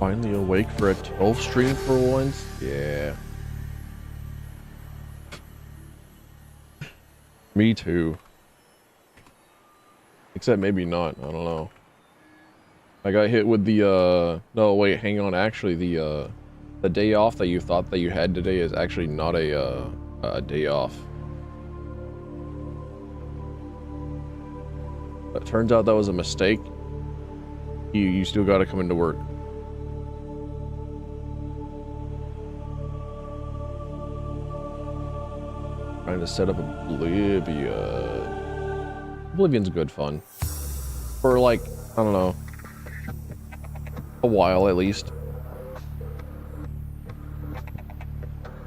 Finally awake for a 12 stream for once? Yeah. Me too. Except maybe not, I don't know. I got hit with the no wait, hang on, actually the day off that you thought that you had today is actually not a day off. It turns out that was a mistake. You still gotta come into work. Trying to set up Oblivion. Oblivion's good fun. For like, I don't know, a while at least.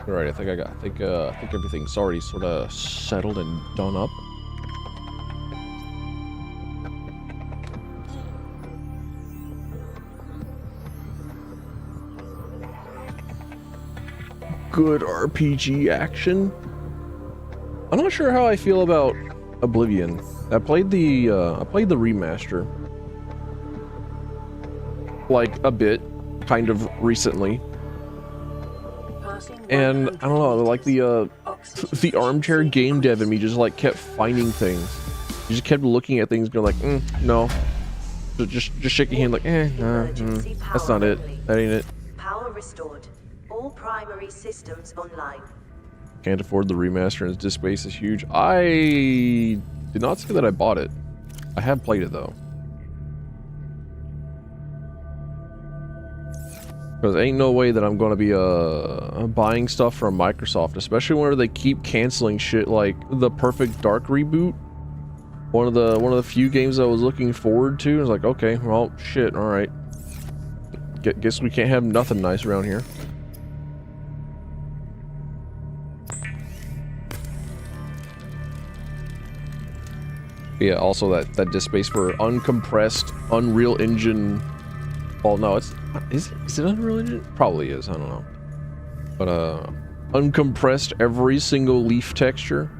Alright, I think everything's already sort of settled and done up. Good RPG action. I'm not sure how I feel about Oblivion. I played the remaster like a bit, kind of recently, and I don't know, like the armchair game dev in me just like kept finding things. You just kept looking at things, going like, no, just shake your hand like, that's not it. That ain't it. Power restored. All primary systems online. Can't afford the remaster and its disk space is huge. I did not say that I bought it. I have played it though. Because ain't no way that I'm gonna be buying stuff from Microsoft, especially whenever they keep canceling shit like the Perfect Dark reboot. One of the few games I was looking forward to. I was like, okay, well, shit, all right. Guess we can't have nothing nice around here. Yeah, also that disk space for uncompressed Unreal Engine. Well, no, is it Unreal Engine? Probably is, I don't know. But uncompressed every single leaf texture.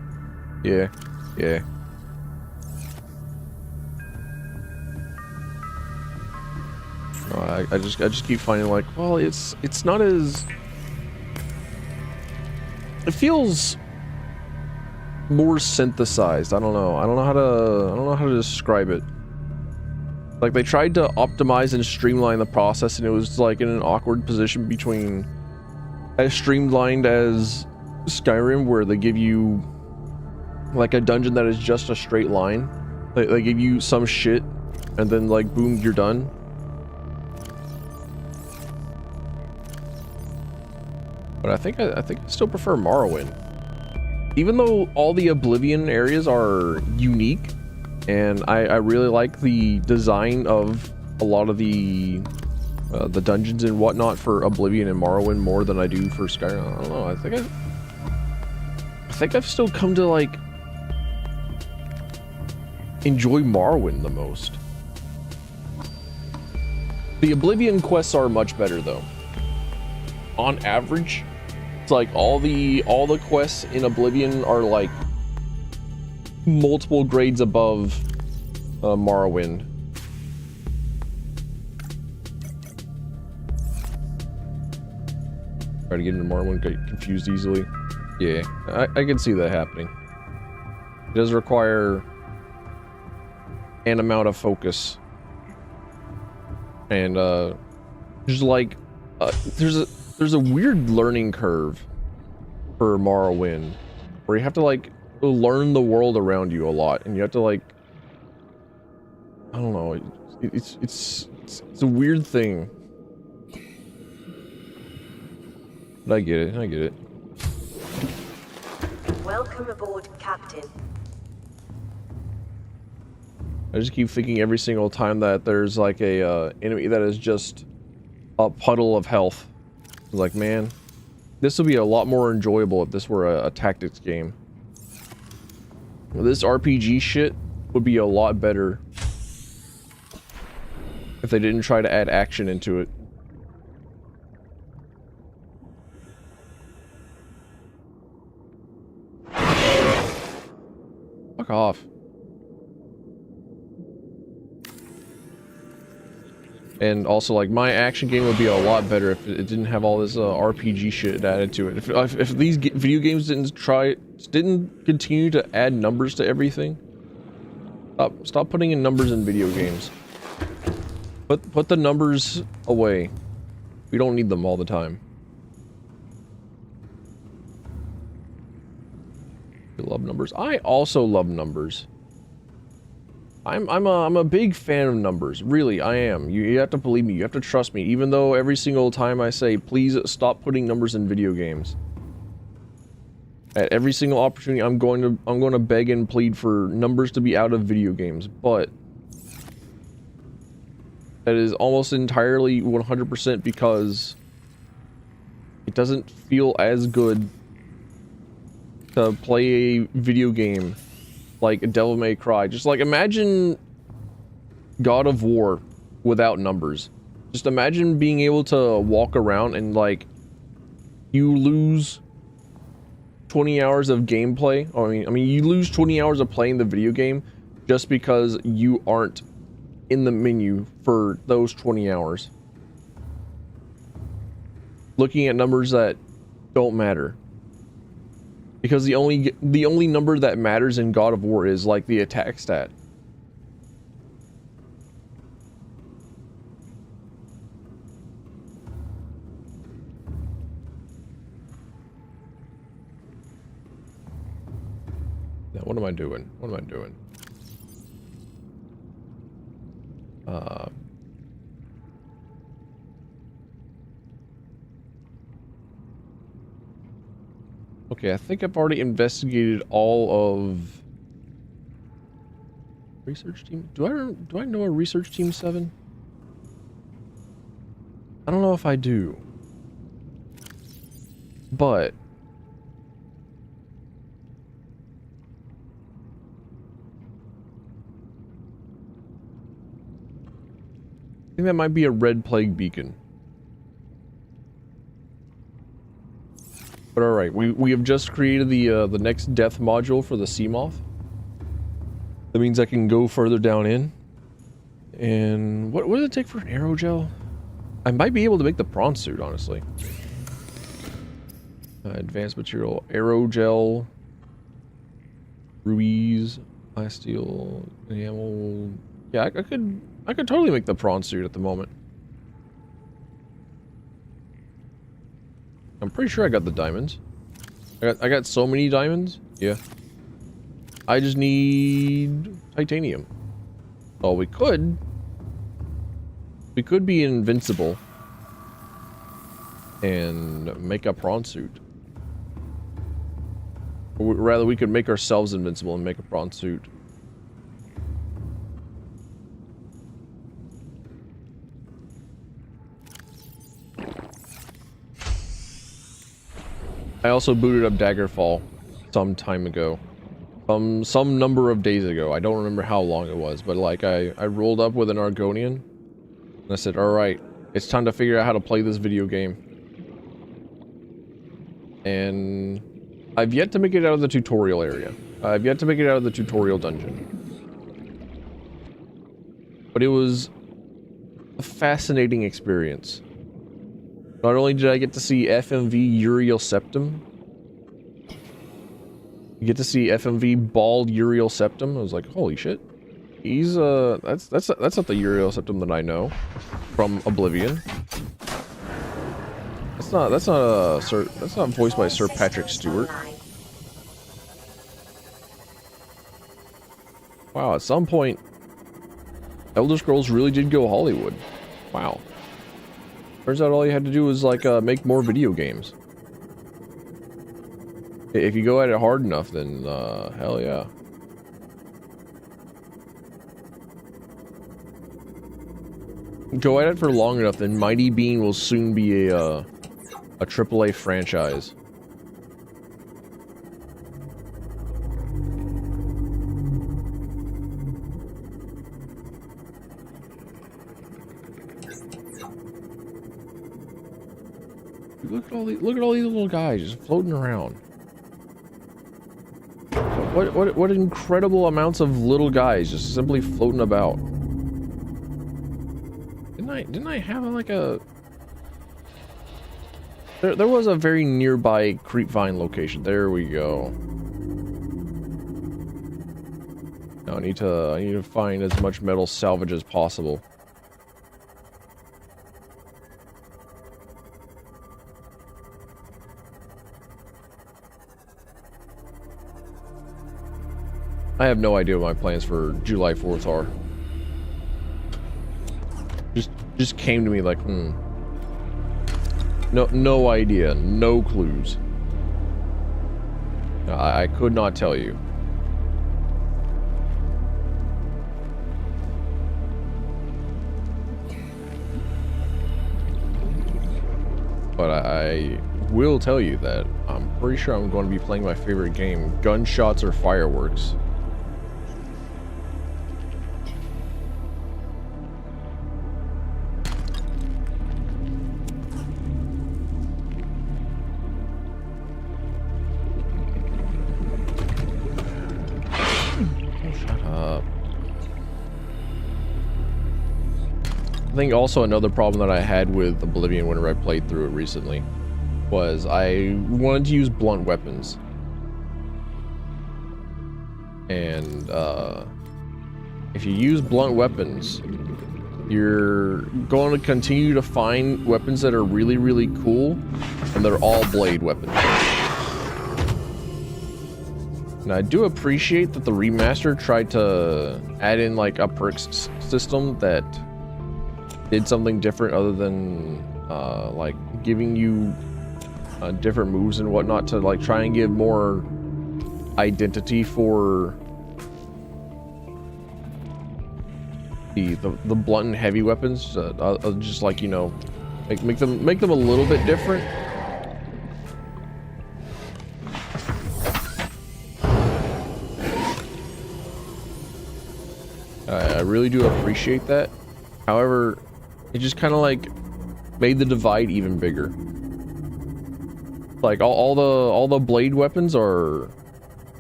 Yeah. I just keep finding like, well, it's not as, it feels more synthesized. I don't know how to describe it. Like they tried to optimize and streamline the process, and it was like in an awkward position between as streamlined as Skyrim, where they give you like a dungeon that is just a straight line. They give you some shit, and then like boom, you're done. But I think I still prefer Morrowind. Even though all the Oblivion areas are unique, and I really like the design of a lot of the dungeons and whatnot for Oblivion and Morrowind more than I do for Skyrim. I don't know. I think I've still come to like enjoy Morrowind the most. The Oblivion quests are much better though. On average, it's like all the quests in Oblivion are like multiple grades above Morrowind. Try to get into Morrowind, get confused easily. Yeah, I can see that happening. It does require an amount of focus, and just like there's a weird learning curve for Morrowind, where you have to like learn the world around you a lot, and you have to like, I don't know, it's a weird thing. But I get it. Welcome aboard, Captain. I just keep thinking every single time that there's like a enemy that is just a puddle of health. Like, man, this would be a lot more enjoyable if this were a tactics game. This RPG shit would be a lot better if they didn't try to add action into it. Fuck off. And also, like, my action game would be a lot better if it didn't have all this RPG shit added to it. If these video games didn't continue to add numbers to everything. Stop putting in numbers in video games. Put the numbers away. We don't need them all the time. You love numbers. I also love numbers. I'm a big fan of numbers. Really, I am. You have to believe me. You have to trust me. Even though every single time I say, please stop putting numbers in video games. At every single opportunity, I'm going to beg and plead for numbers to be out of video games. But that is almost entirely 100% because it doesn't feel as good to play a video game like Devil May Cry. Just like imagine God of War without numbers. Just imagine being able to walk around and like you lose 20 hours of gameplay. I mean you lose 20 hours of playing the video game just because you aren't in the menu for those 20 hours. Looking at numbers that don't matter. Because the only number that matters in God of War is like the attack stat. Now, what am I doing? What am I doing? Okay, I think I've already investigated all of research team. Do I know a research team 7? I don't know if I do. But I think that might be a red plague beacon. But alright, we have just created the next death module for the sea moth. That means I can go further down in. And what does it take for an aerogel? I might be able to make the prawn suit, honestly. Advanced material, aerogel, ruiz, plasteel, enamel. Yeah, I could totally make the prawn suit at the moment. I'm pretty sure I got the diamonds. I got so many diamonds. Yeah. I just need titanium. Oh, we could be invincible and make a prawn suit. Or rather, we could make ourselves invincible and make a prawn suit. I also booted up Daggerfall some time ago. Some number of days ago. I don't remember how long it was, but like I rolled up with an Argonian and I said, alright, it's time to figure out how to play this video game. And I've yet to make it out of the tutorial area. I've yet to make it out of the tutorial dungeon. But it was a fascinating experience. Not only did I get to see FMV Uriel Septum, you get to see FMV bald Uriel Septum. I was like, holy shit. He's that's not the Uriel Septum that I know from Oblivion. That's not voiced by Sir Patrick Stewart. Wow, at some point Elder Scrolls really did go Hollywood. Wow. Turns out all you had to do was like make more video games. If you go at it hard enough, then hell yeah. Go at it for long enough, then Mighty Bean will soon be a AAA franchise. Look at all these little guys just floating around. What incredible amounts of little guys just simply floating about. Didn't I have like a... There was a very nearby creepvine location. There we go. Now I need to find as much metal salvage as possible. I have no idea what my plans for July 4th are. Just came to me like, No idea, no clues. I could not tell you. But I will tell you that I'm pretty sure I'm going to be playing my favorite game, Gunshots or Fireworks. I think also another problem that I had with Oblivion whenever I played through it recently was I wanted to use blunt weapons. And if you use blunt weapons, you're going to continue to find weapons that are really, really cool, and they're all blade weapons. And I do appreciate that the remaster tried to add in like a perks system that did something different other than like giving you different moves and whatnot to like try and give more identity for the blunt and heavy weapons. Just like, you know, make them a little bit different. I really do appreciate that. However, it just kind of like made the divide even bigger. Like all the blade weapons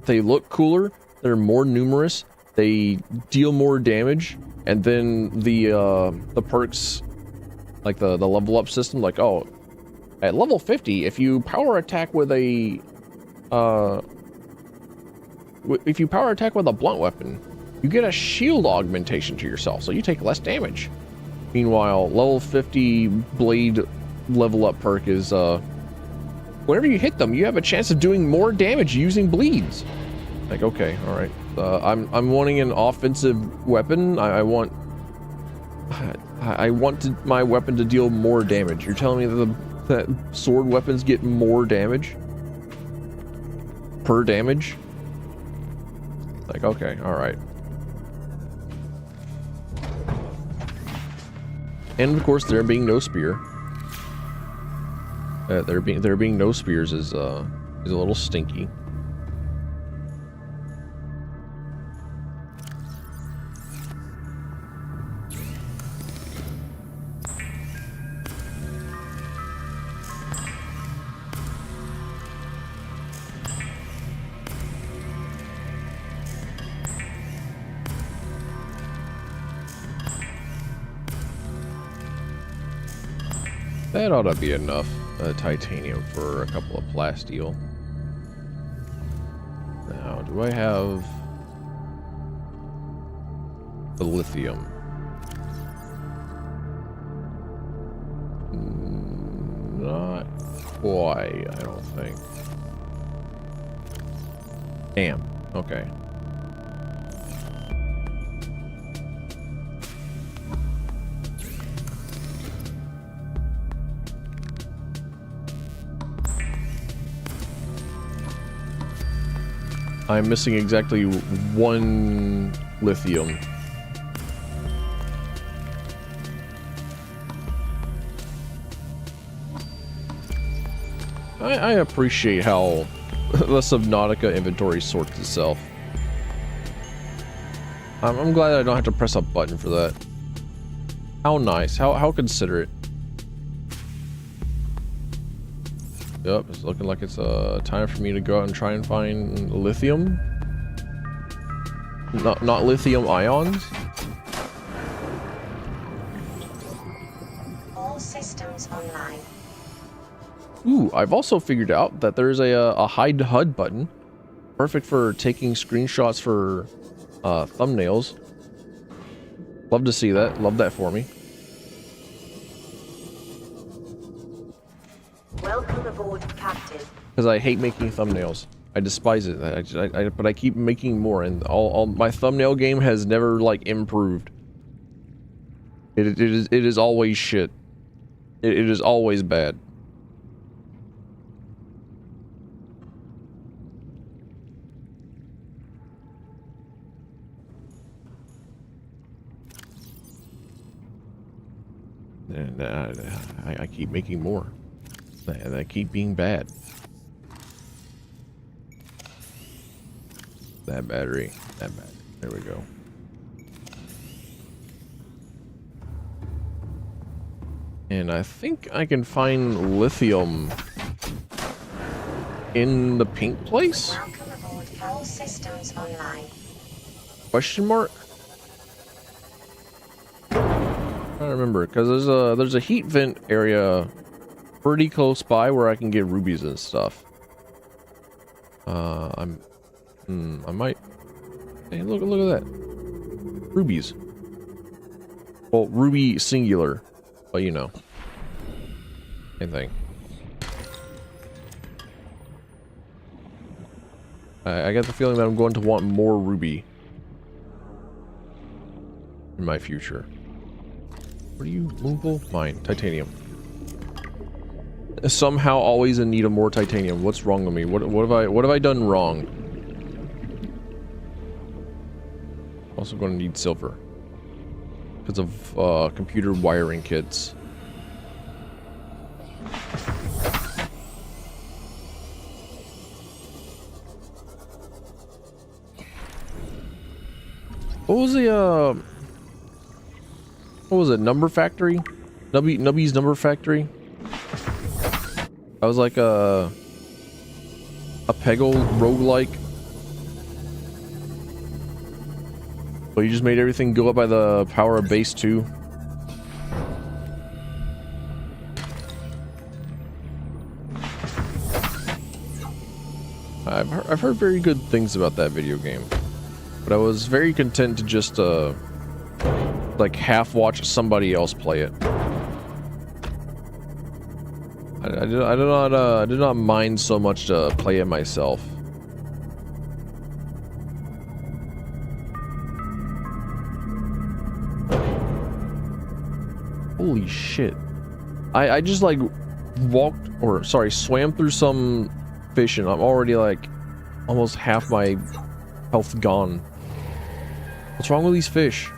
they look cooler, they're more numerous, they deal more damage, and then the perks, like the level up system, like, oh, at level 50, if you power attack with a blunt weapon, you get a shield augmentation to yourself, so you take less damage. Meanwhile, level 50 blade level up perk is whenever you hit them, you have a chance of doing more damage using bleeds. Like, okay, all right. I'm wanting an offensive weapon. I want my weapon to deal more damage. You're telling me that sword weapons get more damage per damage? Like, okay, all right. And of course, there being no spear. There being no spears is a little stinky. That ought to be enough titanium for a couple of plasteel. Now, do I have the lithium? Not quite, I don't think. Damn. Okay. I'm missing exactly 1 lithium. I appreciate how the Subnautica inventory sorts itself. I'm glad I don't have to press a button for that. How nice, how considerate. Yep, it's looking like it's time for me to go out and try and find lithium. Not lithium ions. all systems online. Ooh, I've also figured out that there's a hide HUD button. Perfect for taking screenshots for thumbnails. Love to see that. Love that for me. Welcome aboard, Captain. Because I hate making thumbnails. I despise it. But I keep making more, and all my thumbnail game has never like improved. It is always shit. It is always bad. And I keep making more. And I keep being bad. That battery. There we go. And I think I can find lithium in the pink place? Welcome aboard, all systems online. Question mark? I don't remember, because there's a heat vent area pretty close by where I can get rubies and stuff. I might. Hey, look at that. Rubies. Well, ruby singular, but you know, same thing. I get the feeling that I'm going to want more ruby in my future. What are you, Moonpool? Mine, titanium. Somehow always in need of more titanium. What's wrong with me? What have I done wrong? Also going to need silver because of computer wiring kits. What was the what was it? Number Factory? Nubby's Number Factory? I was like a Peggle roguelike. But you just made everything go up by the power of base 2. I've heard very good things about that video game, but I was very content to just like half watch somebody else play it. I did not mind so much to play it myself. Holy shit. I just like swam through some fish and I'm already like almost half my health gone. What's wrong with these fish?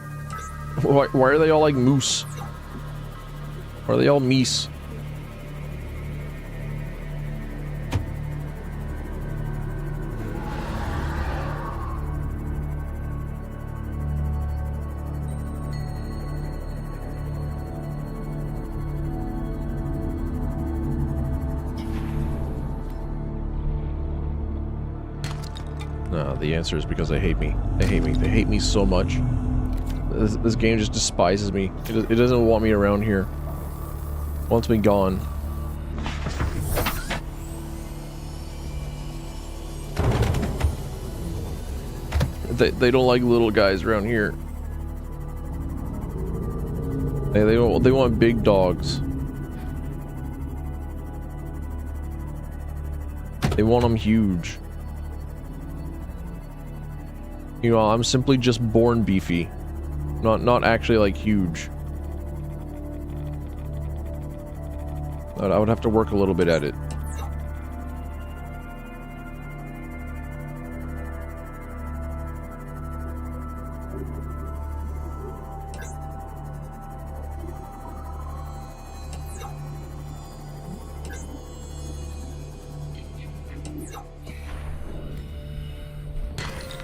Why are they all like moose? Why are they all meese? The answer is because they hate me. They hate me. They hate me so much. This game just despises me. It doesn't want me around here. It wants me gone. They don't like little guys around here. They want big dogs. They want them huge. You know, I'm simply just born beefy. Not actually like huge. I would have to work a little bit at it.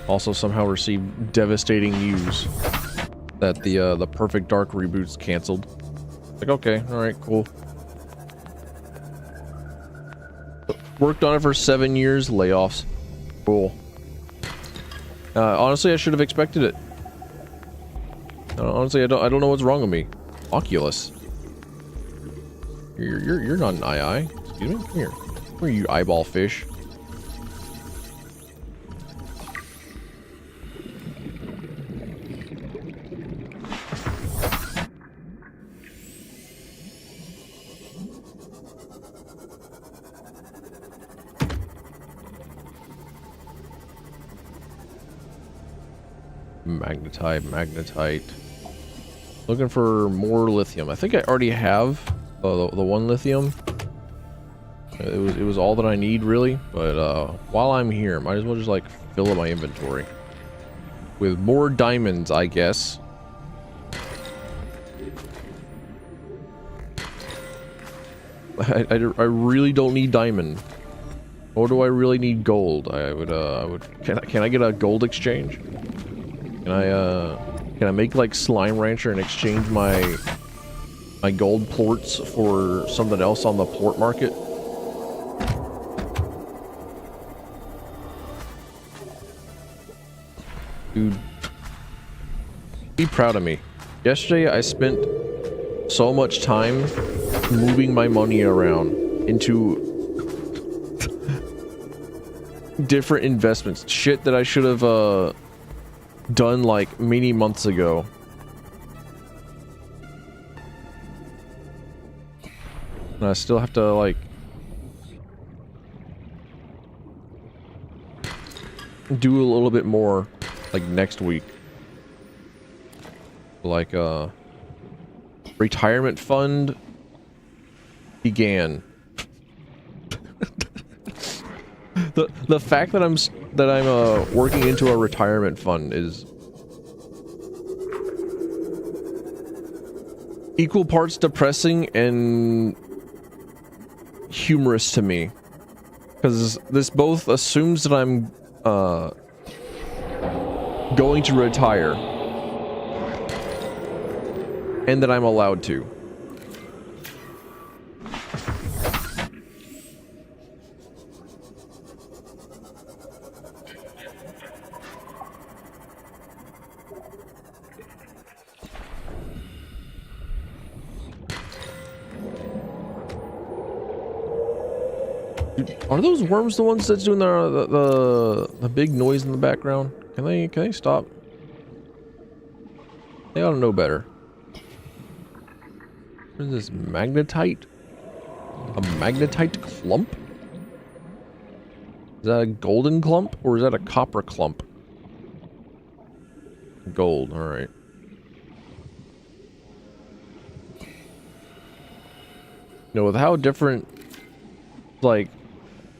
Also somehow received devastating news that the Perfect Dark reboot's canceled. Like, okay, alright, cool. Worked on it for 7 years, layoffs. Cool. Honestly, I should have expected it. Honestly, I don't know what's wrong with me. Oculus. You're not an eye. Excuse me. Come here. Where are you, eyeball fish? Magnetite. Looking for more lithium. I think I already have the one lithium. It was all that I need, really. But while I'm here, might as well just like fill up my inventory with more diamonds, I guess. I really don't need diamond. Or do I really need gold? I would. Can I get a gold exchange? Can I make like Slime Rancher and exchange my gold plorts for something else on the plort market? Dude, be proud of me. Yesterday I spent so much time moving my money around into different investments. Shit that I should have done like many months ago. And I still have to like do a little bit more like next week. Like retirement fund began. The fact that I'm working into a retirement fund is equal parts depressing and humorous to me, because this both assumes that I'm going to retire and that I'm allowed to. Are those worms the ones that's doing the big noise in the background? Can they stop? They ought to know better. What is this? Magnetite? A magnetite clump? Is that a golden clump or is that a copper clump? Gold, alright. You know, with how different like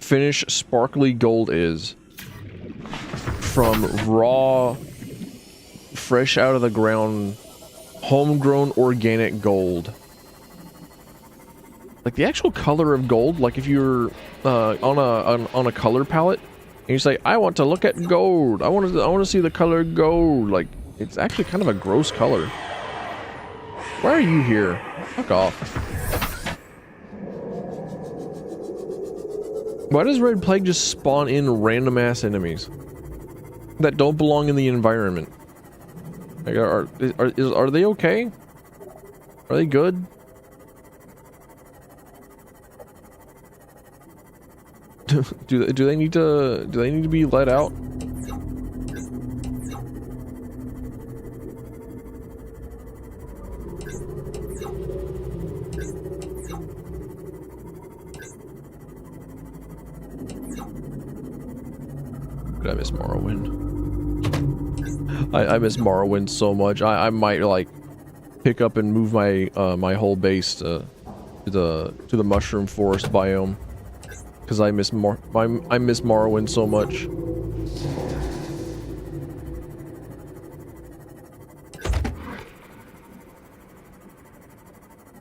finished sparkly gold is from raw, fresh out of the ground, homegrown organic gold. Like the actual color of gold, like if you're on a color palette and you say, I want to look at gold, I want to see the color gold, like it's actually kind of a gross color. Why are you here? Fuck off. Why does Red Plague just spawn in random ass enemies that don't belong in the environment? Like, are they okay? Are they good? Do they need to be let out? I miss Morrowind. I miss Morrowind so much. I might like pick up and move my my whole base to the mushroom forest biome because I miss Morrowind so much.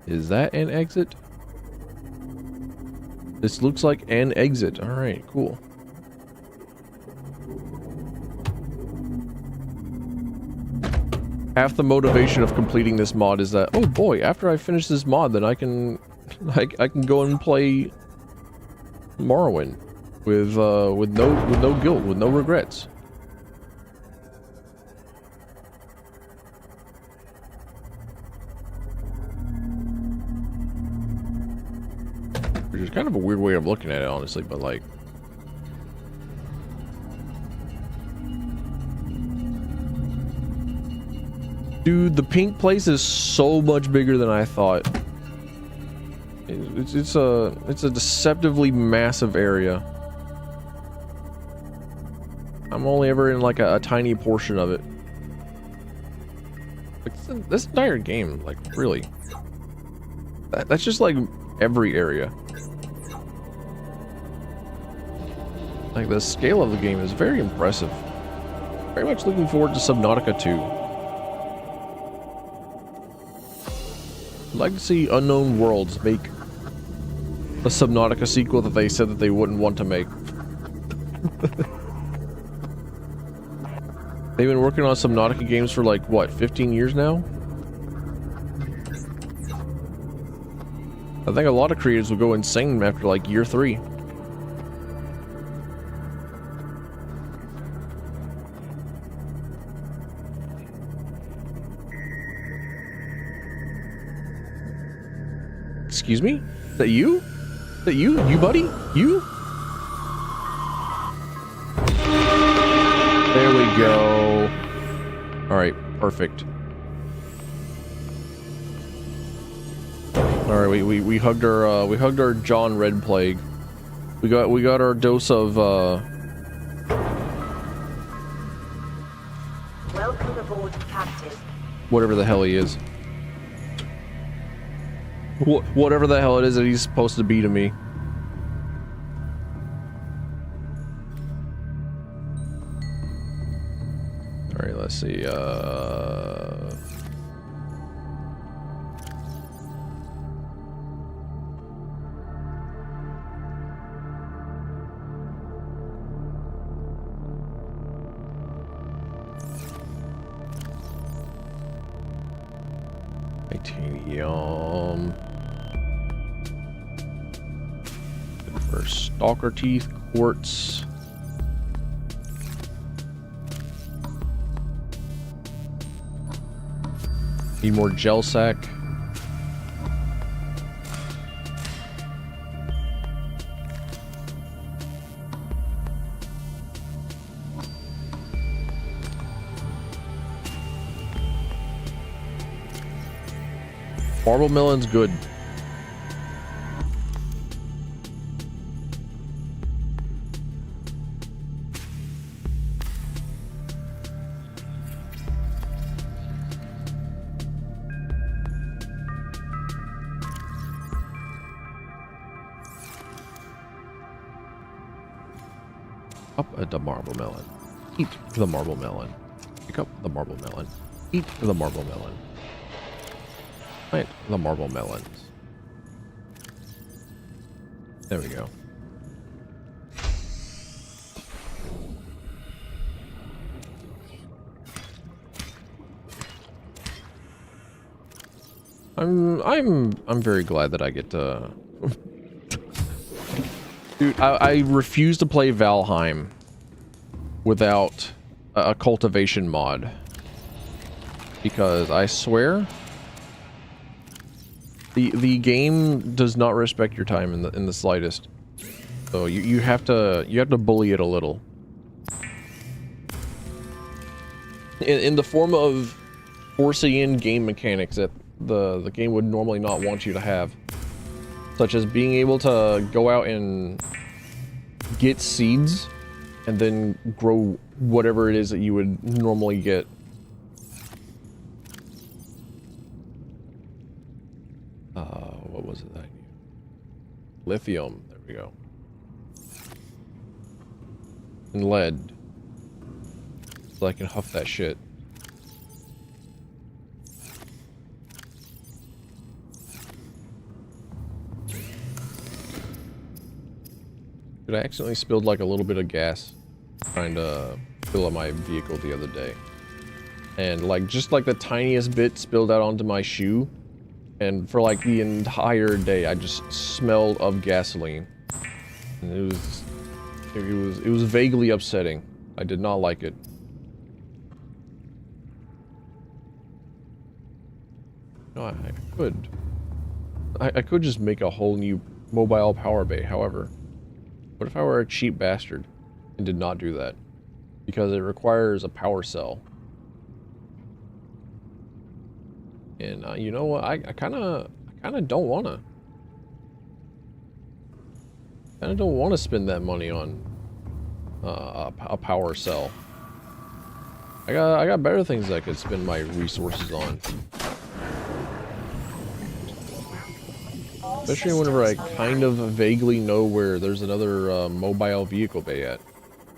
Is that an exit? This looks like an exit. All right, cool. Half the motivation of completing this mod is that, oh boy, after I finish this mod, then I can go and play Morrowind with no guilt, with no regrets. which is kind of a weird way of looking at it, honestly, but like... Dude, the pink place is so much bigger than I thought. It's a deceptively massive area. I'm only ever in like a tiny portion of it. Like this entire game, like really. That's just like every area. Like the scale of the game is very impressive. Very much looking forward to Subnautica 2. I'd like to see Unknown Worlds make a Subnautica sequel that they said that they wouldn't want to make. They've been working on Subnautica games for like, what, 15 years now? I think a lot of creators will go insane after like year 3. Excuse me? Is that you? Is that you? You, buddy? You? There we go. Alright, perfect. Alright, we hugged our John Red Plague. We got our dose of Welcome aboard, Captain. whatever the hell he is. Whatever the hell it is that he's supposed to be to me. Alright, let's see, titanium. For stalker teeth, quartz. Need more gel sack. Marble melon's good. Up at the marble melon. Eat the marble melon. Pick up the marble melon. Eat the marble melon. Plant the marble melons. There we go. I'm very glad that I get to Dude, I refuse to play Valheim without a cultivation mod. Because I swear the game does not respect your time in the slightest. So you have to bully it a little. In the form of forcing in game mechanics that the game would normally not want you to have. Such as being able to go out and get seeds and then grow whatever it is that you would normally get. What was it that I need? Lithium. There we go. And lead. So I can huff that shit. I accidentally spilled like a little bit of gas trying to fill up my vehicle the other day, and like just like the tiniest bit spilled out onto my shoe, and for like the entire day I just smelled of gasoline, and it was vaguely upsetting. I did not like it. No, I could just make a whole new mobile power bay. However, what if I were a cheap bastard and did not do that? Because it requires a power cell. And you know what? I kind of don't wanna. Kind of don't want to spend that money on a power cell. I got better things I could spend my resources on. Especially whenever I kind of vaguely know where there's another mobile vehicle bay at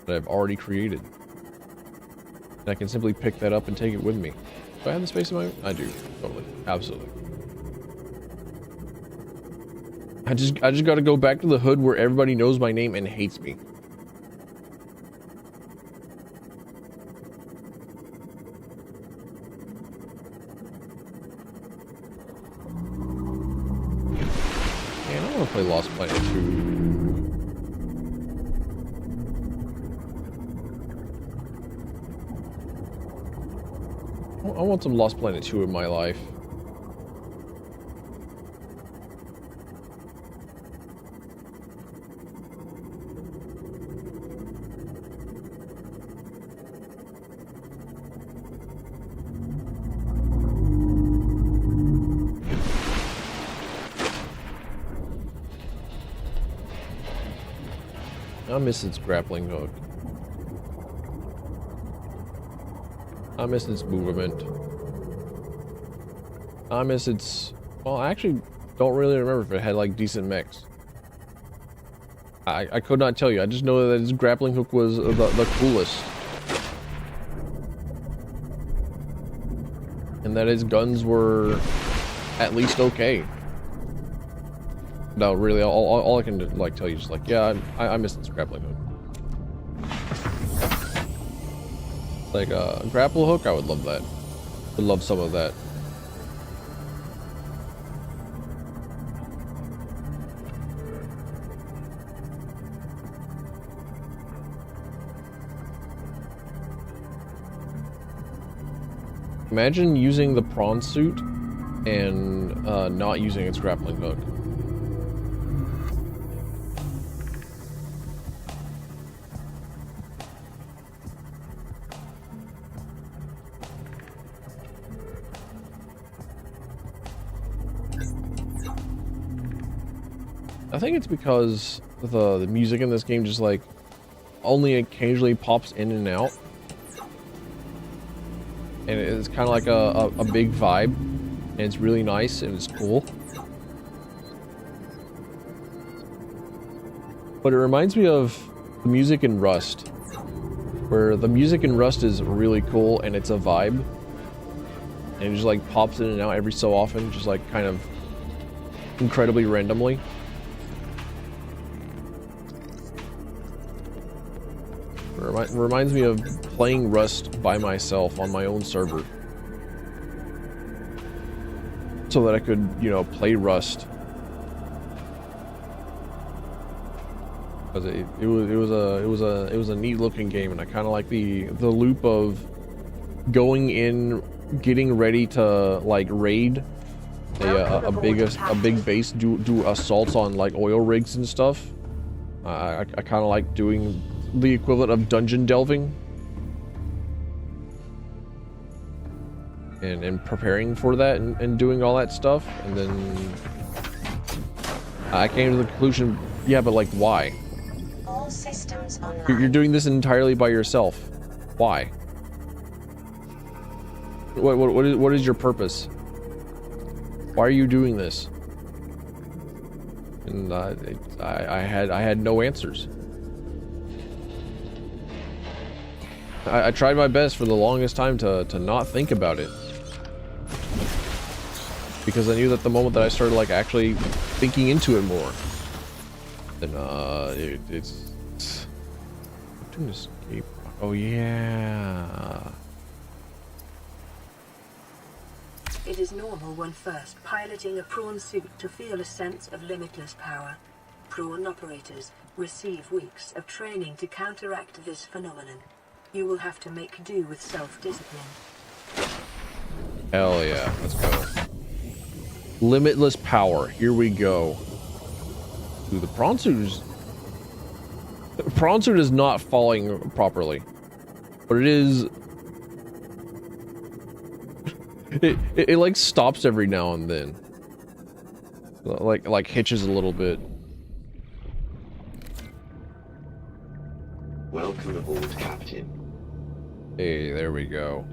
that I've already created. And I can simply pick that up and take it with me. Do I have the space in my... I do. Totally. Absolutely. I just got to go back to the hood where everybody knows my name and hates me. Man, I want to play Lost Planet 2. I want some Lost Planet 2 in my life. I miss its grappling hook. I miss its movement. I miss its... Well, I actually don't really remember if it had, like, decent mechs. I could not tell you. I just know that its grappling hook was the coolest. And that its guns were at least okay. No, really, all I can, like, tell you is, like, yeah, I miss its grappling hook. Like, a grapple hook, I would love that. Would love some of that. Imagine using the prawn suit and not using its grappling hook. I think it's because the music in this game just like only occasionally pops in and out. And it's kind of like a big vibe, and it's really nice and it's cool. But it reminds me of the music in Rust, where the music in Rust is really cool and it's a vibe, and it just like pops in and out every so often, just like kind of incredibly randomly. Reminds me of playing Rust by myself on my own server, so that I could, you know, play Rust. Because it was a neat looking game, and I kind of like the loop of going in, getting ready to like raid a big base, do assaults on like oil rigs and stuff. I kind of like doing the equivalent of dungeon delving and preparing for that and doing all that stuff, and then I came to the conclusion, yeah, but like, why? All systems online. You're doing this entirely by yourself. Why? What is your purpose? Why are you doing this? And I had no answers. I tried my best for the longest time to not think about it, because I knew that the moment that I started like actually thinking into it more, then it's to escape. Oh yeah. It is normal when first piloting a prawn suit to feel a sense of limitless power. Prawn operators receive weeks of training to counteract this phenomenon. You will have to make do with self-discipline. Hell yeah, let's go. Limitless power, here we go. Dude, the prawn suit is not falling properly, but it is. It like stops every now and then, like hitches a little bit. Welcome aboard, Captain. Hey, there we go.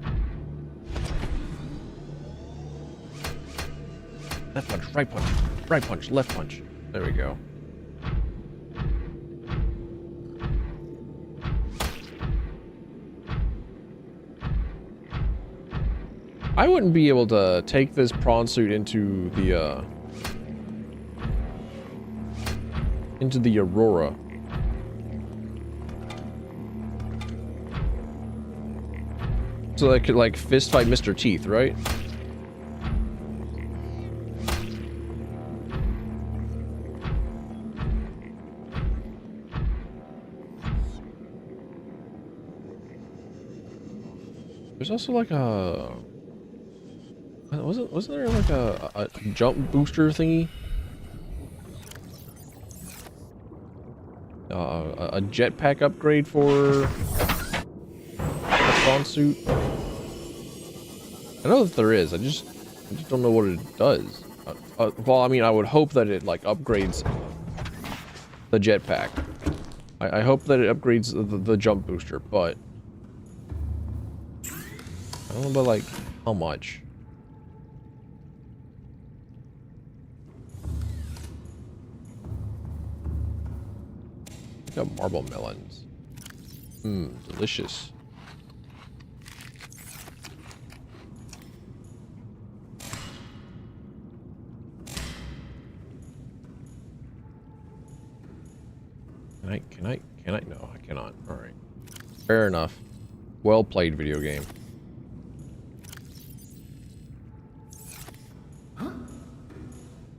Left punch, right punch, right punch, left punch. There we go. I wouldn't be able to take this prawn suit into the Aurora. So I could like fist fight Mr. Teeth, right? There's also like a wasn't there like a jump booster thingy? A jetpack upgrade for a prawn suit? I know that there is. I just don't know what it does. Well, I mean, I would hope that it like upgrades the jetpack. I hope that it upgrades the jump booster, but I don't know about like how much. Got marble melons. Delicious. Can I? No, I cannot. All right. Fair enough. Well played, video game.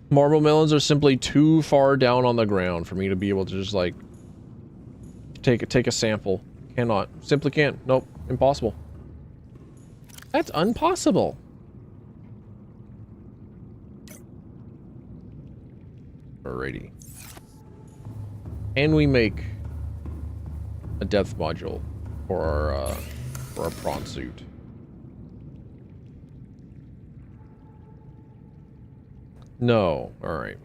Marble melons are simply too far down on the ground for me to be able to just like take a sample. Cannot. Simply can't. Nope. Impossible. That's impossible. Alrighty. And we make a depth module for our prawn suit. No. Alright.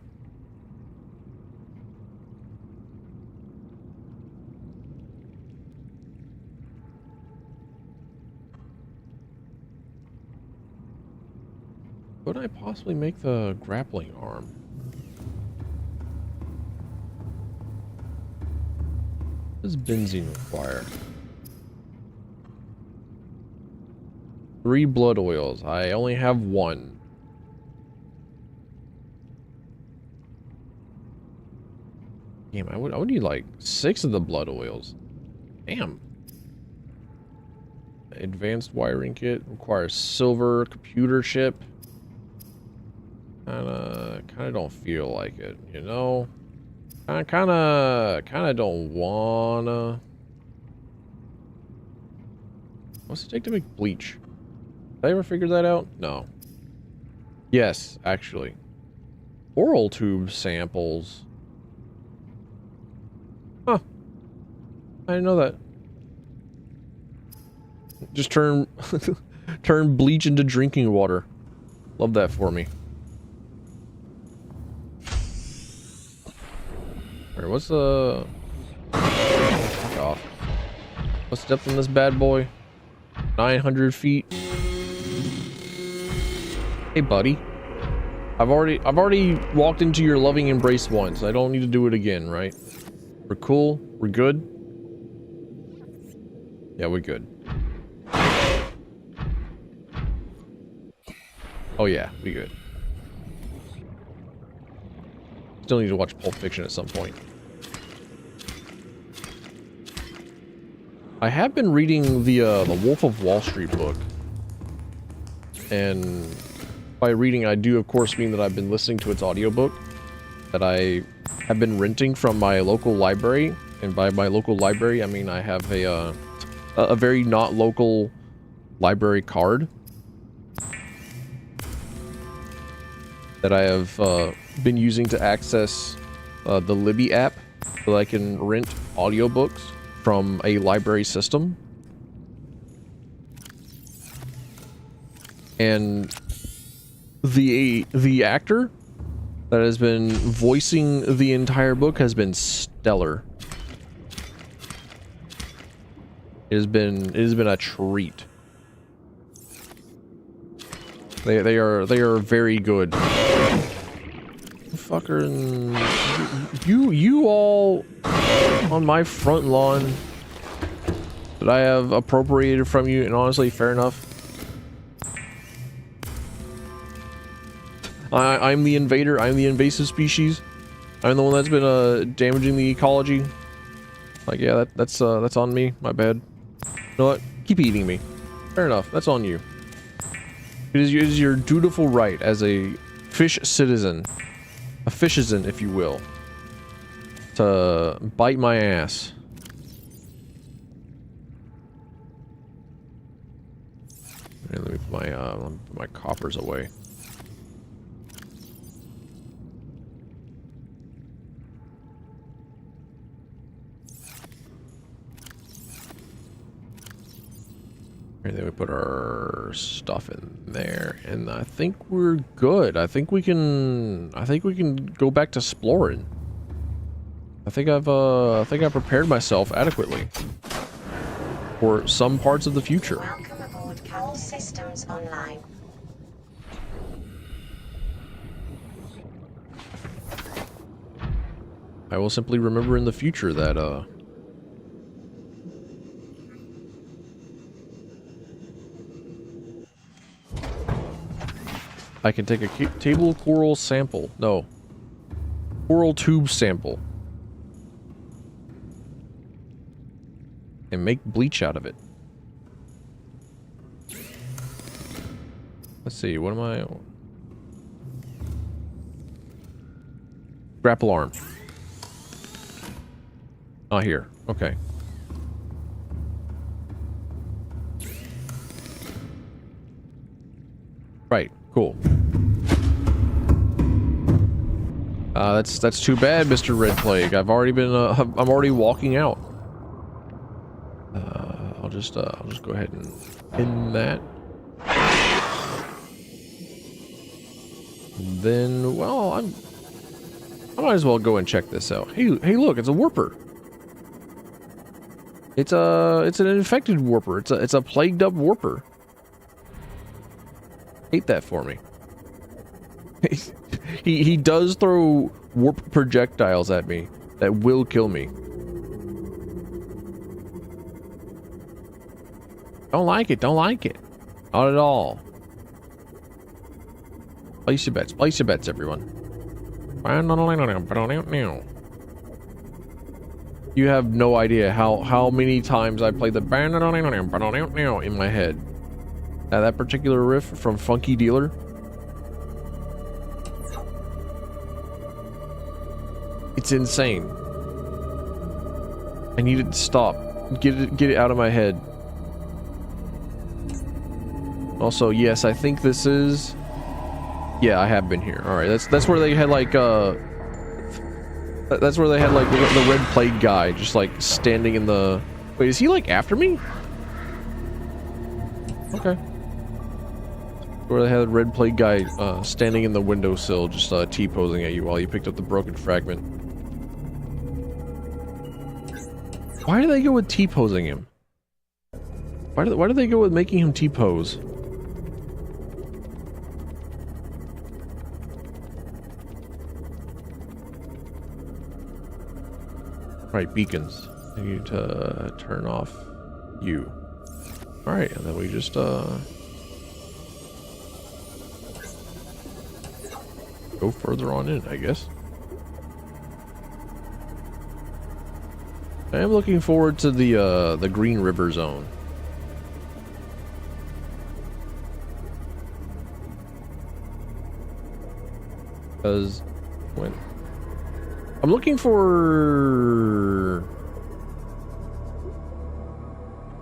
Could I possibly make the grappling arm? What does benzene require? 3 blood oils. I only have 1. Damn, I would need like 6 of the blood oils. Damn. Advanced wiring kit requires silver computer chip. Kinda don't feel like it, you know? I kinda don't wanna. What's it take to make bleach? Did I ever figure that out? No. Yes, actually. Oral tube samples. Huh. I didn't know that. Just turn turn bleach into drinking water. Love that for me. Alright, what's the... Fuck off. What's the depth on this bad boy? 900 feet. Hey, buddy. I've already walked into your loving embrace once. I don't need to do it again, right? We're cool. We're good. Yeah, we're good. Oh yeah, we good. Still need to watch Pulp Fiction at some point. I have been reading the Wolf of Wall Street book, and by reading, I do of course mean that I've been listening to its audiobook that I have been renting from my local library, and by my local library I mean I have a very not local library card that I have been using to access the Libby app, so that I can rent audiobooks from a library system. And the actor that has been voicing the entire book has been stellar. It has been a treat. They are very good. Fucker, you all on my front lawn that I have appropriated from you, and honestly, fair enough. I'm the invader. I'm the invasive species. I'm the one that's been damaging the ecology. Like, yeah, that's on me. My bad. You know what? Keep eating me. Fair enough. That's on you. It is your dutiful right as a fish citizen, a fishizen, if you will, to bite my ass. And let me put my coppers away. And then we put our stuff in there, and I think we're good. I think we can go back to exploring. I think I've prepared myself adequately for some parts of the future. Welcome aboard. All systems online. I will simply remember in the future that I can take a table coral sample. No. Coral tube sample. And make bleach out of it. Let's see, what am I... Grapple arm. Ah, here. Okay. Right. Cool. That's too bad, Mr. Red Plague. I've already been I'm already walking out. I'll just go ahead and pin that. And then, well, I might as well go and check this out. Hey, look, it's a warper. It's an infected warper. It's a plagued up warper. Hate that for me. he does throw warp projectiles at me that will kill me. Don't like it. Don't like it. Not at all. Place your bets. Place your bets, everyone. You have no idea how many times I played the in my head. That particular riff from Funky Dealer. It's insane. I need it to stop. Get it out of my head. Also, yes, I think this is... Yeah, I have been here. Alright, that's where they had like that's where they had like the red plague guy just like standing in the... Wait, is he like after me? Okay. Where they had the red plague guy standing in the windowsill just T-posing at you while you picked up the broken fragment. Why do they go with T-posing him? Why do they go with making him T-pose? Right, beacons. I need to turn off you. Alright, and then we just go further on in, I guess. I am looking forward to the Green River Zone. Because when I'm looking for...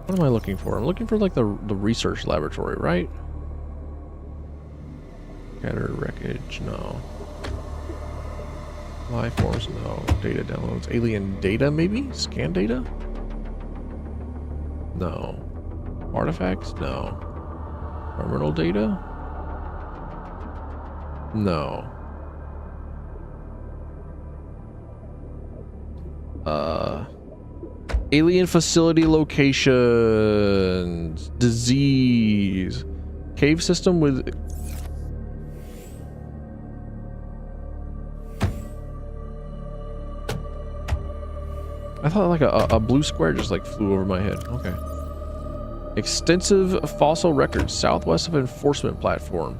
What am I looking for? I'm looking for like the research laboratory, right? Scatter wreckage, no. Life forms, no. Data downloads. Alien data, maybe? Scan data? No. Artifacts? No. Terminal data? No. Alien facility locations. Disease. Cave system with... I thought like a blue square just like flew over my head. Okay. Extensive fossil records southwest of enforcement platform.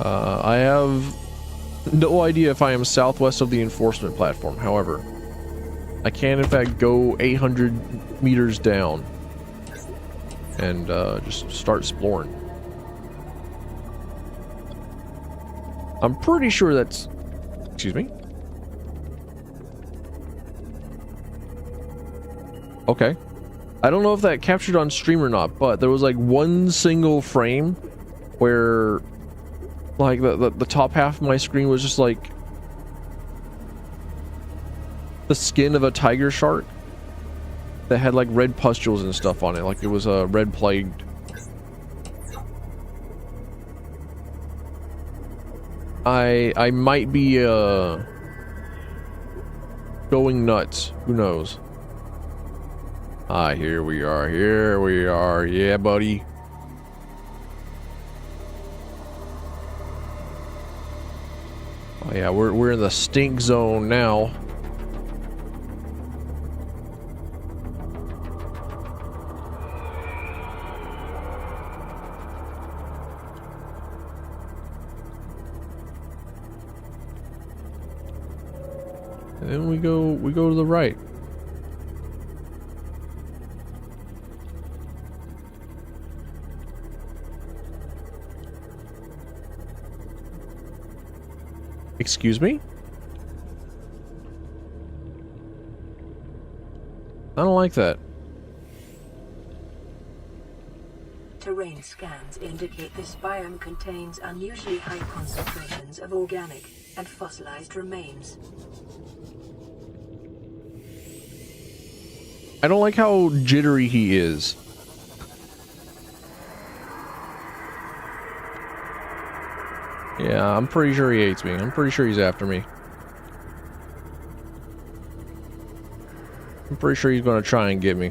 I have no idea if I am southwest of the enforcement platform. However, I can in fact go 800 meters down and just start exploring. I'm pretty sure that's... Excuse me? Okay. I don't know if that captured on stream or not, but there was like one single frame where like the top half of my screen was just like the skin of a tiger shark that had like red pustules and stuff on it, like it was red plagued. I might be going nuts. Who knows? Ah, here we are. Here we are. Yeah, buddy. Oh yeah, we're in the stink zone now. And then we go to the right. Excuse me? I don't like that. Terrain scans indicate this biome contains unusually high concentrations of organic and fossilized remains. I don't like how jittery he is. Yeah, I'm pretty sure he hates me. I'm pretty sure he's after me. I'm pretty sure he's gonna try and get me.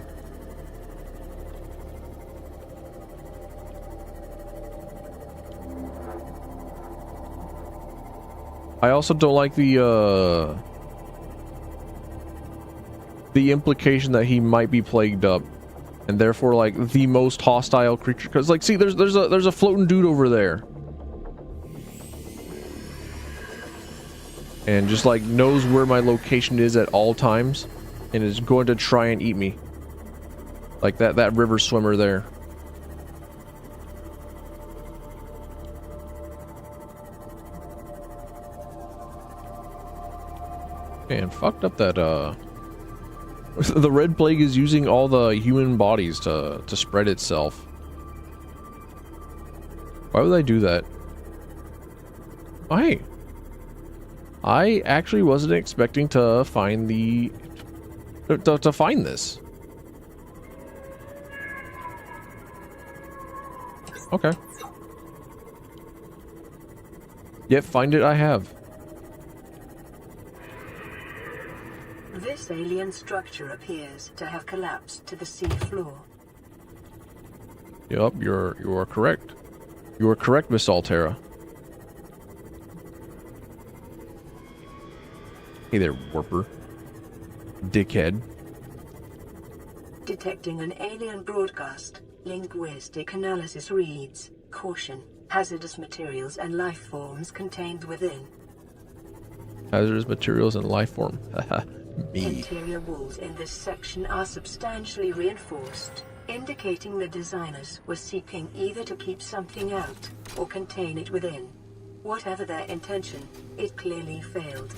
I also don't like the implication that he might be plagued up and therefore like the most hostile creature, because like see there's a floating dude over there. And just like knows where my location is at all times and is going to try and eat me. Like that river swimmer there. Man, fucked up that the red plague is using all the human bodies to spread itself. Why would I do that? Oh, hey. I actually wasn't expecting to find to find this. Okay. Yep, find it I have. This alien structure appears to have collapsed to the sea floor. Yup, you are correct. You are correct, Miss Altera. Hey there, warper. Dickhead. Detecting an alien broadcast. Linguistic analysis reads, caution, hazardous materials and life forms contained within. Hazardous materials and life form. Haha, me. Interior walls in this section are substantially reinforced, indicating the designers were seeking either to keep something out or contain it within. Whatever their intention, it clearly failed.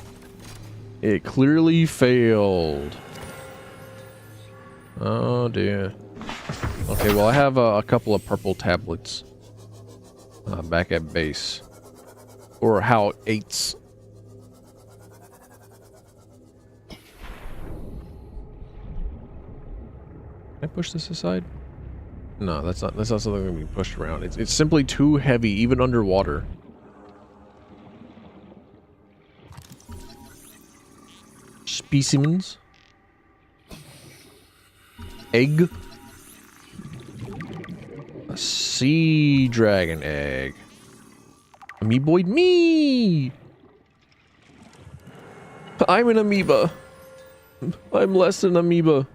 It clearly failed. Oh dear. Okay, well I have a couple of purple tablets back at base. Or how eights. Can I push this aside? No, that's not something that can be pushed around. It's simply too heavy, even underwater. Specimens. Egg. A sea dragon egg. Amoeboid me! I'm an amoeba. I'm less than amoeba.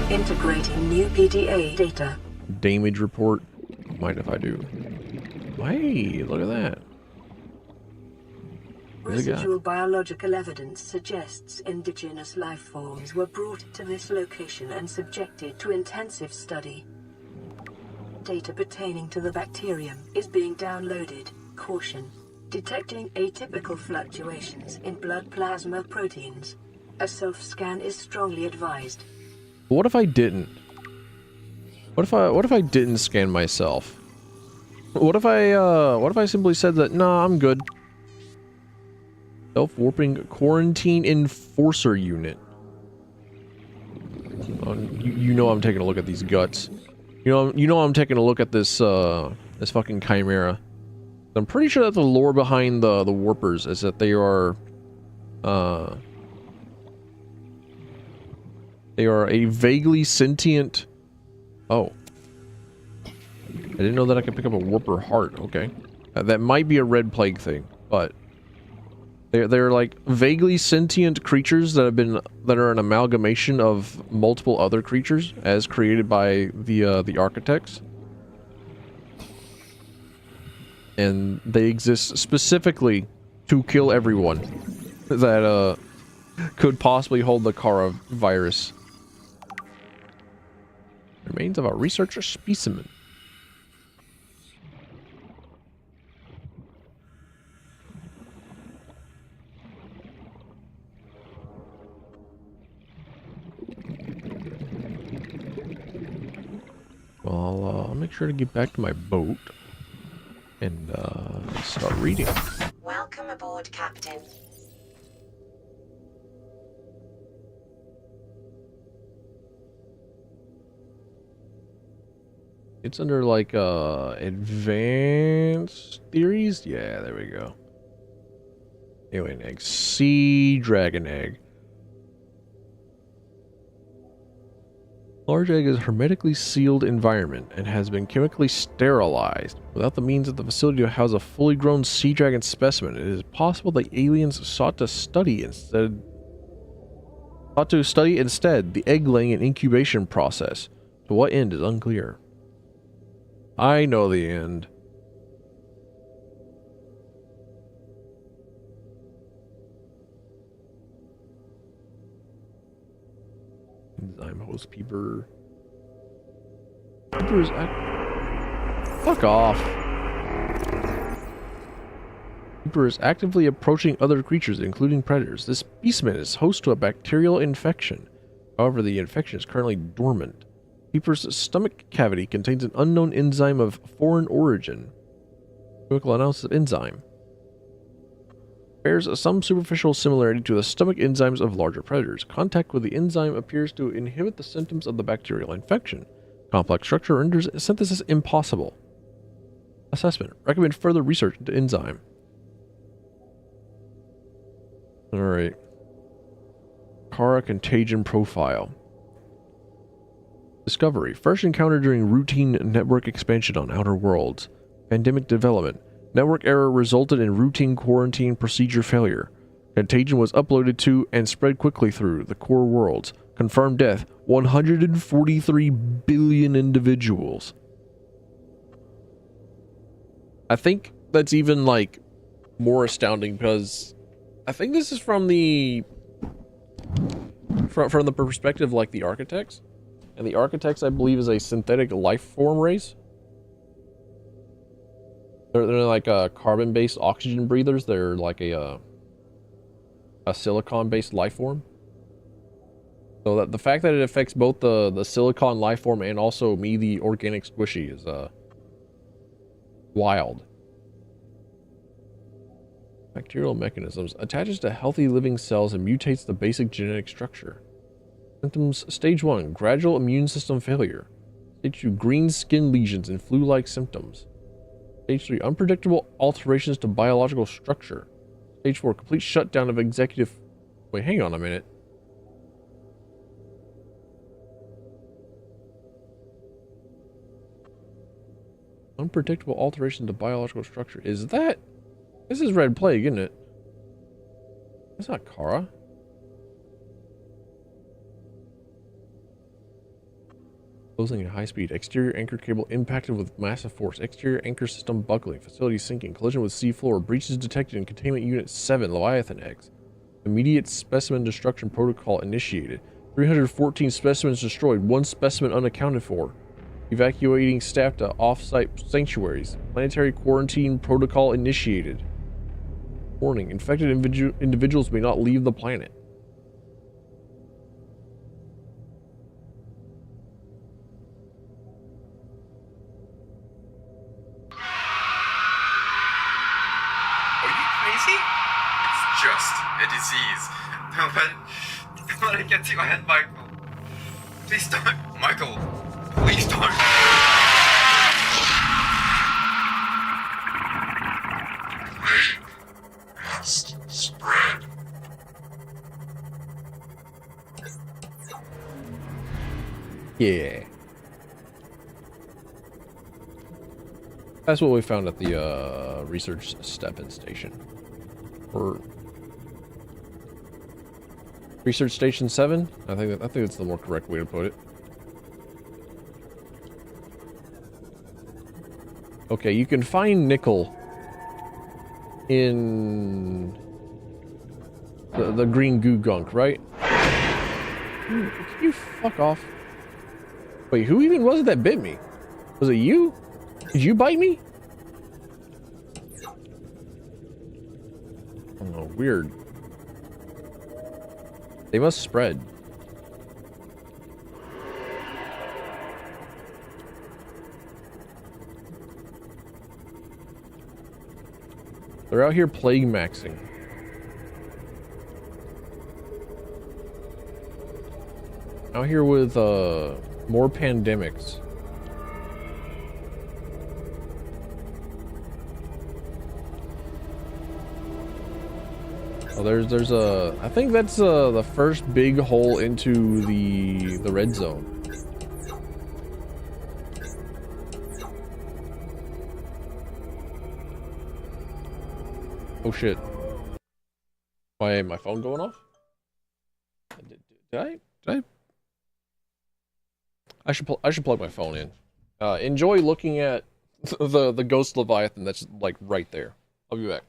Integrating new PDA data. Damage report. Mind if I do? Hey, look at that. There's a guy. Residual biological evidence suggests indigenous life forms were brought to this location and subjected to intensive study. Data pertaining to the bacterium is being downloaded. Caution. Detecting atypical fluctuations in blood plasma proteins. A self-scan is strongly advised. What if I didn't? What if I didn't scan myself? What if I simply said that, nah, I'm good. Self-warping quarantine enforcer unit. You know I'm taking a look at these guts. You know I'm taking a look at this this fucking chimera. I'm pretty sure that the lore behind the warpers is that they are a vaguely sentient. Oh, I didn't know that I could pick up a warper heart. Okay, that might be a red plague thing, but they're like vaguely sentient creatures that are an amalgamation of multiple other creatures as created by the architects, and they exist specifically to kill everyone that could possibly hold the Kara virus. Remains of a researcher specimen. Well, I'll make sure to get back to my boat and start reading. Welcome aboard, Captain. It's under like advanced theories. Yeah, there we go. Alien egg, sea dragon egg. Large egg is a hermetically sealed environment and has been chemically sterilized. Without the means of the facility to house a fully grown sea dragon specimen, it is possible that aliens sought to study instead the egg laying and incubation process. To what end is unclear. I know the end. Enzyme host peeper. Peeper is fuck off. Peeper is actively approaching other creatures, including predators. This specimen is host to a bacterial infection. However, the infection is currently dormant. Peeper's stomach cavity contains an unknown enzyme of foreign origin. Chemical analysis of enzyme bears some superficial similarity to the stomach enzymes of larger predators. Contact with the enzyme appears to inhibit the symptoms of the bacterial infection. Complex structure renders synthesis impossible. Assessment. Recommend further research into enzyme. Alright. Kara contagion profile. Discovery. First encountered during routine network expansion on Outer Worlds. Pandemic development. Network error resulted in routine quarantine procedure failure. Contagion was uploaded to and spread quickly through the core worlds. Confirmed death. 143 billion individuals. I think that's even like more astounding because I think this is from the perspective like the architects. And the architects, I believe, is a synthetic life form race. They're like carbon-based oxygen breathers. They're like a silicon-based life form. So that the fact that it affects both the silicon life form and also me, the organic squishy, is Wild. Bacterial mechanisms. Attaches to healthy living cells and mutates the basic genetic structure. Symptoms. Stage 1. Gradual immune system failure. Stage 2. Green skin lesions and flu-like symptoms. Stage 3. Unpredictable alterations to biological structure. Stage 4. Complete shutdown of executive... Wait, hang on a minute. Unpredictable alterations to biological structure. Is that... This is red plague, isn't it? That's not Kara. Closing at high speed. Exterior anchor cable impacted with massive force. Exterior anchor system buckling. Facility sinking. Collision with seafloor. Breaches detected in containment unit 7. Leviathan eggs. Immediate specimen destruction protocol initiated. 314 specimens destroyed. 1 specimen unaccounted for. Evacuating staff to off-site sanctuaries. Planetary quarantine protocol initiated. Warning. Infected individuals may not leave the planet. A disease. Don't let it get to your head, Michael. Please don't. Michael, please don't. Must spread. Yeah. That's what we found at the research step-in station. Or research station 7? I think that's the more correct way to put it. Okay, you can find nickel in the green goo gunk, right? Can you fuck off? Wait, who even was it that bit me? Was it you? Did you bite me? Oh, weird. They must spread. They're out here plague maxing. Out here with more pandemics. Oh, there's a... I think that's the first big hole into the red zone. Oh shit. Why my phone going off? Did I? I should plug my phone in. Enjoy looking at the ghost Leviathan that's like right there. I'll be back.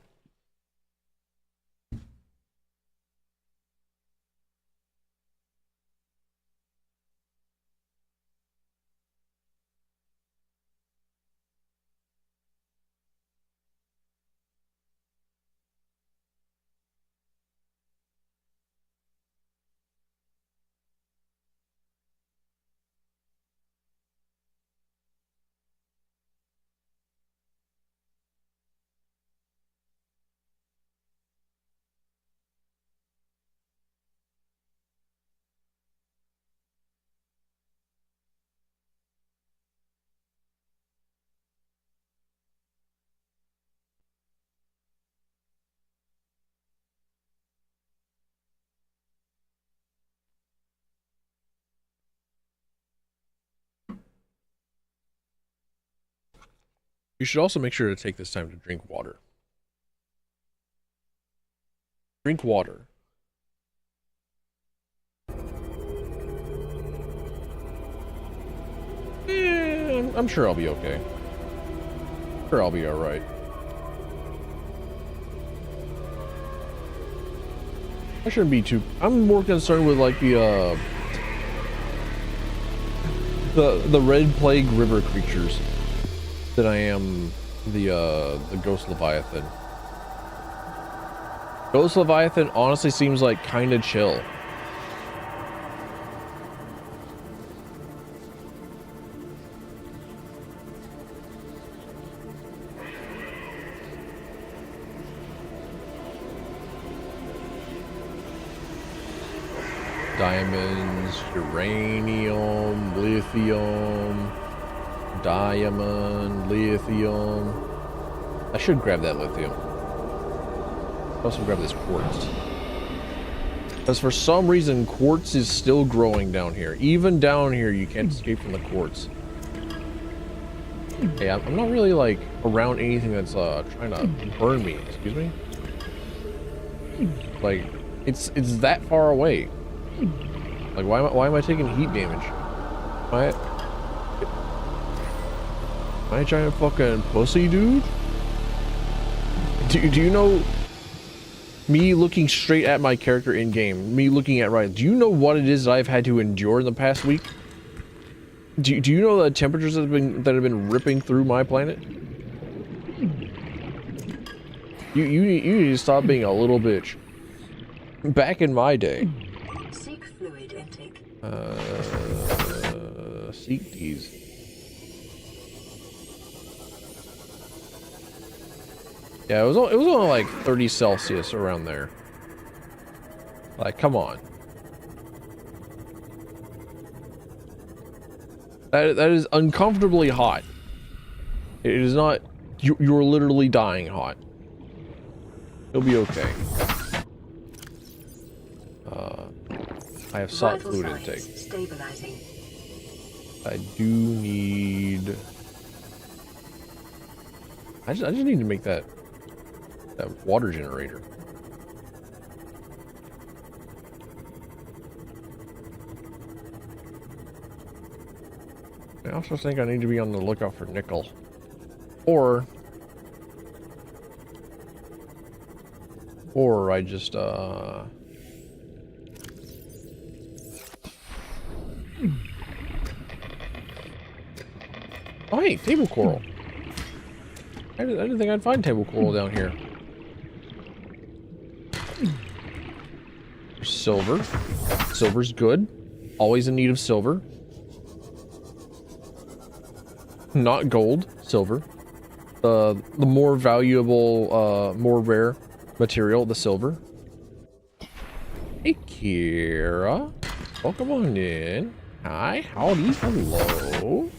You should also make sure to take this time to drink water. Drink water. I'm sure I'll be okay. Sure, I'll be alright. I shouldn't be too... I'm more concerned with like the red plague river creatures than I am the ghost Leviathan. Ghost Leviathan honestly seems like kind of chill. Diamonds, uranium, lithium, diamond, lithium. I should grab that lithium. Also grab this quartz. Because for some reason, quartz is still growing down here. Even down here, you can't escape from the quartz. Hey, I'm not really, like, around anything that's, trying to burn me. Excuse me? Like, it's that far away. Like, why am I taking heat damage? Am I a giant fucking pussy, dude? Do you know... Me looking straight at my character in game, me looking at Ryan, do you know what it is that I've had to endure in the past week? Do you know the temperatures that have been ripping through my planet? You need to stop being a little bitch. Back in my day. Seek fluid intake. Seek these. Yeah, it was only like 30 Celsius around there. Like, come on. That is uncomfortably hot. It is not. You're literally dying hot. You'll be okay. I have salt fluid intake. Stabilizing. I do need. I just need to make that water generator. I also think I need to be on the lookout for nickel. Or I just oh hey, table coral. I didn't think I'd find table coral down here. Silver. Silver's good. Always in need of silver. Not gold, silver. The more valuable, more rare material, the silver. Hey, Kira. Welcome on in. Hi, howdy, hello.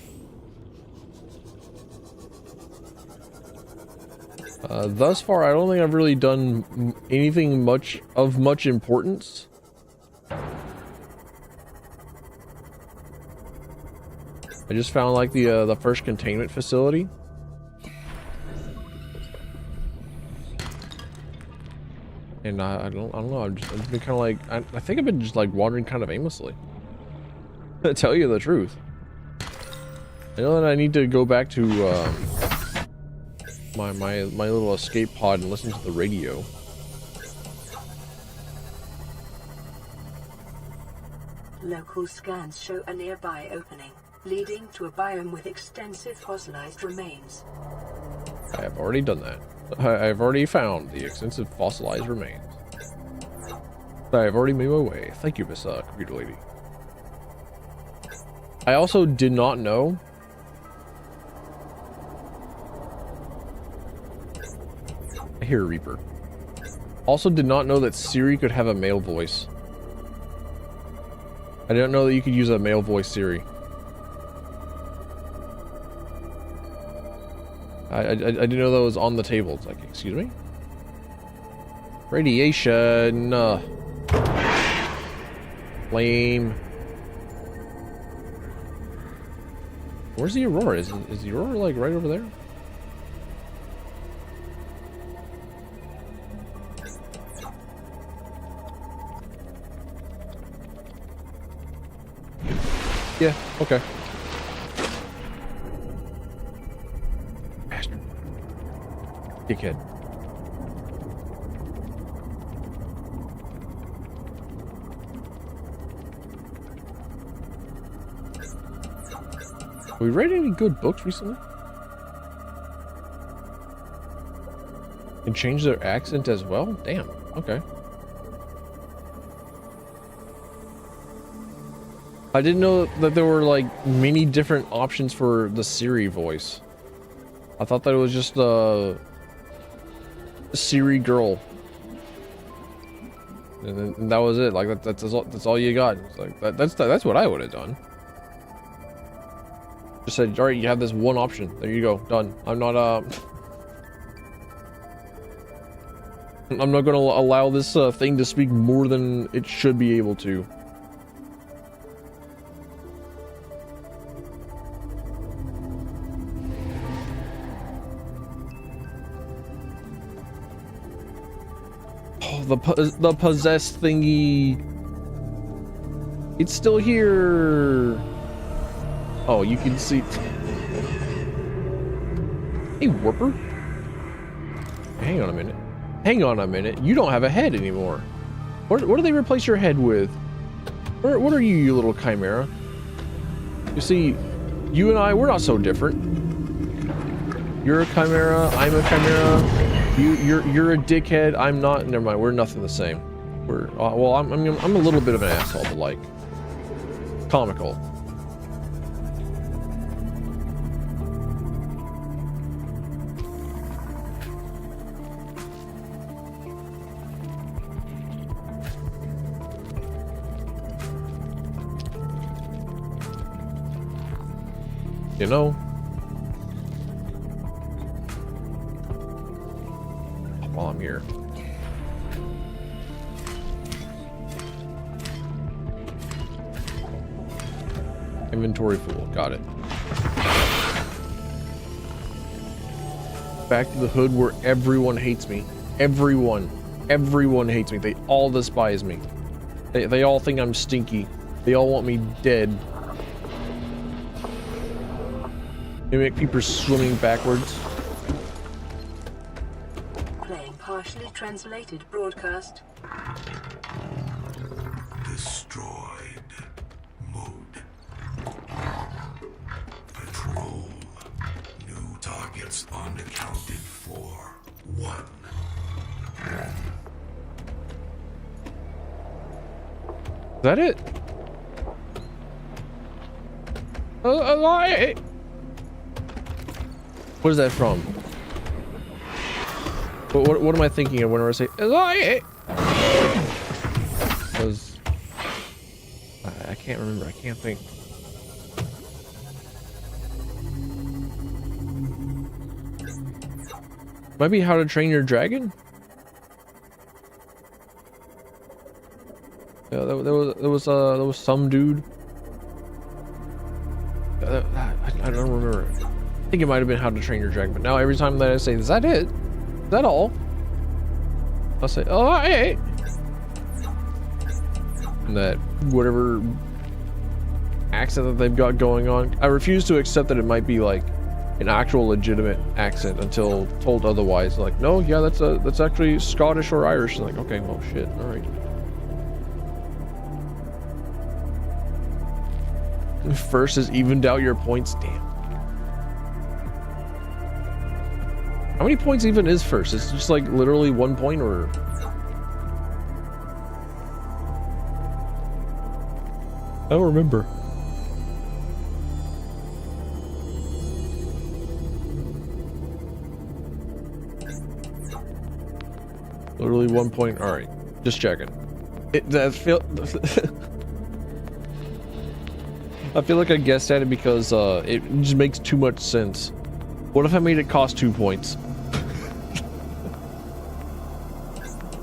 Thus far, I don't think I've really done anything much importance. I just found like the first containment facility. And I don't know. I've been kind of like I think I've been just like wandering kind of aimlessly. To tell you the truth, I know that I need to go back to my little escape pod and listen to the radio. Local scans show a nearby opening, leading to a biome with extensive fossilized remains. I have already done that. I've already found the extensive fossilized remains. I have already made my way. Thank you, Miss Computer Lady. I also did not know. I hear a Reaper. Also did not know that Siri could have a male voice. I didn't know that you could use a male voice Siri. I didn't know that was on the table. It's like, excuse me? Radiation. Flame. Where's the Aurora? Is the Aurora like right over there? Yeah, okay. Bastard. Dickhead. Have we read any good books recently? And change their accent as well? Damn, okay. I didn't know that there were like many different options for the Siri voice. I thought that it was just the Siri girl. and that was it. Like that's all you got. It's like that's what I would have done. Just said, all right, you have this one option. There you go, done. I'm not I'm not gonna allow this thing to speak more than it should be able to. Oh, the possessed thingy. It's still here. Oh, you can see. Hey, Warper. Hang on a minute. Hang on a minute. You don't have a head anymore. What do they replace your head with? What are you, you little chimera? You see, you and I, we're not so different. You're a chimera. I'm a chimera. You're a dickhead. I'm not. Never mind. We're nothing the same. We're well. I'm a little bit of an asshole, but like comical. You know. While I'm here. Inventory full. Got it. Back to the hood where everyone hates me. Everyone hates me. They all despise me. They all think I'm stinky. They all want me dead. They make people swimming backwards. Playing partially translated broadcast. Destroyed. Mode. Patrol. New targets unaccounted for. 1. Is that it? What is that from? What am I thinking of whenever I say because I can't remember. I can't think. Might be How to Train Your Dragon. Yeah, there was some dude. I don't remember. I think it might have been How to Train Your Dragon, but now every time that I say, is that it? Is that all? I'll say, oh, hey. And that whatever accent that they've got going on, I refuse to accept that it might be like an actual legitimate accent until told otherwise. Like, no, yeah, that's actually Scottish or Irish. Like, okay, well, shit, all right. First is evened out your points. Damn. How many points even is first? It's just like literally 1 point, or I don't remember. Literally 1 point. All right, just checking. I feel like I guessed at it because it just makes too much sense. What if I made it cost 2 points?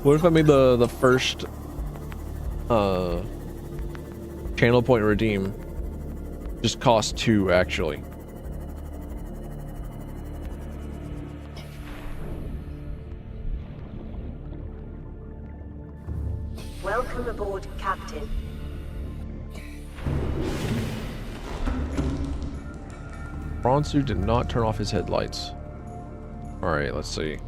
What if I made the first channel point redeem just cost 2 actually? Welcome aboard, Captain. Bronsu did not turn off his headlights. All right, let's see.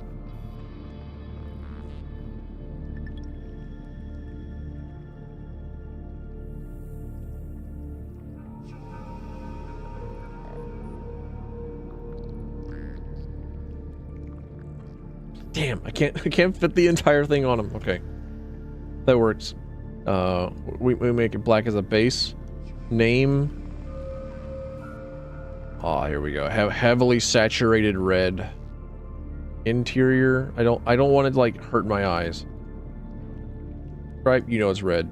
Damn, I can't fit the entire thing on him. Okay, that works. We make it black as a base. Name. Oh, here we go. Heavily saturated red. Interior. I don't want it to like hurt my eyes. Stripe, you know it's red.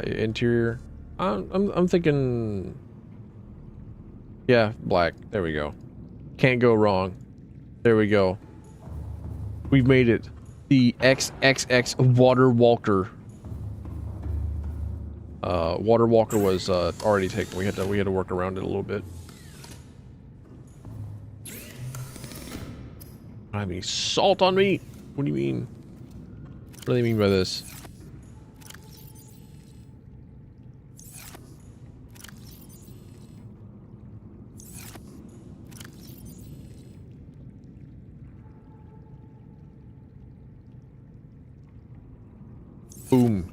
Interior, I'm thinking, yeah, black. There we go. Can't go wrong. There we go. We've made it. The XXX Water Walker. Water Walker was already taken. We had to work around it a little bit. I don't have any salt on me. What do you mean? What do they mean by this? Boom.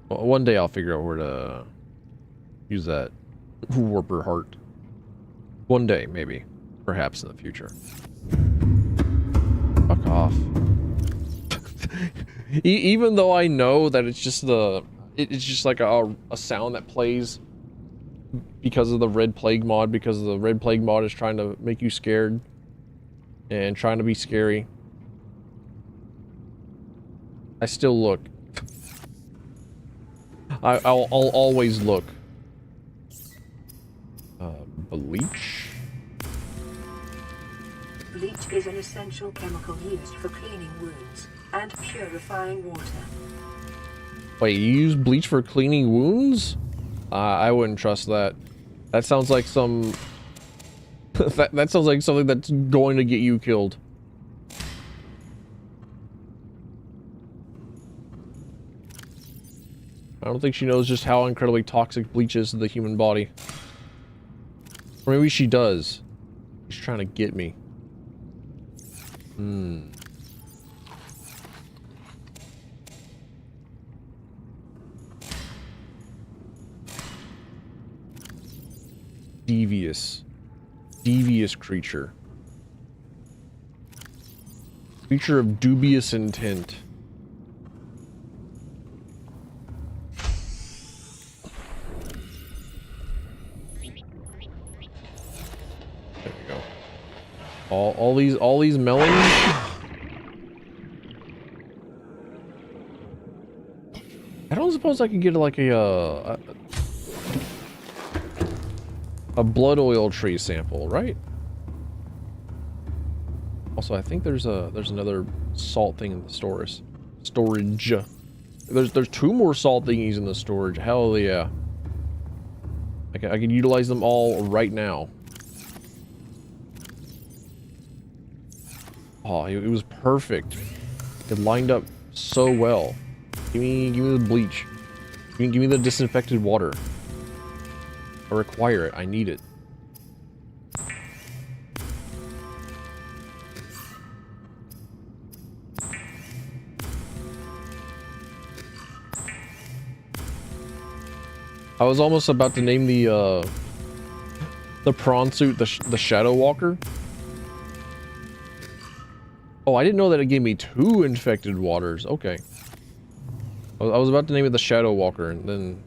Well, one day I'll figure out where to use that warper heart. One day, maybe. Perhaps in the future. Fuck off. Even though I know that it's just it's just like a sound that plays because of the Red Plague mod, because the Red Plague mod is trying to make you scared and trying to be scary. I still look. I'll always look. Bleach? Bleach is an essential chemical used for cleaning wounds and purifying water. Wait, you use bleach for cleaning wounds? I wouldn't trust that. That sounds like some... that sounds like something that's going to get you killed. I don't think she knows just how incredibly toxic bleach is to the human body. Or maybe she does. She's trying to get me. Devious. Devious creature. Creature of dubious intent. There we go. All these melons. I don't suppose I could get like a blood oil tree sample, right? Also, I think there's another salt thing in the storage. There's two more salt thingies in the storage. Hell yeah. I can utilize them all right now. Oh, it was perfect. It lined up so well. Give me the bleach. Give me the disinfected water. I require it. I need it. I was almost about to name the prawn suit the Shadow Walker. Oh, I didn't know that it gave me 2 infected waters. Okay. I was about to name it the Shadow Walker, and then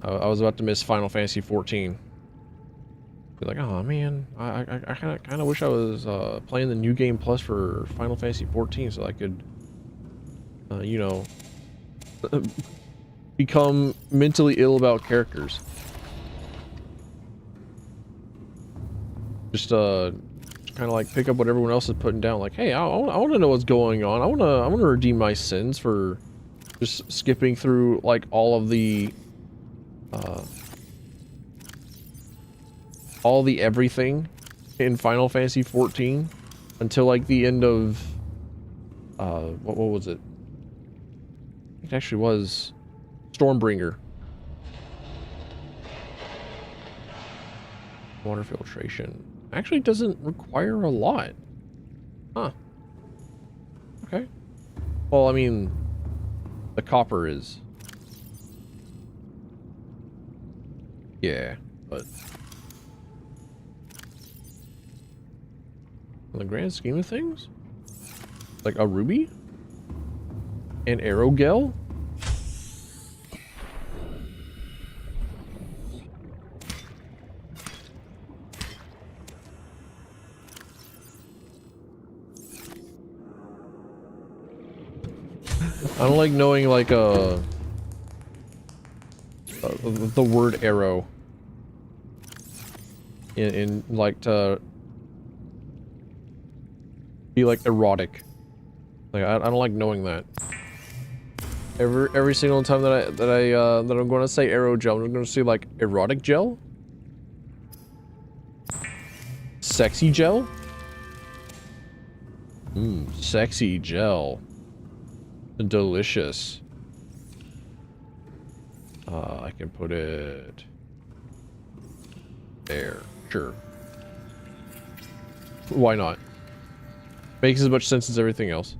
I was about to miss Final Fantasy 14. Be like, oh man, I kind of wish I was playing the New Game Plus for Final Fantasy 14 so I could, you know, become mentally ill about characters. Just kind of like pick up what everyone else is putting down. Like, hey, I want to know what's going on. I want to redeem my sins for just skipping through like all the everything in Final Fantasy 14 until like the end of what was it? It actually was Stormbringer. Water filtration actually doesn't require a lot. Huh. Okay. Well, I mean, the copper is. Yeah, but in the grand scheme of things, like a ruby? An aerogel? I don't like knowing like the word arrow in like to be like erotic. Like I don't like knowing that. Every single time that I'm going to say aerogel, I'm going to say like erotic gel, sexy gel. Sexy gel. Delicious. I can put it there. Sure. Why not? Makes as much sense as everything else.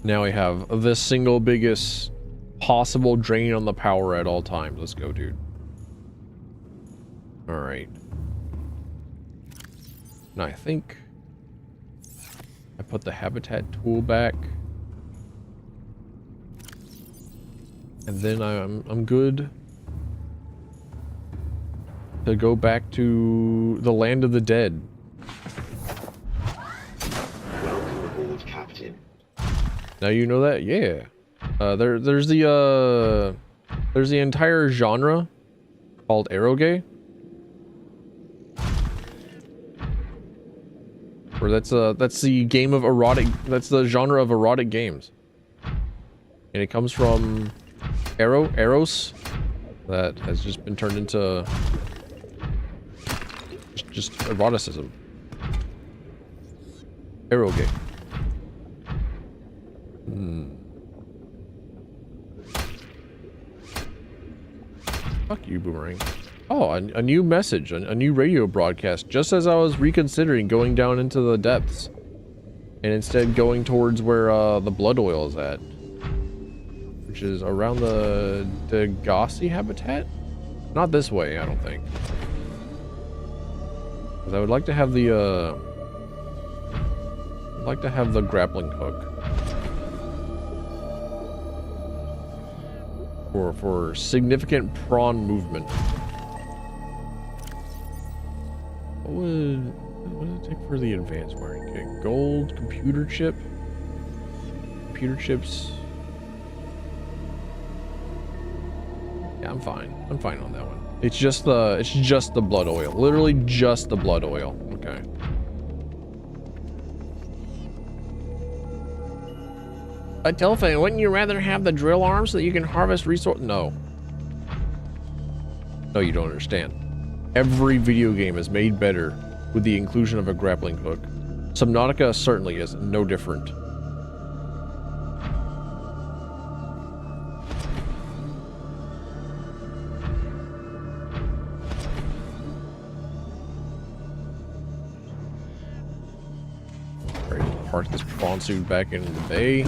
Now we have the single biggest possible drain on the power at all times. Let's go, dude. All right. Now I think I put the habitat tool back, and then I'm good to go back to the land of the dead. Welcome aboard, Captain. Now you know that, yeah. There's the entire genre called eroge, or that's the game of erotic. That's the genre of erotic games, and it comes from eros, that has just been turned into just eroticism. Eroge. Fuck you, Boomerang. Oh, a new message, a new radio broadcast, just as I was reconsidering going down into the depths, and instead going towards where the blood oil is at, which is around the Degassi habitat. Not this way, I don't think. Because I would like to have the grappling hook for significant prawn movement. What does it take for the advanced wiring kit? Gold, computer chip, computer chips. Yeah, I'm fine on that one. It's just the blood oil, literally just the blood oil. Okay. A telephone, wouldn't you rather have the drill arm so that you can harvest resource? No. No, you don't understand. Every video game is made better with the inclusion of a grappling hook. Subnautica certainly is no different. Ready to park this prawn suit back in the bay.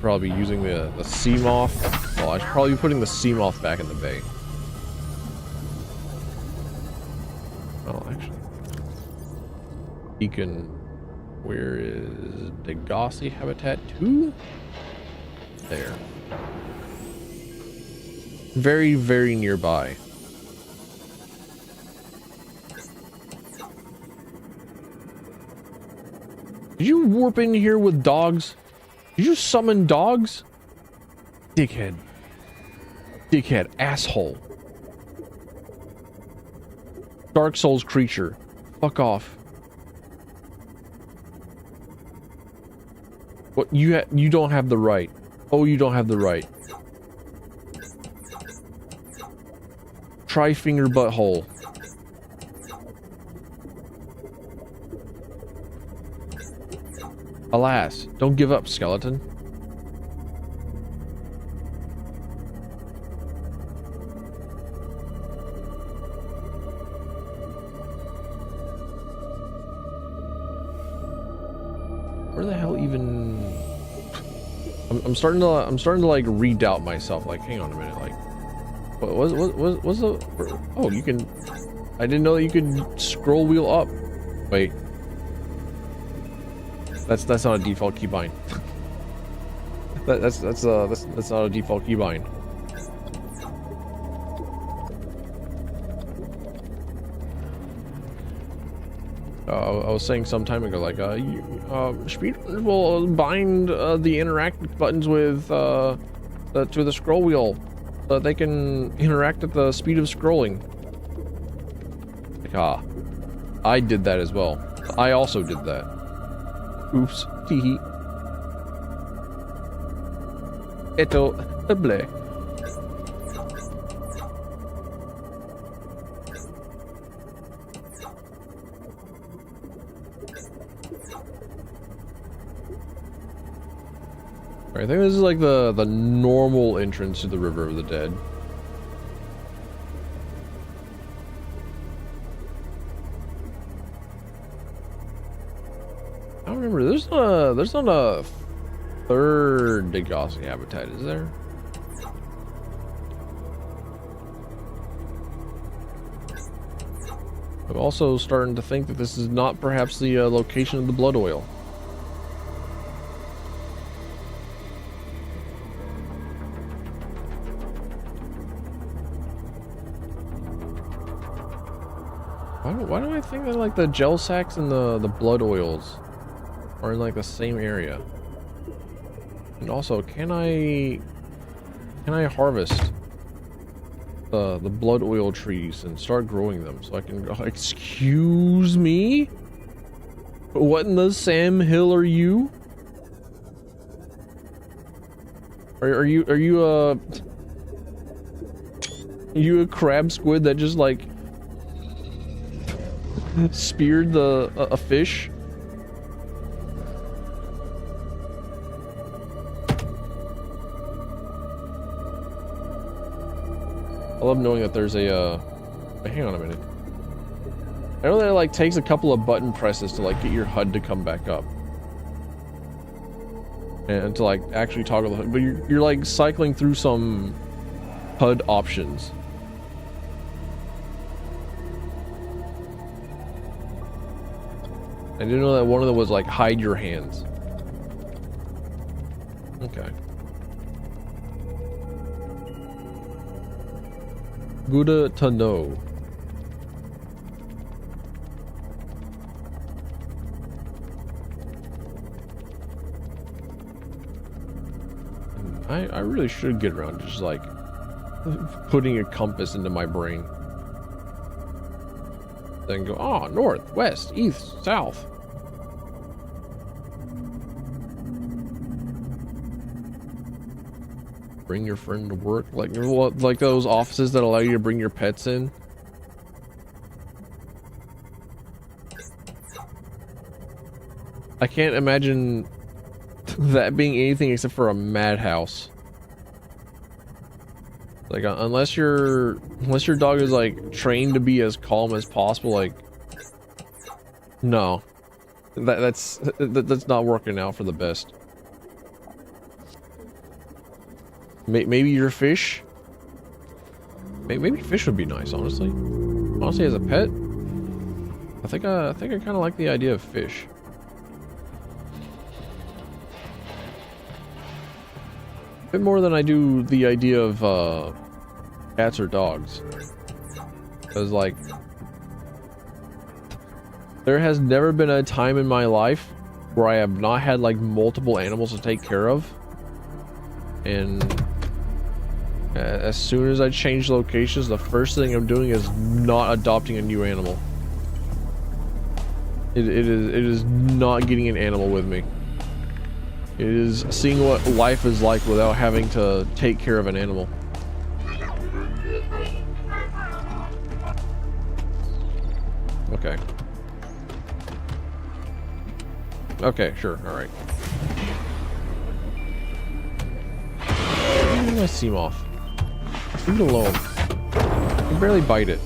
Probably using the sea moth. Well, I should probably be putting the sea moth back in the bay. Oh, actually, Beacon. Where is Degassi habitat 2? There. Very, very nearby. Did you warp in here with dogs? Did you summon dogs? Dickhead. Dickhead. Asshole. Dark Souls creature. Fuck off. What? You don't have the right. Oh, you don't have the right. Try finger butthole. Alas, don't give up, skeleton. Where the hell even? I'm starting to like redoubt myself. Like, hang on a minute. Like, what's the? Oh, you can. I didn't know that you could scroll wheel up. Wait. That's not a default keybind. that's not a default keybind. I was saying some time ago, like, speedrunners will bind the interact buttons with to the scroll wheel so that they can interact at the speed of scrolling. Like, I did that as well. I also did that. Oops. Teehee. Eto ble. I think this is like the normal entrance to the River of the Dead. I don't remember. There's not a third Degasi habitat, is there? I'm also starting to think that this is not perhaps the location of the blood oil. Why do I think that like the gel sacks and the blood oils are in like the same area? And also, can I harvest the blood oil trees and start growing them so I can go? Excuse me? What in the Sam Hill are you? Are you a crab squid that just like speared a fish? I love knowing that there's a hang on a minute. I know that it like takes a couple of button presses to like get your HUD to come back up. And to like actually toggle the HUD, but you're like cycling through some HUD options. I didn't know that one of them was like hide your hands. Okay. Good to know. I really should get around to just like putting a compass into my brain. Then go, north, west, east, south. Bring your friend to work, like those offices that allow you to bring your pets in. I can't imagine that being anything except for a madhouse. Like unless your dog is like trained to be as calm as possible, like no, that's not working out for the best. Maybe your fish. Maybe fish would be nice, honestly. Honestly, as a pet, I think I kind of like the idea of fish. A bit more than I do the idea of cats or dogs. Because like, there has never been a time in my life where I have not had like multiple animals to take care of, and as soon as I change locations, the first thing I'm doing is not adopting a new animal. It is not getting an animal with me. It is seeing what life is like without having to take care of an animal. Okay. Okay, sure, alright. Leave my seam off. Leave it alone. I can barely bite it.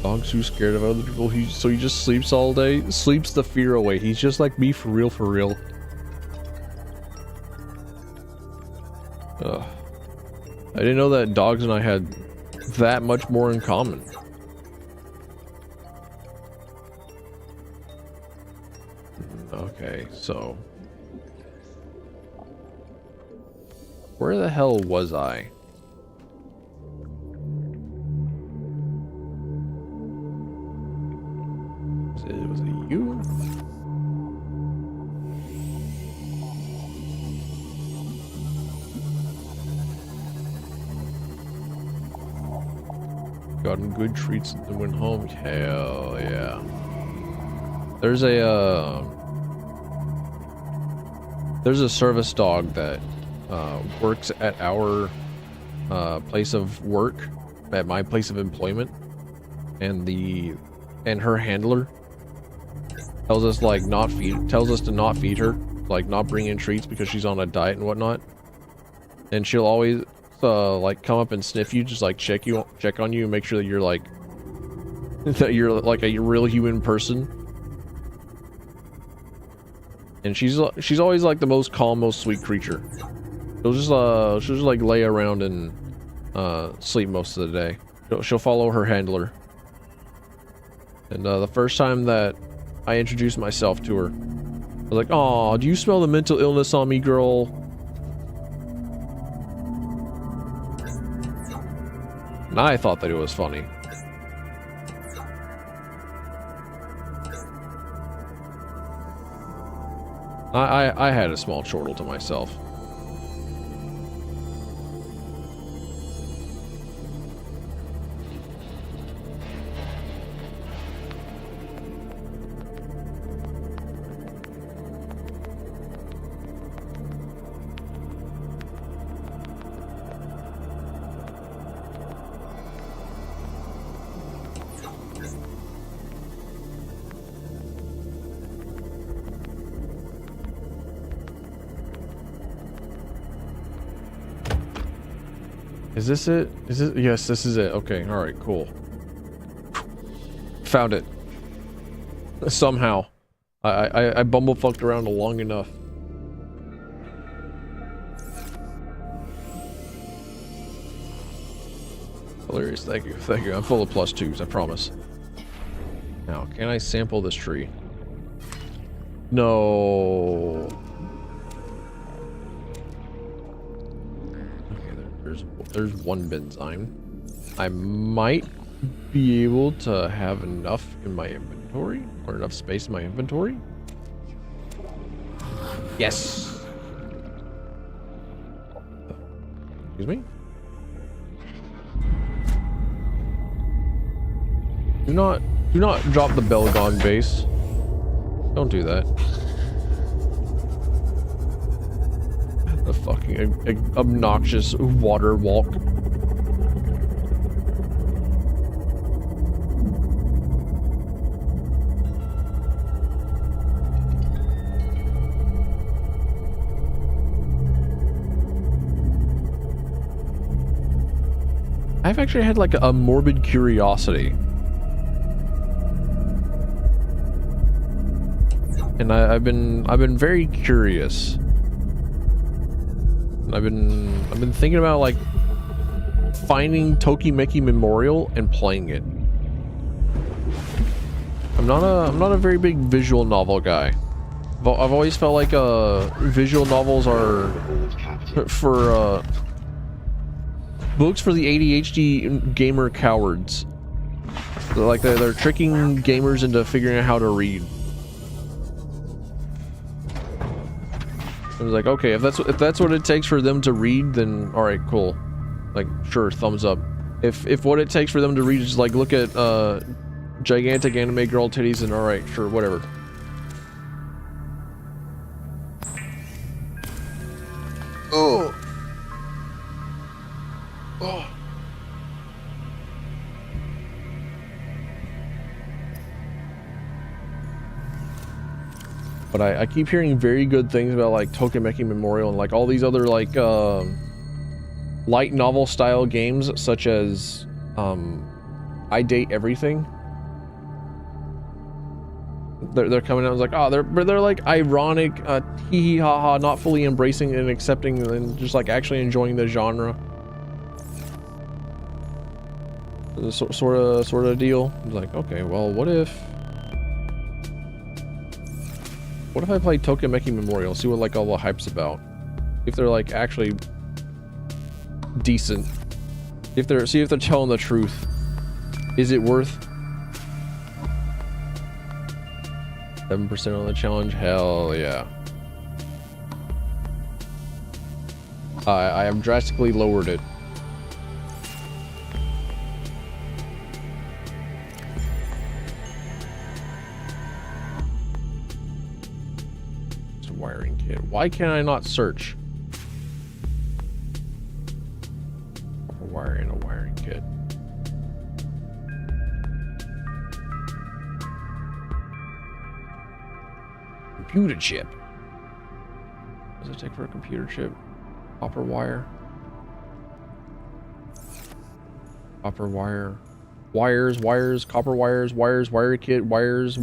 Dog's too scared of other people, so he just sleeps all day? Sleeps the fear away. He's just like me for real, for real. Ugh. I didn't know that dogs and I had that much more in common. Okay, so Where the hell was I? Was it you? Gotten good treats and went home. Hell yeah. There's a service dog that works at our place of work, at my place of employment, and her handler tells us like tells us to not feed her, like not bring in treats because she's on a diet and whatnot. And she'll always like come up and sniff you, just like check on you and make sure that you're like a real human person. And she's always like the most calm, most sweet creature. She'll just like lay around and sleep most of the day. She'll follow her handler. And the first time that I introduced myself to her, I was like, "Aw, do you smell the mental illness on me, girl?" And I thought that it was funny. I had a small chortle to myself. Is this it? Is it? Yes, this is it. Okay, alright, cool. Found it. Somehow. I bumblefucked around long enough. Hilarious, thank you, thank you. I'm full of +2s, I promise. Now, can I sample this tree? No. There's one benzyme. I might be able to have enough in my inventory, or enough space in my inventory. Yes. Excuse me. Do not drop the Belgong base. Don't do that. The fucking obnoxious water walk. I've actually had like a morbid curiosity. And I've been very curious. I've been thinking about like finding Tokimeki Memorial and playing it. I'm not a very big visual novel guy. I've always felt like visual novels are for books for the ADHD gamer cowards. They're tricking gamers into figuring out how to read. I was like, okay, if that's what it takes for them to read, then all right, cool. Like, sure, thumbs up. If what it takes for them to read is like look at gigantic anime girl titties, then all right, sure, whatever. Oh. Oh. But I keep hearing very good things about like Tokimeki Memorial and like all these other like light novel style games such as I Date Everything. They're coming out. I was like, oh, they're like ironic, hee hee ha ha, not fully embracing and accepting and just like actually enjoying the genre. Sort of deal. I was like, okay, well, what if I play Tokimeki Memorial, see what like all the hype's about? If they're like actually decent. See if they're telling the truth. Is it worth 7% on the challenge? Hell yeah. I have drastically lowered it. It's a wiring kit. Why can I not search? A wiring kit. Computer chip. What does it take for a computer chip? Copper wire. Copper wire. Wires, copper wires, wire kit, wires.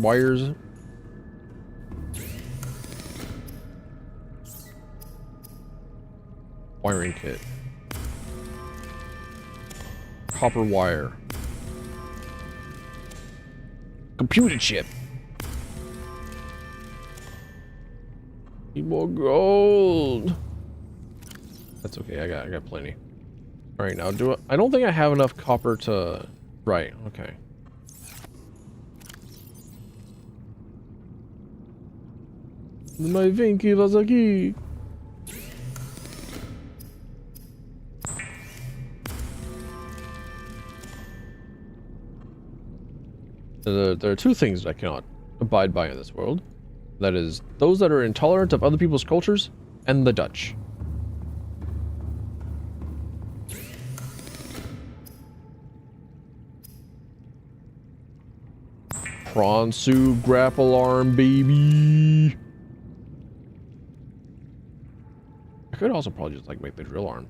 Wiring kit. Copper wire. Computer chip. Need more gold. That's okay. I got plenty. All right, now I don't think I have enough copper to. Right. Okay. My Vinky was aqui. There are two things I cannot abide by in this world. That is, those that are intolerant of other people's cultures, and the Dutch. Prawn soup, grapple arm, baby. I could also probably just like make the drill arm.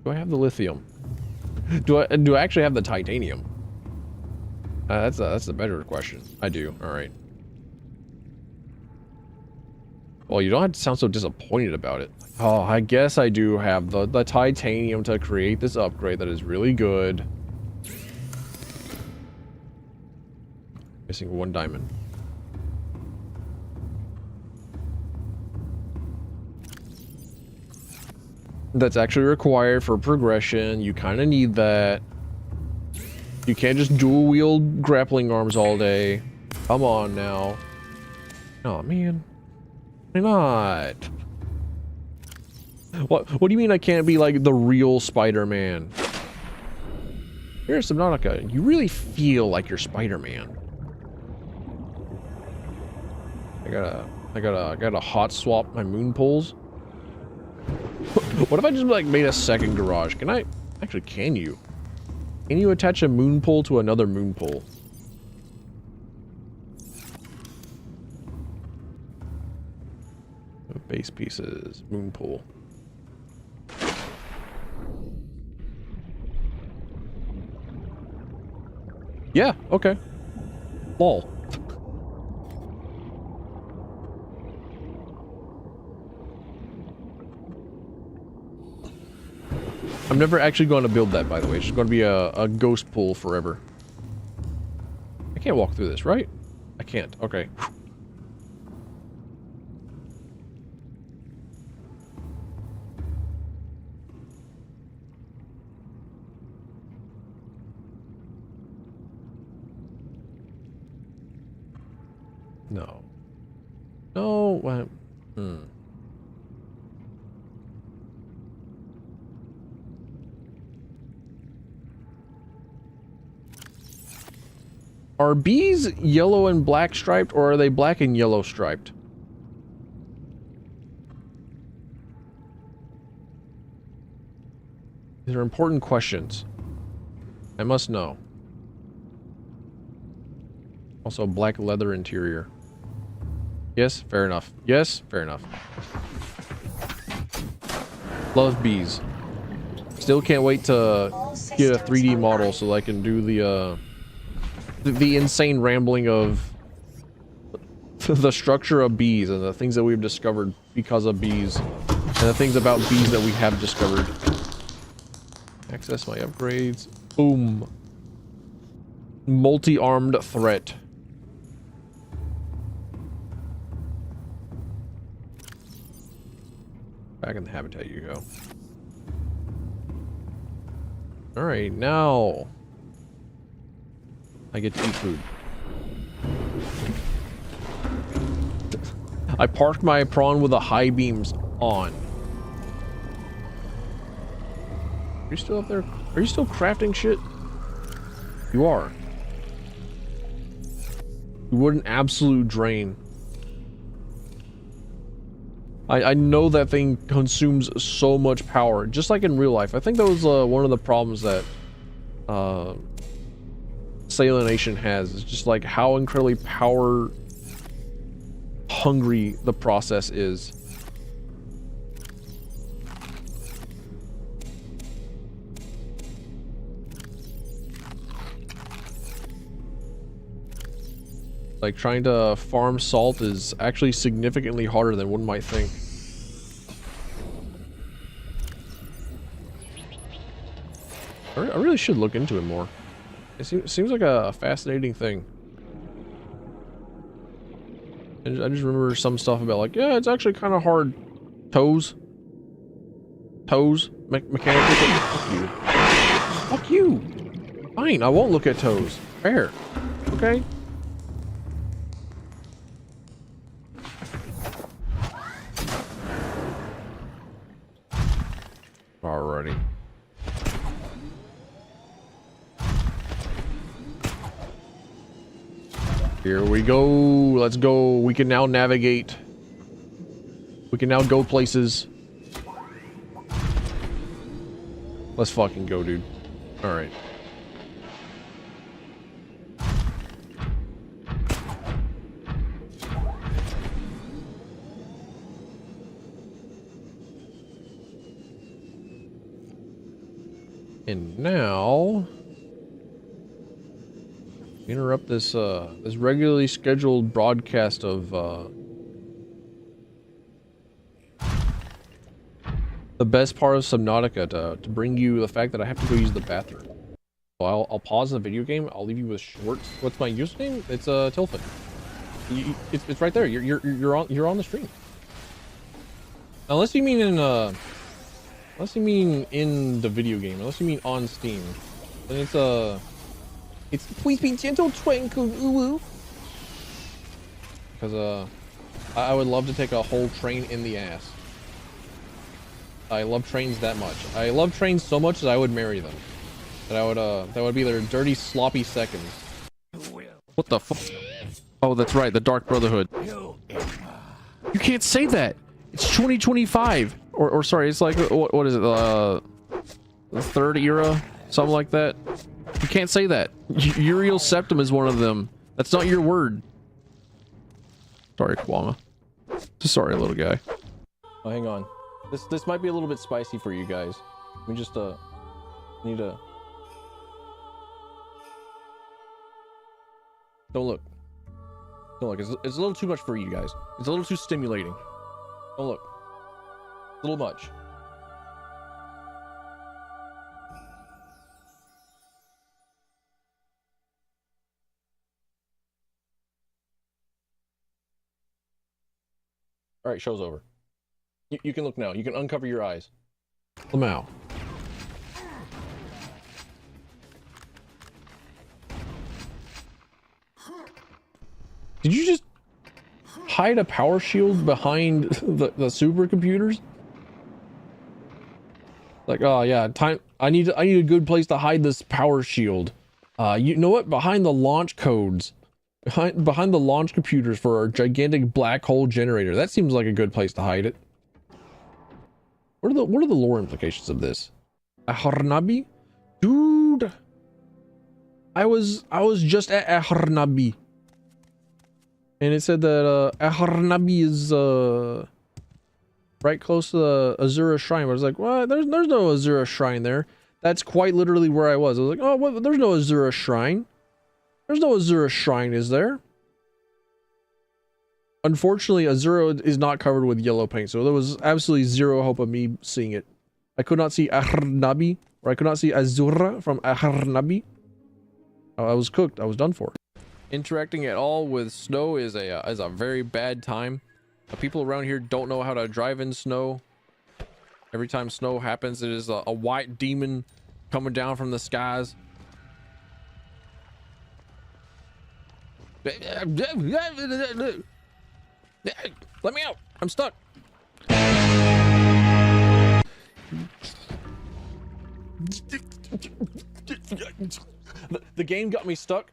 Do I have the lithium? Do I actually have the titanium? That's a better question. I do. All right. Well, you don't have to sound so disappointed about it. Oh, I guess I do have the titanium to create this upgrade that is really good. Missing one diamond. That's actually required for progression. You kind of need that. You can't just dual wield grappling arms all day. Come on now. Oh man. Why not? What do you mean I can't be like the real Spider-Man? You're Subnautica. You really feel like you're Spider-Man. I gotta hot swap my moon poles. What if I just like made a second garage? Can I? Actually, can you? Can you attach a moon pole to another moon pole? Base pieces, moon pole. Yeah, okay. Lol. I'm never actually going to build that, by the way. It's just going to be a ghost pool forever. I can't walk through this, right? I can't. Okay. No. No. What? Are bees yellow and black striped, or are they black and yellow striped? These are important questions. I must know. Also, black leather interior. Yes, fair enough. Yes, fair enough. Love bees. Still can't wait to get a 3D model so I can do the insane rambling of the structure of bees and the things that we've discovered because of bees and the things about bees that we have discovered. Access my upgrades. Boom. Multi-armed threat. Back in the habitat you go. Alright, now I get to eat food. I parked my prawn with the high beams on. Are you still up there? Are you still crafting shit? You are. What an absolute drain. I know that thing consumes so much power, just like in real life. I think that was one of the problems that Salination has, is just like how incredibly power hungry the process is. Like, trying to farm salt is actually significantly harder than one might think. I really should look into it more. It seems like a fascinating thing. And I just remember some stuff about, like, yeah, it's actually kind of hard. Toes. Mechanically. Fuck you. Fuck you. Fine, I won't look at toes. Fair. Okay. Alrighty. Here we go. Let's go. We can now navigate. We can now go places. Let's fucking go, dude. Alright. And now interrupt this this regularly scheduled broadcast of the best part of Subnautica to bring you the fact that I have to go use the bathroom. So I'll pause the video game. I'll leave you with shorts. What's my username? It's Tilfin. It's right there. You're on the stream. Unless you mean in unless you mean in the video game, unless you mean on Steam, then it's please be gentle, twinkle, ooh. Because I would love to take a whole train in the ass. I love trains that much. I love trains so much that I would marry them. That would be their dirty, sloppy seconds. What the fuck? Oh, that's right, the Dark Brotherhood. You can't say that. It's 2025. Or sorry, it's like, what is it, the third era? Something like that. You can't say that. Uriel Septum is one of them. That's not your word. Sorry, Kwama. Sorry, little guy. Oh, hang on. This might be a little bit spicy for you guys. Let me just, need to... Don't look. Don't look. It's a little too much for you guys. It's a little too stimulating. Don't look. A little much. All right, show's over. You can look now. You can uncover your eyes. Lamau. Did you just hide a power shield behind the supercomputers? Like, oh yeah, time. I need a good place to hide this power shield. You know what? Behind the launch codes, behind the launch computers for our gigantic black hole generator. That seems like a good place to hide it. What are the lore implications of this? Aharnabi, dude. I was just at Aharnabi, and it said that Aharnabi is right close to the Azura Shrine. But I was like, well, there's no Azura Shrine there. That's quite literally where I was. I was like, oh, what? There's no Azura Shrine. There's no Azura Shrine, is there? Unfortunately, Azura is not covered with yellow paint, so there was absolutely zero hope of me seeing it. I could not see Aharnabi, or I could not see Azura from Aharnabi. I was cooked. I was done for. Interacting at all with snow is a very bad time. People around here don't know how to drive in snow. Every time snow happens, it is a white demon coming down from the skies. Let me out. I'm stuck. The game got me stuck.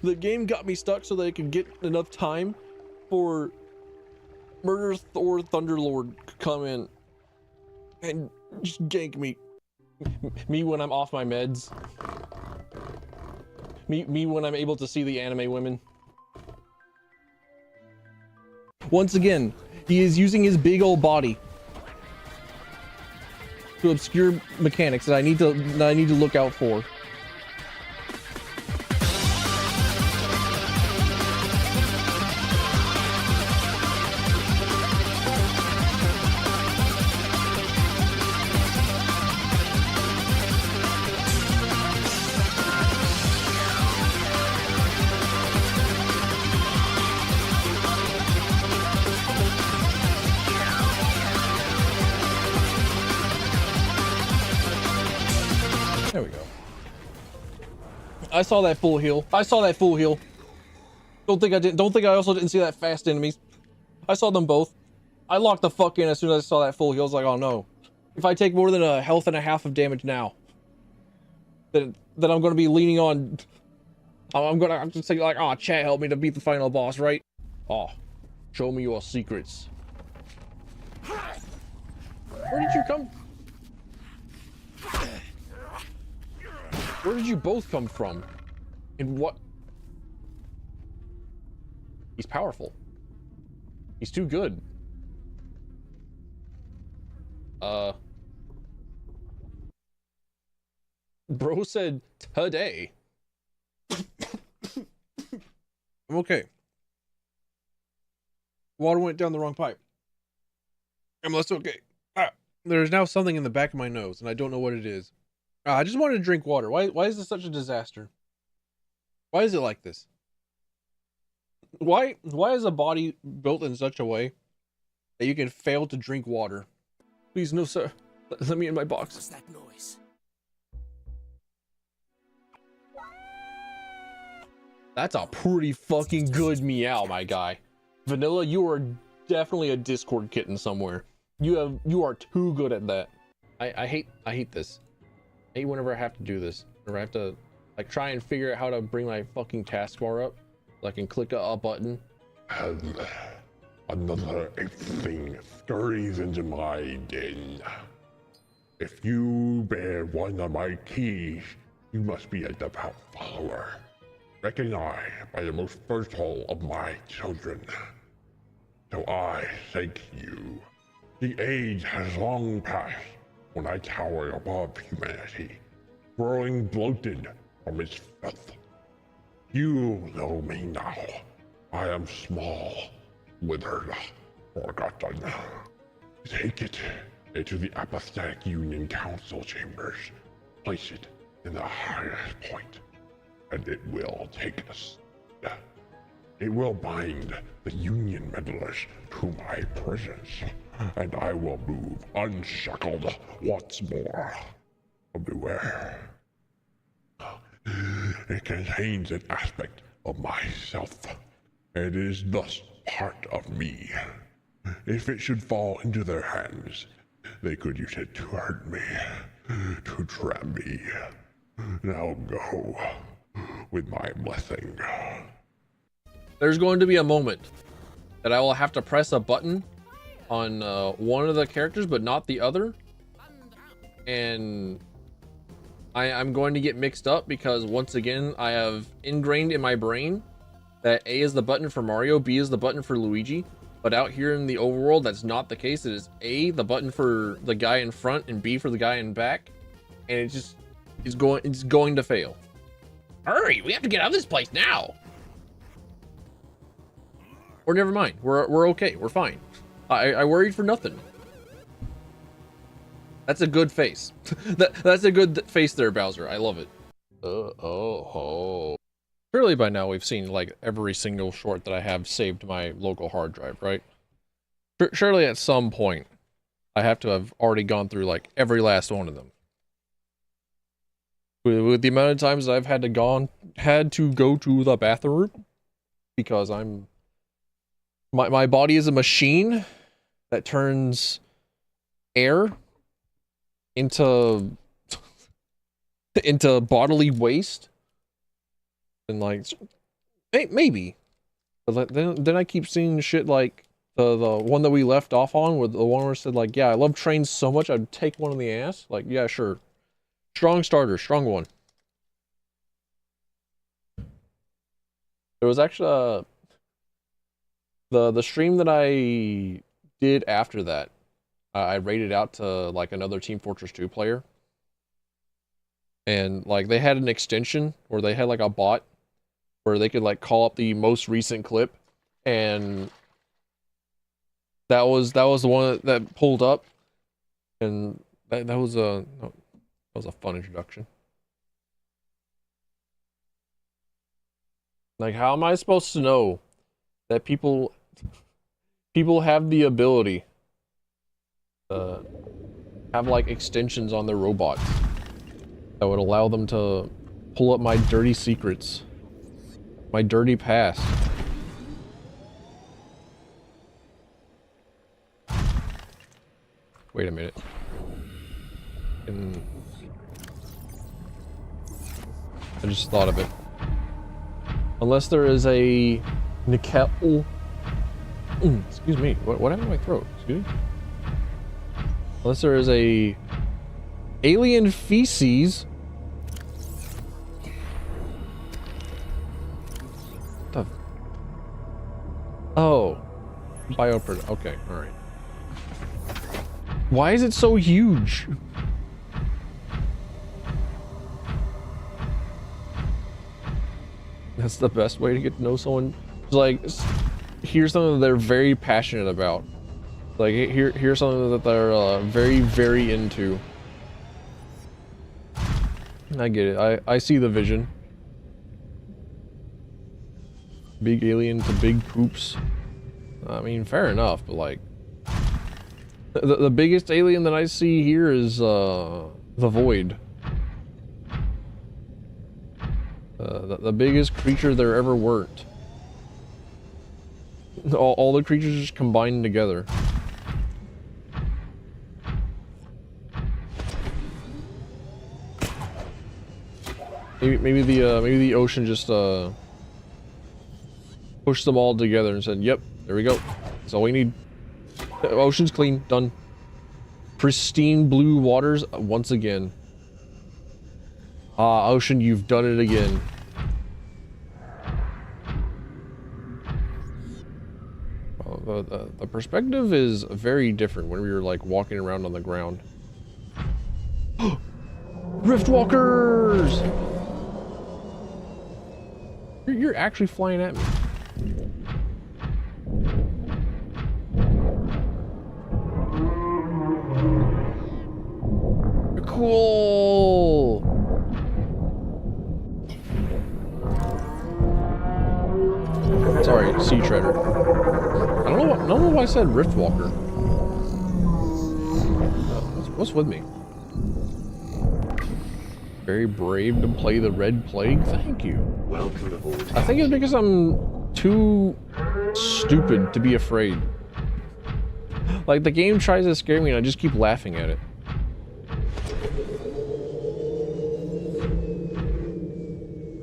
The game got me stuck so they could get enough time for Murder Thor Thunderlord to come in and just gank me. Me when I'm off my meds. Me when I'm able to see the anime women. Once again, he is using his big old body to obscure mechanics that I need to look out for. There we go. I saw that full heal. I saw that full heal. Don't think I also didn't see that fast enemies. I saw them both. I locked the fuck in as soon as I saw that full heal. I was like, oh no. If I take more than a health and a half of damage now, then I'm gonna be leaning on. I'm just saying like, oh, chat help me to beat the final boss, right? Oh, show me your secrets. Where did you come? Where did you both come from? And what? He's powerful. He's too good. Bro said today. I'm okay. Water went down the wrong pipe. I'm less okay. There's now something in the back of my nose, and I don't know what it is. I just wanted to drink water. Why is this such a disaster? Why is it like this? Why is a body built in such a way that you can fail to drink water? Please, no, sir. Let me in my box. What's that noise? That's a pretty fucking good meow, my guy. Vanilla, you are definitely a Discord kitten somewhere. You are too good at that. I hate this. I hate whenever I have to do this. Whenever I have to like try and figure out how to bring my fucking taskbar up so I can click a button. And another thing scurries into my den. If you bear one of my keys, you must be a devout follower. Recognized by the most fertile of my children. So I thank you. The age has long passed when I tower above humanity, growing bloated from its filth. You know me now. I am small, withered, forgotten. Take it into the apathetic Union Council chambers. Place it in the highest point, and it will take us. It will bind the Union meddlers to my presence, and I will move unshackled once more. Beware. It contains an aspect of myself, and is thus part of me. If it should fall into their hands, they could use it to hurt me, to trap me. Now go, with my blessing. There's going to be a moment that I will have to press a button on one of the characters, but not the other. And I'm going to get mixed up because once again, I have ingrained in my brain that A is the button for Mario, B is the button for Luigi. But out here in the overworld, that's not the case. It is A, the button for the guy in front, and B for the guy in back. And it just it's going to fail. Hurry, we have to get out of this place now. Or never mind. We're okay. We're fine. I worried for nothing. That's a good face. That's a good face there, Bowser. I love it. Surely by now we've seen like every single short that I have saved to my local hard drive, right? Surely at some point I have to have already gone through like every last one of them. With the amount of times that I've had to go to the bathroom because my body is a machine that turns air into bodily waste, and like maybe, but then I keep seeing shit like the one that we left off on, where the one where it said like, yeah, I love trains so much I'd take one in the ass. Like, yeah, sure, strong starter, strong one. There was actually the stream that I did after that. I raided out to like another Team Fortress 2 player, and like they had an extension where they had like a bot where they could like call up the most recent clip, and that was the one that pulled up, and that was a fun introduction. Like, how am I supposed to know that people have the ability to have like extensions on their robots that would allow them to pull up my dirty secrets, my dirty past? Wait a minute. I just thought of it. Unless there is a nickel. Excuse me. What happened to my throat? Excuse me. Unless there is a alien feces. What the? Oh, bioproduct. Okay, all right. Why is it so huge? That's the best way to get to know someone. Like, here's something that they're very passionate about. Like, here's something that they're very, very into. I get it. I see the vision. Big alien to big poops. I mean, fair enough, but like, the biggest alien that I see here is the Void. The biggest creature there ever weren't. All the creatures just combined together. Maybe the ocean just pushed them all together and said, "Yep, there we go. That's all we need. Ocean's clean, done. Pristine blue waters once again." Ah, ocean, you've done it again. The perspective is very different when we were like walking around on the ground. Riftwalkers! You're actually flying at me. Cool! Sorry, Sea Treader. I don't know why I said Riftwalker. What's with me? Very brave to play the Red Plague. Thank you. Welcome aboard. I think it's because I'm too stupid to be afraid. Like, the game tries to scare me and I just keep laughing at it.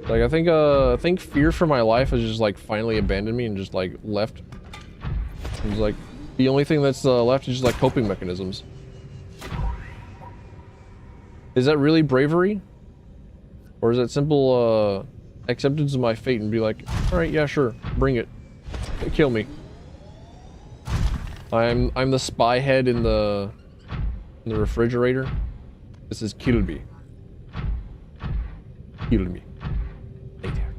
Like, I think fear for my life has just like finally abandoned me and just like left. It's like the only thing that's left is just like coping mechanisms. Is that really bravery? Or is it simple acceptance of my fate and be like, alright, yeah, sure, bring it. Kill me. I'm the spy head in the refrigerator. This is kill me. Kill me. Hey there.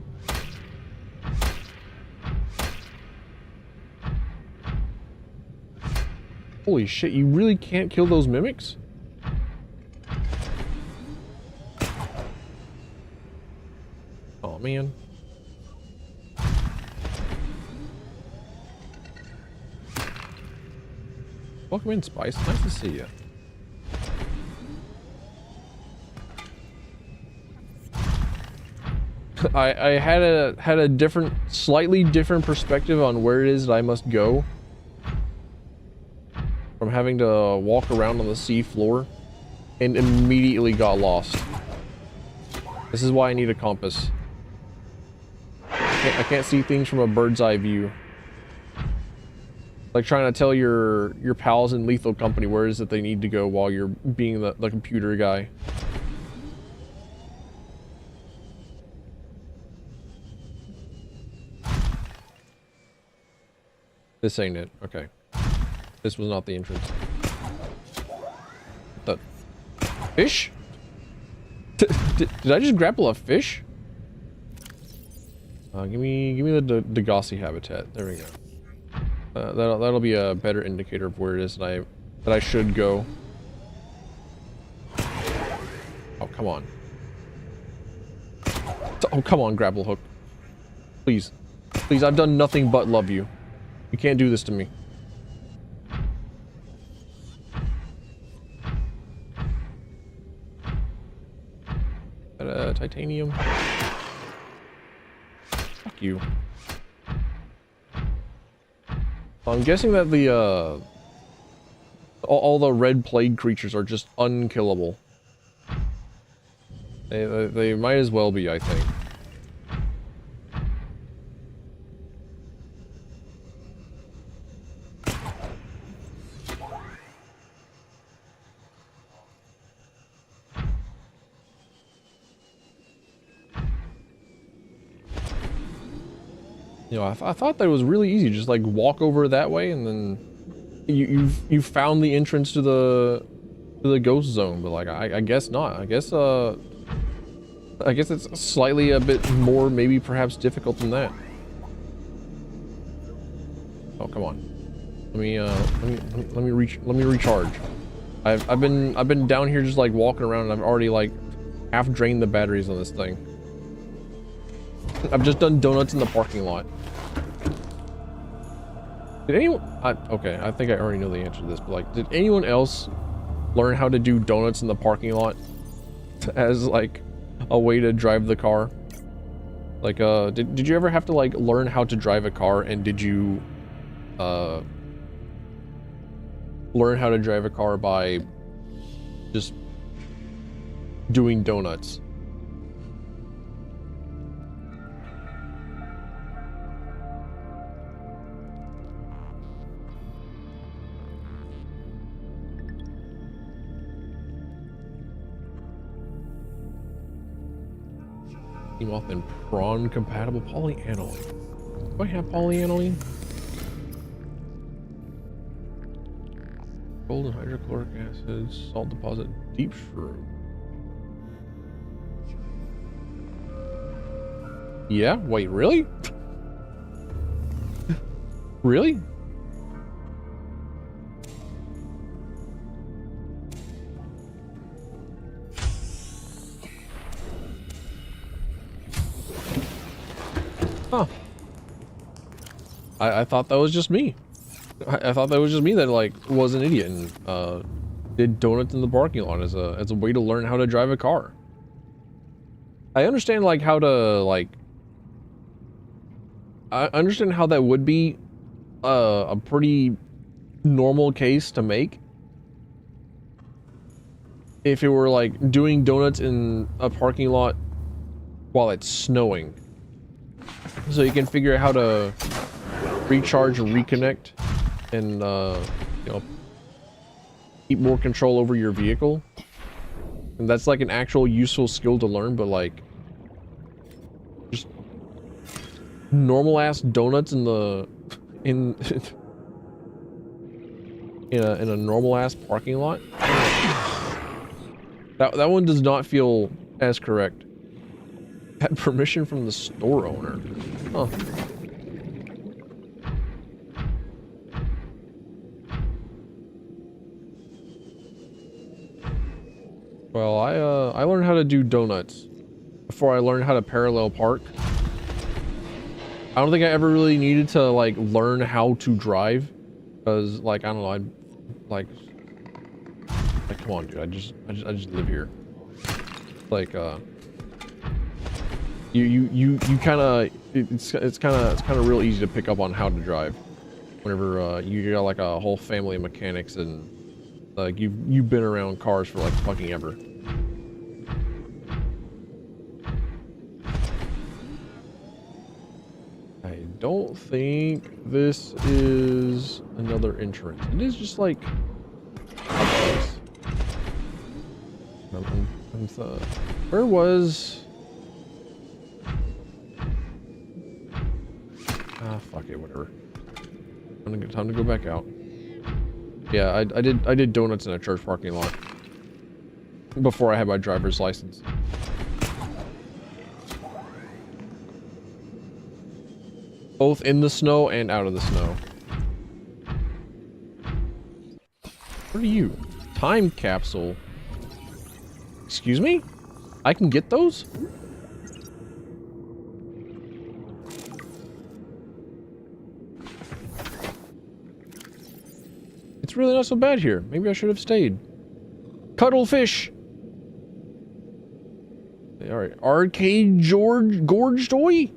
Holy shit, you really can't kill those mimics? Oh man. Welcome in, Spice. Nice to see you. I had a different, slightly different perspective on where it is that I must go. From having to walk around on the sea floor and immediately got lost. This is why I need a compass. I can't see things from a bird's eye view. Like trying to tell your pals in Lethal Company where it is that they need to go while you're being the computer guy. This ain't it. Okay. This was not the entrance. The fish? Did I just grapple a fish? Give me the Degassi habitat. There we go. That'll be a better indicator of where it is that I should go. Oh, come on. Oh, come on, grapple hook. Please. Please, I've done nothing but love you. You can't do this to me. Titanium. Fuck you. I'm guessing that the all the red plague creatures are just unkillable. They might as well be, I think. You know, I thought that was really easy. Just like walk over that way, and then you found the entrance to the ghost zone. But like, I guess not. I guess it's slightly a bit more, maybe perhaps difficult than that. Oh, come on. Let me recharge. I've been down here just like walking around, and I've already like half drained the batteries on this thing. I've just done donuts in the parking lot. Did anyone... okay, I think I already know the answer to this, but like, did anyone else learn how to do donuts in the parking lot as like a way to drive the car? Like, did you ever have to like learn how to drive a car, and did you learn how to drive a car by just doing donuts? Emote and prawn compatible polyaniline. Do I have polyaniline? Golden hydrochloric acid, salt deposit, deep shroom. Yeah, wait, really? Really? Huh. I thought that was just me. I thought that was just me that like was an idiot and did donuts in the parking lot as a way to learn how to drive a car. I understand like how to like I understand how that would be a pretty normal case to make if it were like doing donuts in a parking lot while it's snowing. So you can figure out how to recharge and reconnect and, you know, keep more control over your vehicle. And that's like an actual useful skill to learn, but like, just normal ass donuts in the, in a normal ass parking lot. That one does not feel as correct. Had permission from the store owner. Huh. Well, I learned how to do donuts before I learned how to parallel park. I don't think I ever really needed to like learn how to drive, because like I don't know, like come on, dude. I just live here. Like you kind of it's kind of real easy to pick up on how to drive whenever you got like a whole family of mechanics and like you've been around cars for like fucking ever. I don't think this is another entrance. It is just like a place. Where was? Ah, fuck it, whatever. Time to go back out. Yeah, I did donuts in a church parking lot before I had my driver's license. Both in the snow and out of the snow. What are you? Time capsule. Excuse me? I can get those? It's really not so bad here. Maybe I should have stayed. Cuttlefish! Alright, arcade gorge toy?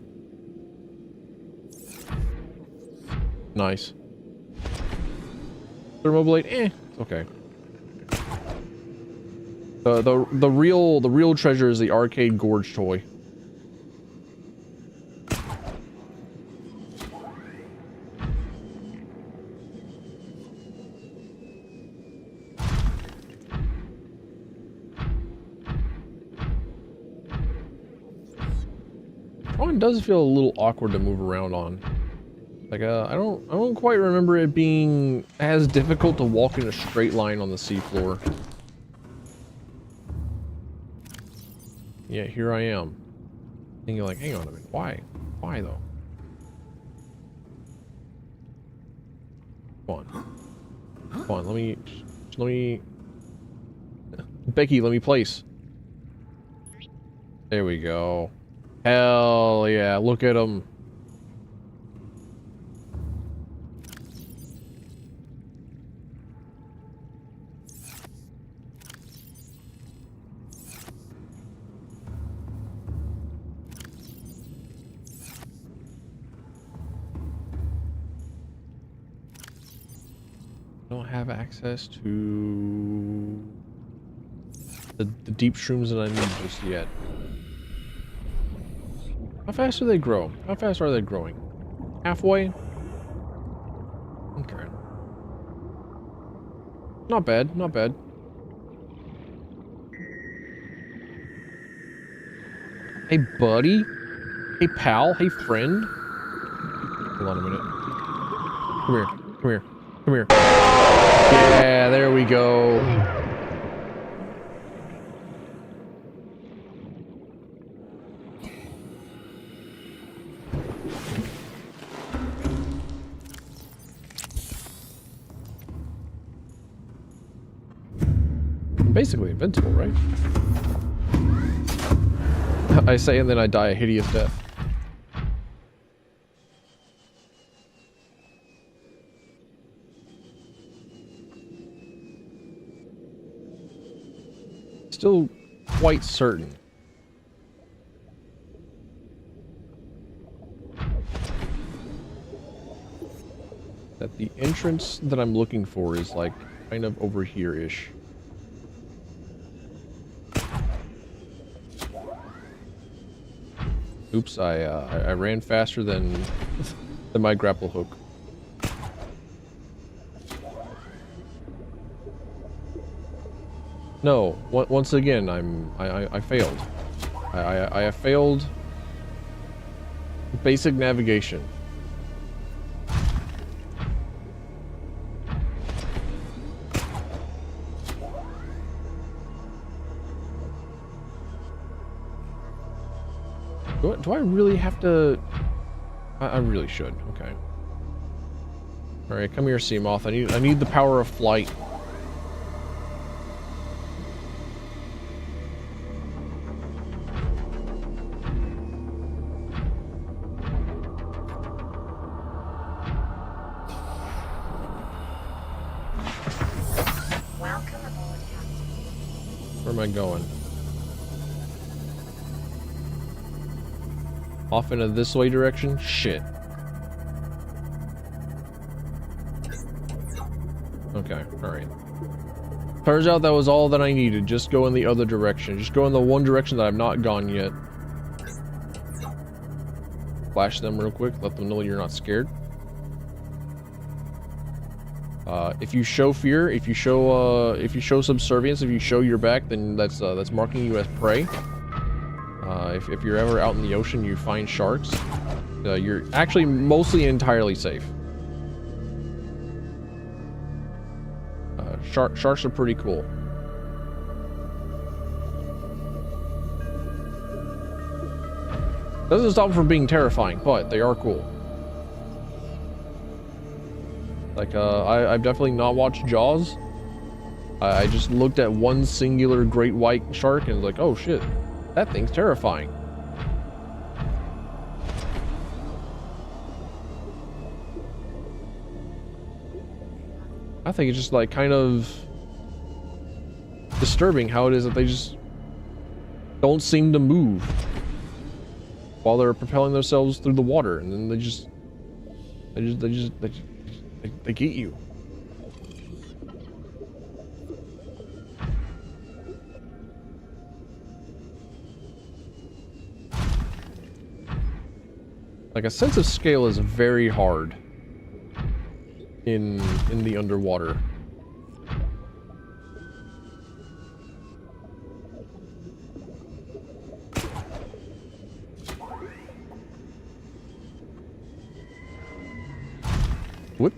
Nice. Thermoblade, it's okay. The real treasure is the arcade gorge toy. It does feel a little awkward to move around on. Like I don't quite remember it being as difficult to walk in a straight line on the seafloor. Yeah, here I am. And you're like, hang on a minute, why? Why though? Come on. Come on, let me Becky, let me place. There we go. Hell yeah, look at him. Don't have access to the deep shrooms that I need just yet. How fast do they grow? How fast are they growing? Halfway? Okay. Not bad, not bad. Hey, buddy? Hey, pal? Hey, friend? Hold on a minute. Come here, come here, come here. Yeah, there we go. Basically invincible, right? I say and then I die a hideous death. Still quite certain that the entrance that I'm looking for is like kind of over here-ish. Oops, I ran faster than my grapple hook. No, once again, I failed. I have failed basic navigation. Do I really have to? I really should. Okay. All right, come here, Seamoth. I need the power of flight. am I going? Off into this way direction? Shit. Okay, alright. Turns out that was all that I needed. Just go in the other direction. Just go in the one direction that I've not gone yet. Flash them real quick. Let them know you're not scared. If you show fear, if you show subservience, if you show your back, then that's marking you as prey. If you're ever out in the ocean, you find sharks, you're actually mostly entirely safe. Sharks are pretty cool. Doesn't stop them from being terrifying, but they are cool. Like, I've definitely not watched Jaws. I just looked at one singular great white shark and was like, oh shit, that thing's terrifying. I think it's just like kind of disturbing how it is that they just don't seem to move while they're propelling themselves through the water, and then they get you. Like, a sense of scale is very hard in the underwater. Whip.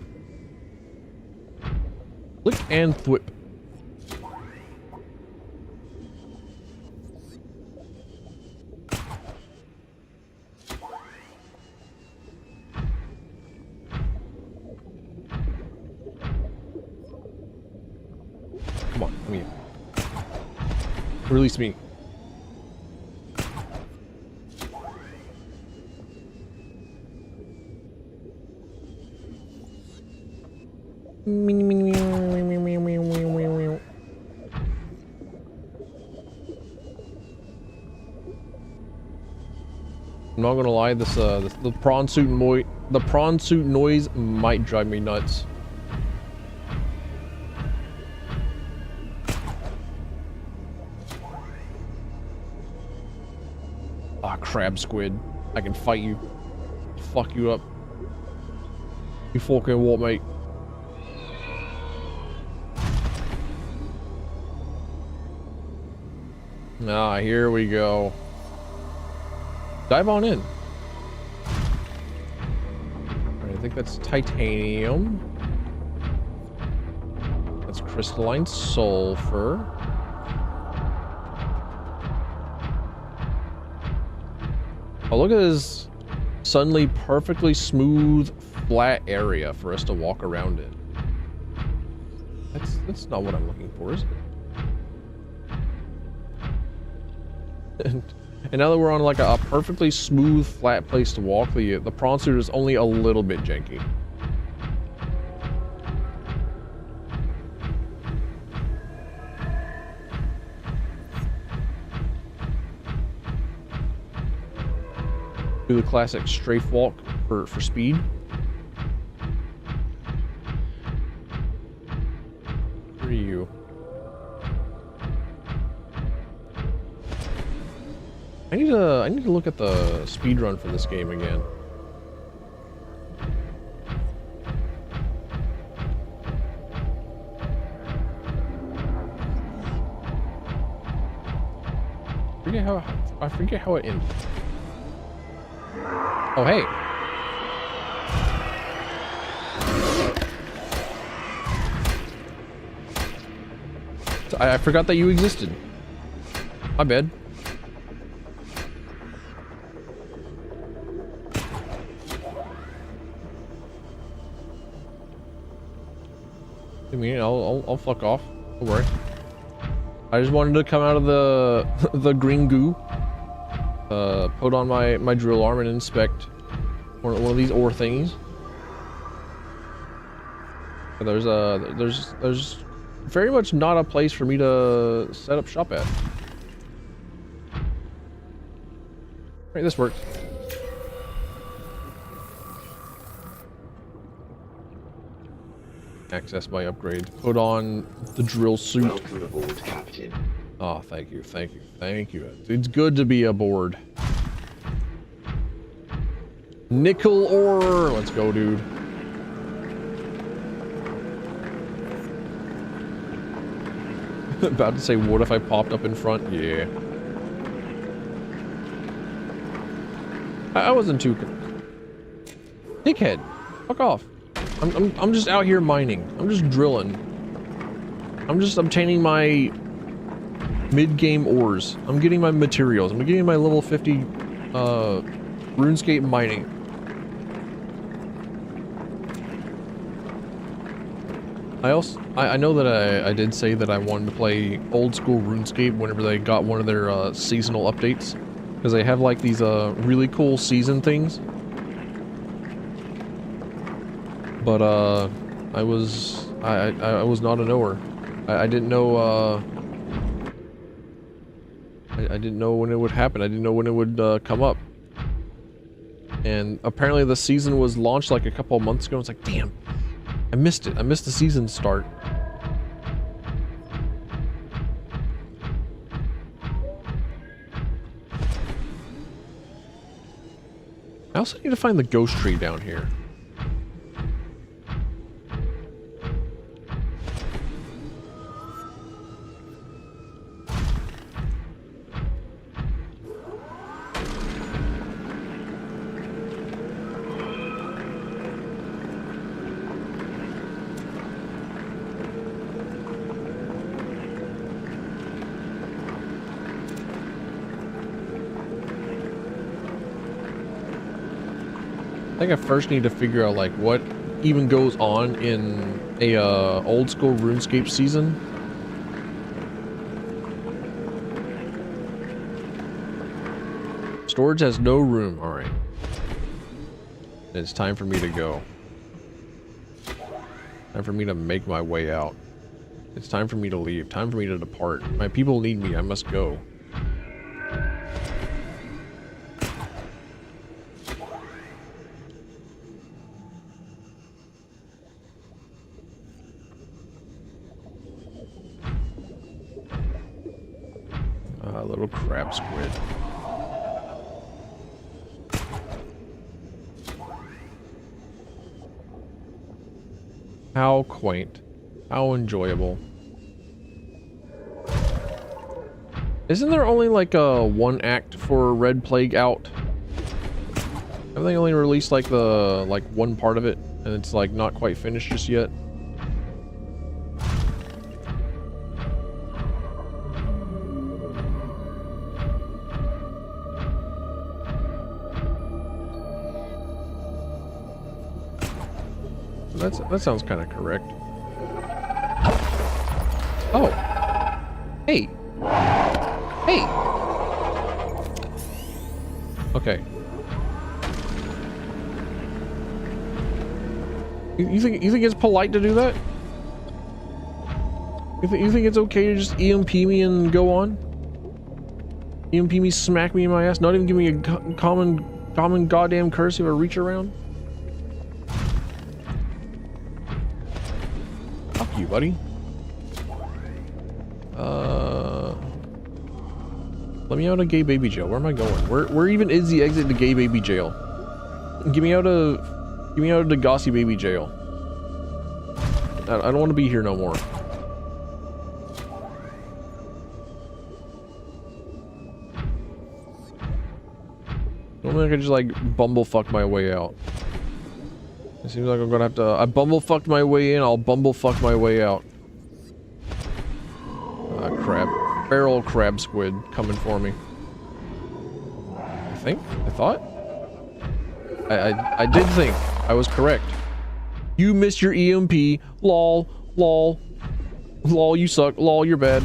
Flick and thwip. Come on, come here. Release me. I'm not gonna lie, the prawn suit noise might drive me nuts. Ah, crab squid. I can fight you. Fuck you up. You fucking what, mate? Ah, here we go. Dive on in. Alright, I think that's titanium. That's crystalline sulfur. Oh, look at this suddenly perfectly smooth, flat area for us to walk around in. That's not what I'm looking for, is it? And now that we're on like a perfectly smooth, flat place to walk, the prawn suit is only a little bit janky. Do the classic strafe walk for speed. Where are you? I need to look at the speed run for this game again. I forget how it ends. Oh hey. I forgot that you existed. My bad. I mean, I'll fuck off. Don't worry. I just wanted to come out of the green goo, put on my drill arm and inspect one of these ore thingies. There's very much not a place for me to set up shop at. Right, this works. Access my upgrades. Put on the drill suit. Welcome aboard, Captain. Oh, thank you, thank you, thank you. It's good to be aboard. Nickel ore! Let's go, dude. About to say, what if I popped up in front? Yeah. I wasn't too... Dickhead. Fuck off. I'm just out here mining. I'm just drilling. I'm just obtaining my mid-game ores. I'm getting my materials. I'm getting my level 50 RuneScape mining. I know that I did say that I wanted to play old school RuneScape whenever they got one of their seasonal updates, because they have like these really cool season things. But I was not a knower. I didn't know I didn't know when it would happen. I didn't know when it would come up. And apparently the season was launched like a couple of months ago. It's like, damn, I missed it. I missed the season start. I also need to find the ghost tree down here. I think I first need to figure out like what even goes on in a old school RuneScape season. Storage has no room. All right, it's time for me to go. Time for me to make my way out. It's time for me to leave. Time for me to depart. My people need me. I must go. Little crab squid. How quaint. How enjoyable. Isn't there only like a one act for Red Plague out? Haven't they only released like the one part of it and it's like not quite finished just yet? That sounds kind of correct. Oh. Hey. Hey. Okay. You think it's polite to do that? You think it's okay to just EMP me and go on? EMP me, smack me in my ass, not even give me a common goddamn courtesy of a reach around? Fuck you, buddy. Let me out of gay baby jail. Where am I going? Where even is the exit to gay baby jail? Give me out of Degassi baby jail. I don't want to be here no more. Normally I could just like bumblefuck my way out. It seems like I'm gonna have to. I bumblefucked my way in. I'll bumblefuck my way out. Crab. Feral crab squid coming for me. I thought. I did think. I was correct. You missed your EMP. Lol. Lol. Lol, you suck. Lol, you're bad.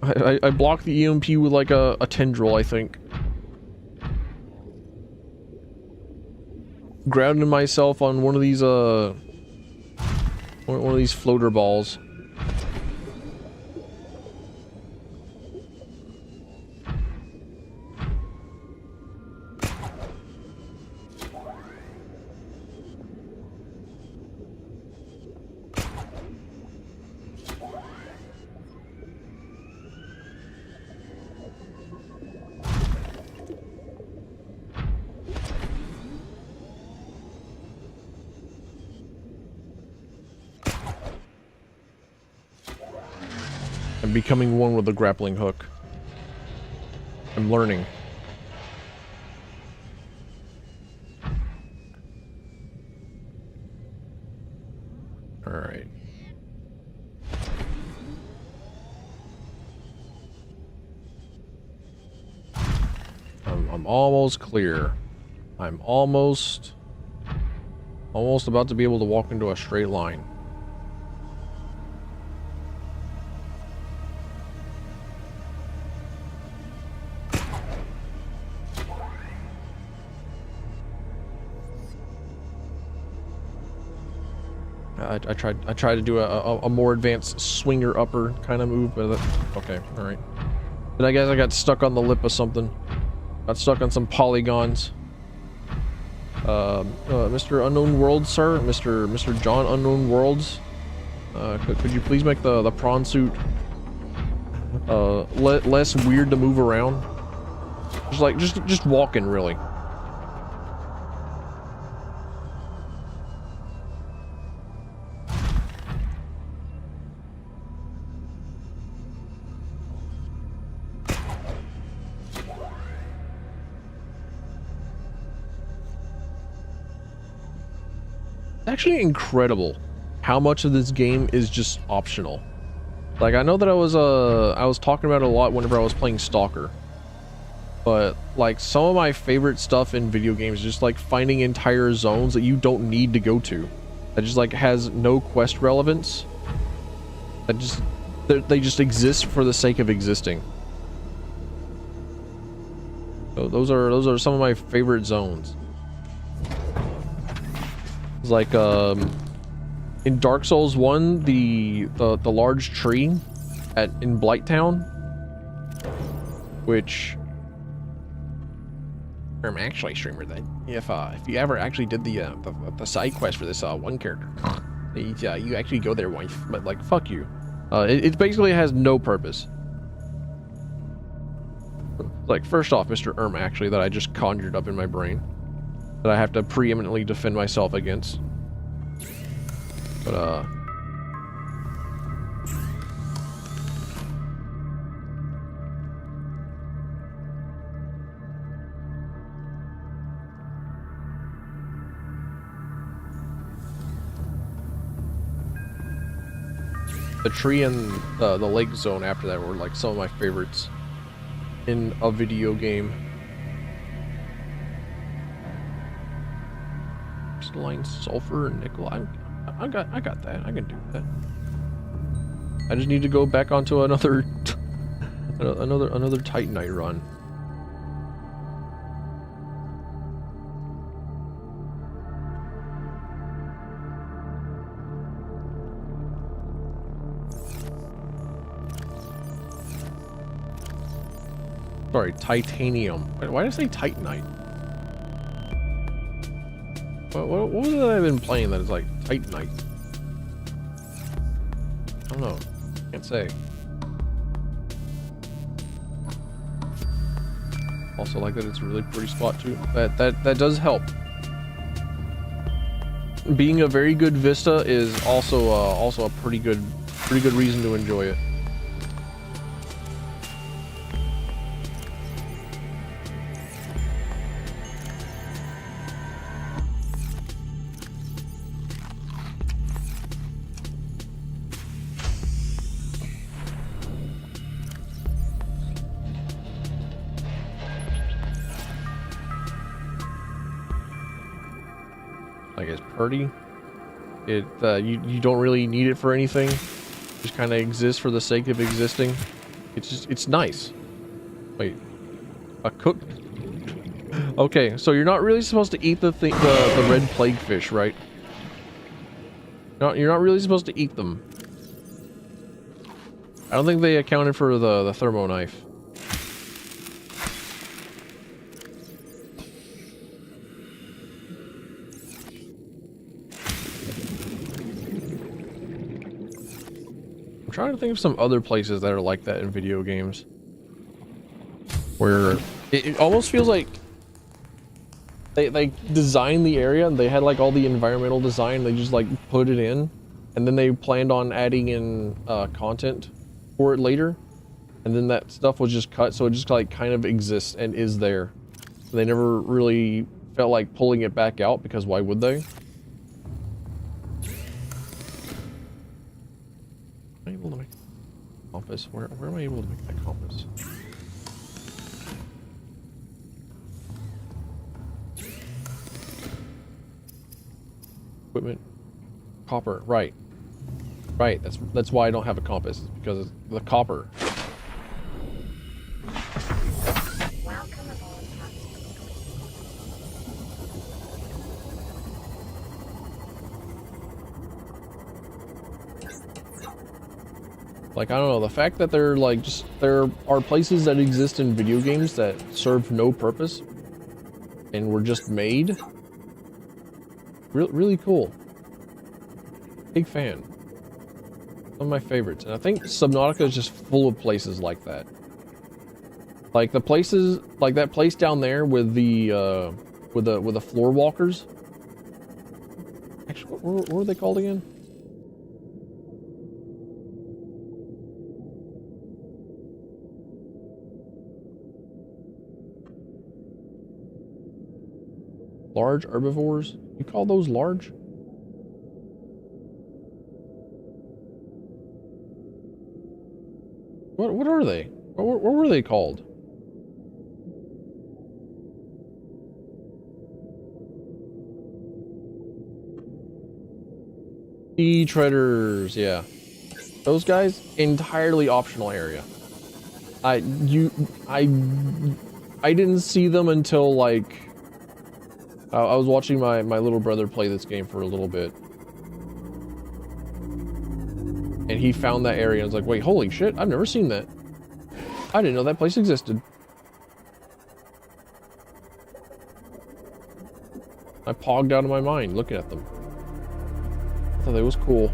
I blocked the EMP with like a tendril, I think. grounding myself on one of these floater balls. I'm becoming one with the grappling hook. I'm learning. All right. I'm almost clear. I'm almost about to be able to walk into a straight line. I tried to do a more advanced swinger upper kind of move, but okay, all right. Then I guess I got stuck on the lip of something. Got stuck on some polygons. Mr. Unknown Worlds, sir, Mr. John Unknown Worlds, could you please make the prawn suit less weird to move around? Just walking, really. Actually incredible how much of this game is just optional. Like, I know that I was talking about it a lot whenever I was playing Stalker, but like some of my favorite stuff in video games is just like finding entire zones that you don't need to go to, that just like has no quest relevance, that just they just exist for the sake of existing. So those are some of my favorite zones. Like in Dark Souls 1, the large tree in Blighttown, which I'm actually streamer that if you ever actually did the side quest for this one character, you actually go there once, but like fuck you. It basically has no purpose. Like, first off, Mr. actually, that I just conjured up in my brain, that I have to preeminently defend myself against. But, the tree and the lake zone after that were like some of my favorites in a video game. Crystalline sulfur and nickel. I got that. I can do that. I just need to go back onto another another Titanite run. Sorry, titanium. Why did I say Titanite? What was it I've been playing that is like Titanite? I don't know. Can't say. Also like that it's a really pretty spot too. That does help. Being a very good vista is also a pretty good reason to enjoy it. Like, it's pretty. It you don't really need it for anything. It just kind of exists for the sake of existing. It's nice. Wait, a cook? Okay, so you're not really supposed to eat the red plague fish, right? No, you're not really supposed to eat them. I don't think they accounted for the thermo knife. I'm trying to think of some other places that are like that in video games. Where it almost feels like they designed the area and they had like all the environmental design, they just like put it in, and then they planned on adding in content for it later, and then that stuff was just cut, so it just like kind of exists and is there. So they never really felt like pulling it back out, because why would they? Am I able to make a compass? Where am I able to make that compass? Equipment, copper, right, that's why I don't have a compass, because it's the copper. Welcome aboard, Captain. Like, I don't know, the fact that they're like there are places that exist in video games that serve no purpose and were just made. Really cool. Big fan. One of my favorites. And I think Subnautica is just full of places like that. Like the places, like that place down there with the floor walkers. Actually, what were they called again? Large herbivores? You call those large? What are they? What were they called? Sea treaders, yeah. Those guys, entirely optional area. I didn't see them until like I was watching my little brother play this game for a little bit. And he found that area and was like, wait, holy shit, I've never seen that. I didn't know that place existed. I pogged out of my mind looking at them. I thought that was cool.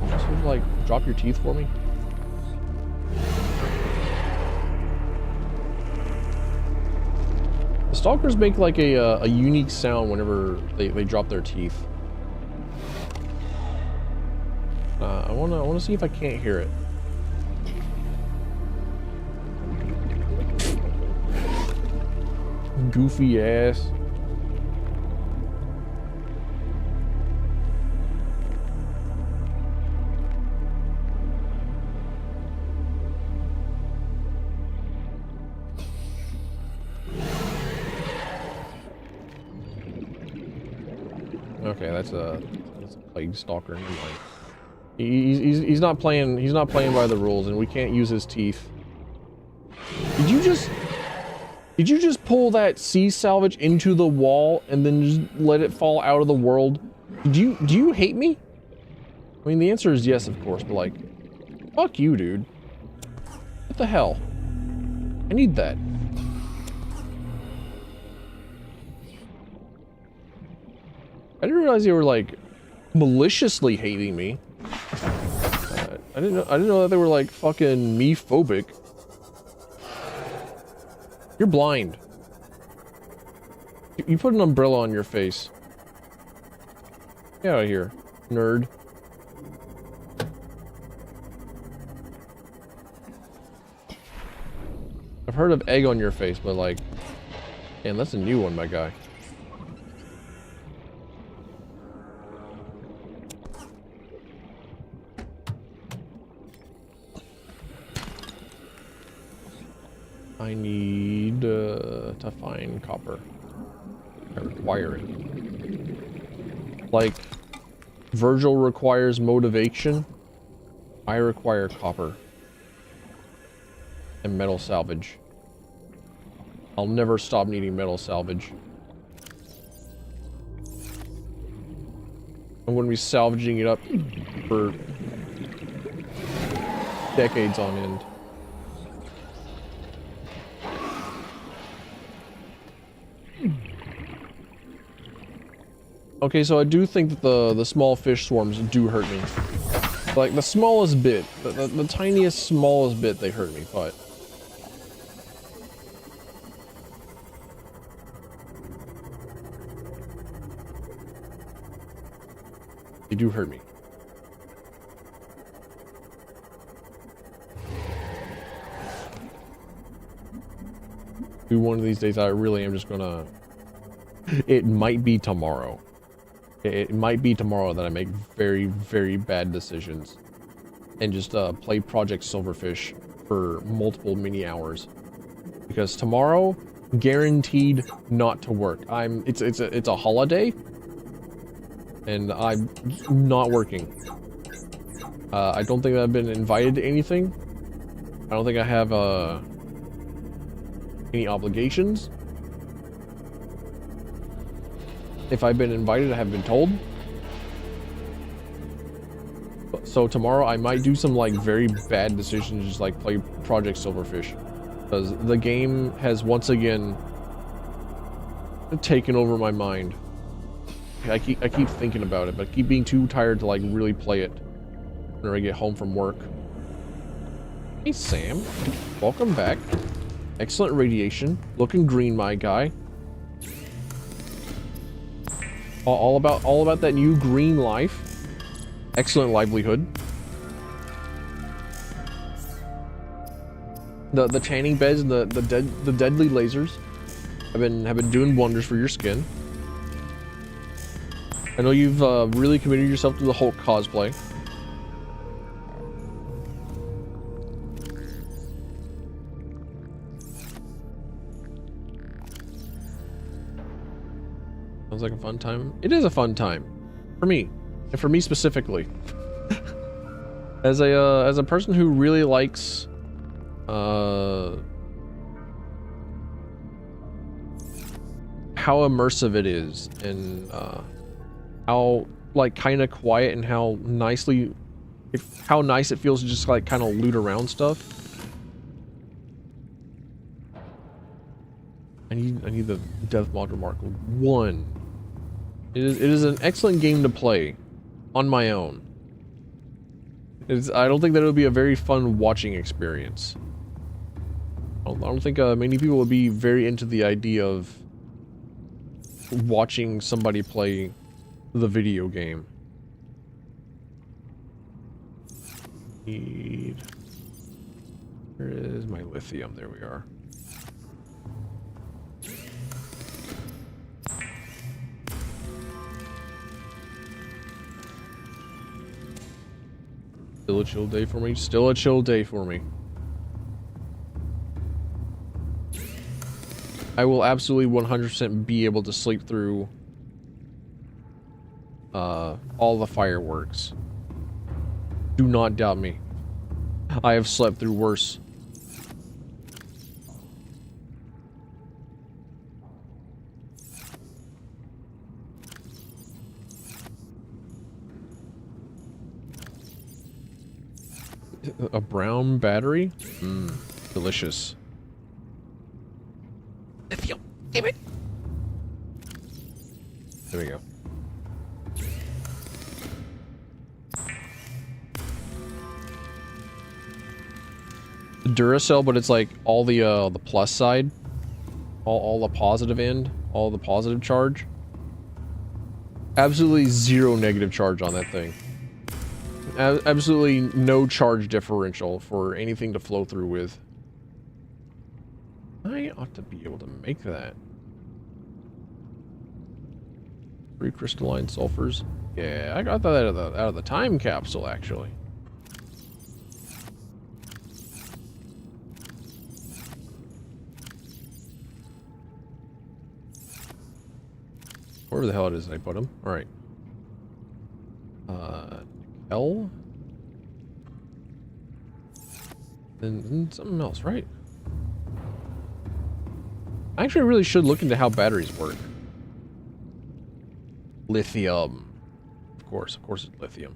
So, like, drop your teeth for me? The stalkers make like a unique sound whenever they drop their teeth. I wanna see if I can't hear it. Goofy ass. Okay, that's a plague stalker. Never mind. He's not playing by the rules, and we can't use his teeth. Did you just pull that sea salvage into the wall and then just let it fall out of the world? Do you hate me? I mean, the answer is yes, of course, but like, fuck you, dude. What the hell? I need that. I didn't realize you were like maliciously hating me. I didn't know that they were like fucking me phobic. You're blind. You put an umbrella on your face. Get out of here, nerd. I've heard of egg on your face, but like, man, that's a new one, my guy. I need to find copper. I require it. Like, Virgil requires motivation. I require copper. And metal salvage. I'll never stop needing metal salvage. I'm going to be salvaging it up for decades on end. Okay, so I do think that the small fish swarms do hurt me. Like, the smallest bit, the tiniest, smallest bit, they hurt me, but... they do hurt me. One of these days, I really am just gonna... it might be tomorrow. It might be tomorrow that I make very, very bad decisions. And just play Project Silverfish for multiple mini hours. Because tomorrow, guaranteed not to work. It's a holiday. And I'm not working. I don't think I've been invited to anything. I don't think I have any obligations. If I've been invited, I have been told. So tomorrow I might do some like very bad decisions, just like play Project Silverfish, because the game has once again taken over my mind. I keep thinking about it, but I keep being too tired to like really play it when I get home from work. Hey Sam, welcome back. Excellent radiation, looking green, my guy. All about that new green life. Excellent livelihood. The tanning beds and the deadly lasers have been doing wonders for your skin. I know you've really committed yourself to the Hulk cosplay. Sounds like a fun time. It is a fun time for me, and for me specifically. As a person who really likes how immersive it is, and how like kind of quiet, and how nice it feels to just like kind of loot around stuff. I need the death module mark 1. It is an excellent game to play on my own. I don't think that it would be a very fun watching experience. I don't think many people would be very into the idea of watching somebody play the video game. Where is my lithium? There we are. Still a chill day for me. Still a chill day for me. I will absolutely 100% be able to sleep through all the fireworks. Do not doubt me. I have slept through worse. A brown battery? Mmm, delicious. Lithium, damn it! There we go. Duracell, but it's like all the plus side, all the positive end, all the positive charge. Absolutely zero negative charge on that thing. Absolutely no charge differential for anything to flow through with. I ought to be able to make that. 3 crystalline sulfurs. Yeah, I got that out of the time capsule, actually. Wherever the hell it is I put them. All right. Nickel. And something else, right? I actually really should look into how batteries work. Lithium. Of course it's lithium.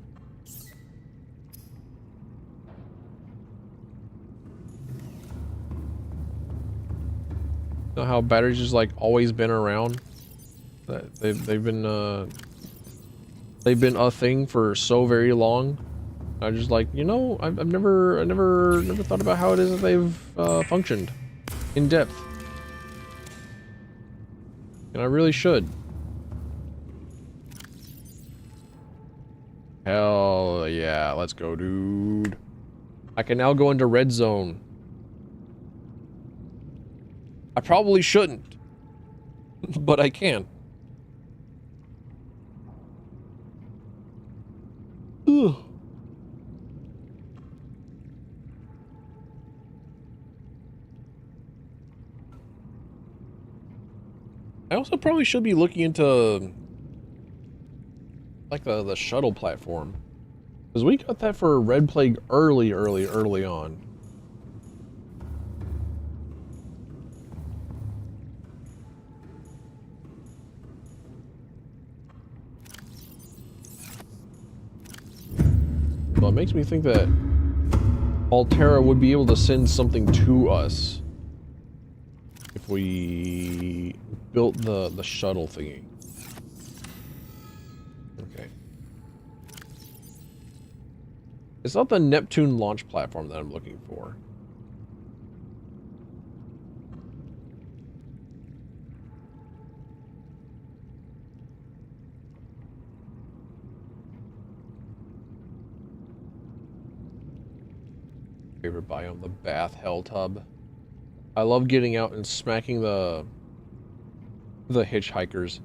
Know how batteries just like always been around? They've been a thing for so very long. I just like, you know, I've never thought about how it is that they've functioned in depth. And I really should. Hell yeah, let's go, dude. I can now go into red zone. I probably shouldn't, but I can. Ugh. I also probably should be looking into like the shuttle platform, because we got that for Red Plague early on. Well, it makes me think that Altera would be able to send something to us if we built the shuttle thingy. Okay. It's not the Neptune launch platform that I'm looking for. Favorite biome, the bath hell tub. I love getting out and smacking the hitchhikers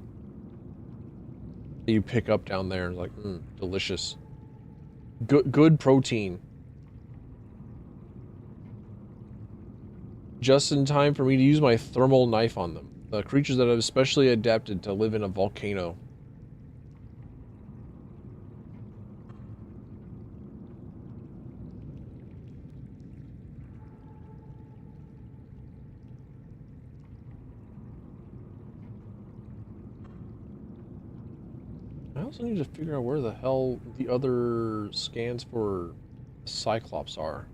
that you pick up down there. Like, delicious. Good protein. Just in time for me to use my thermal knife on them. The creatures that have especially adapted to live in a volcano. I also need to figure out where the hell the other scans for Cyclops are.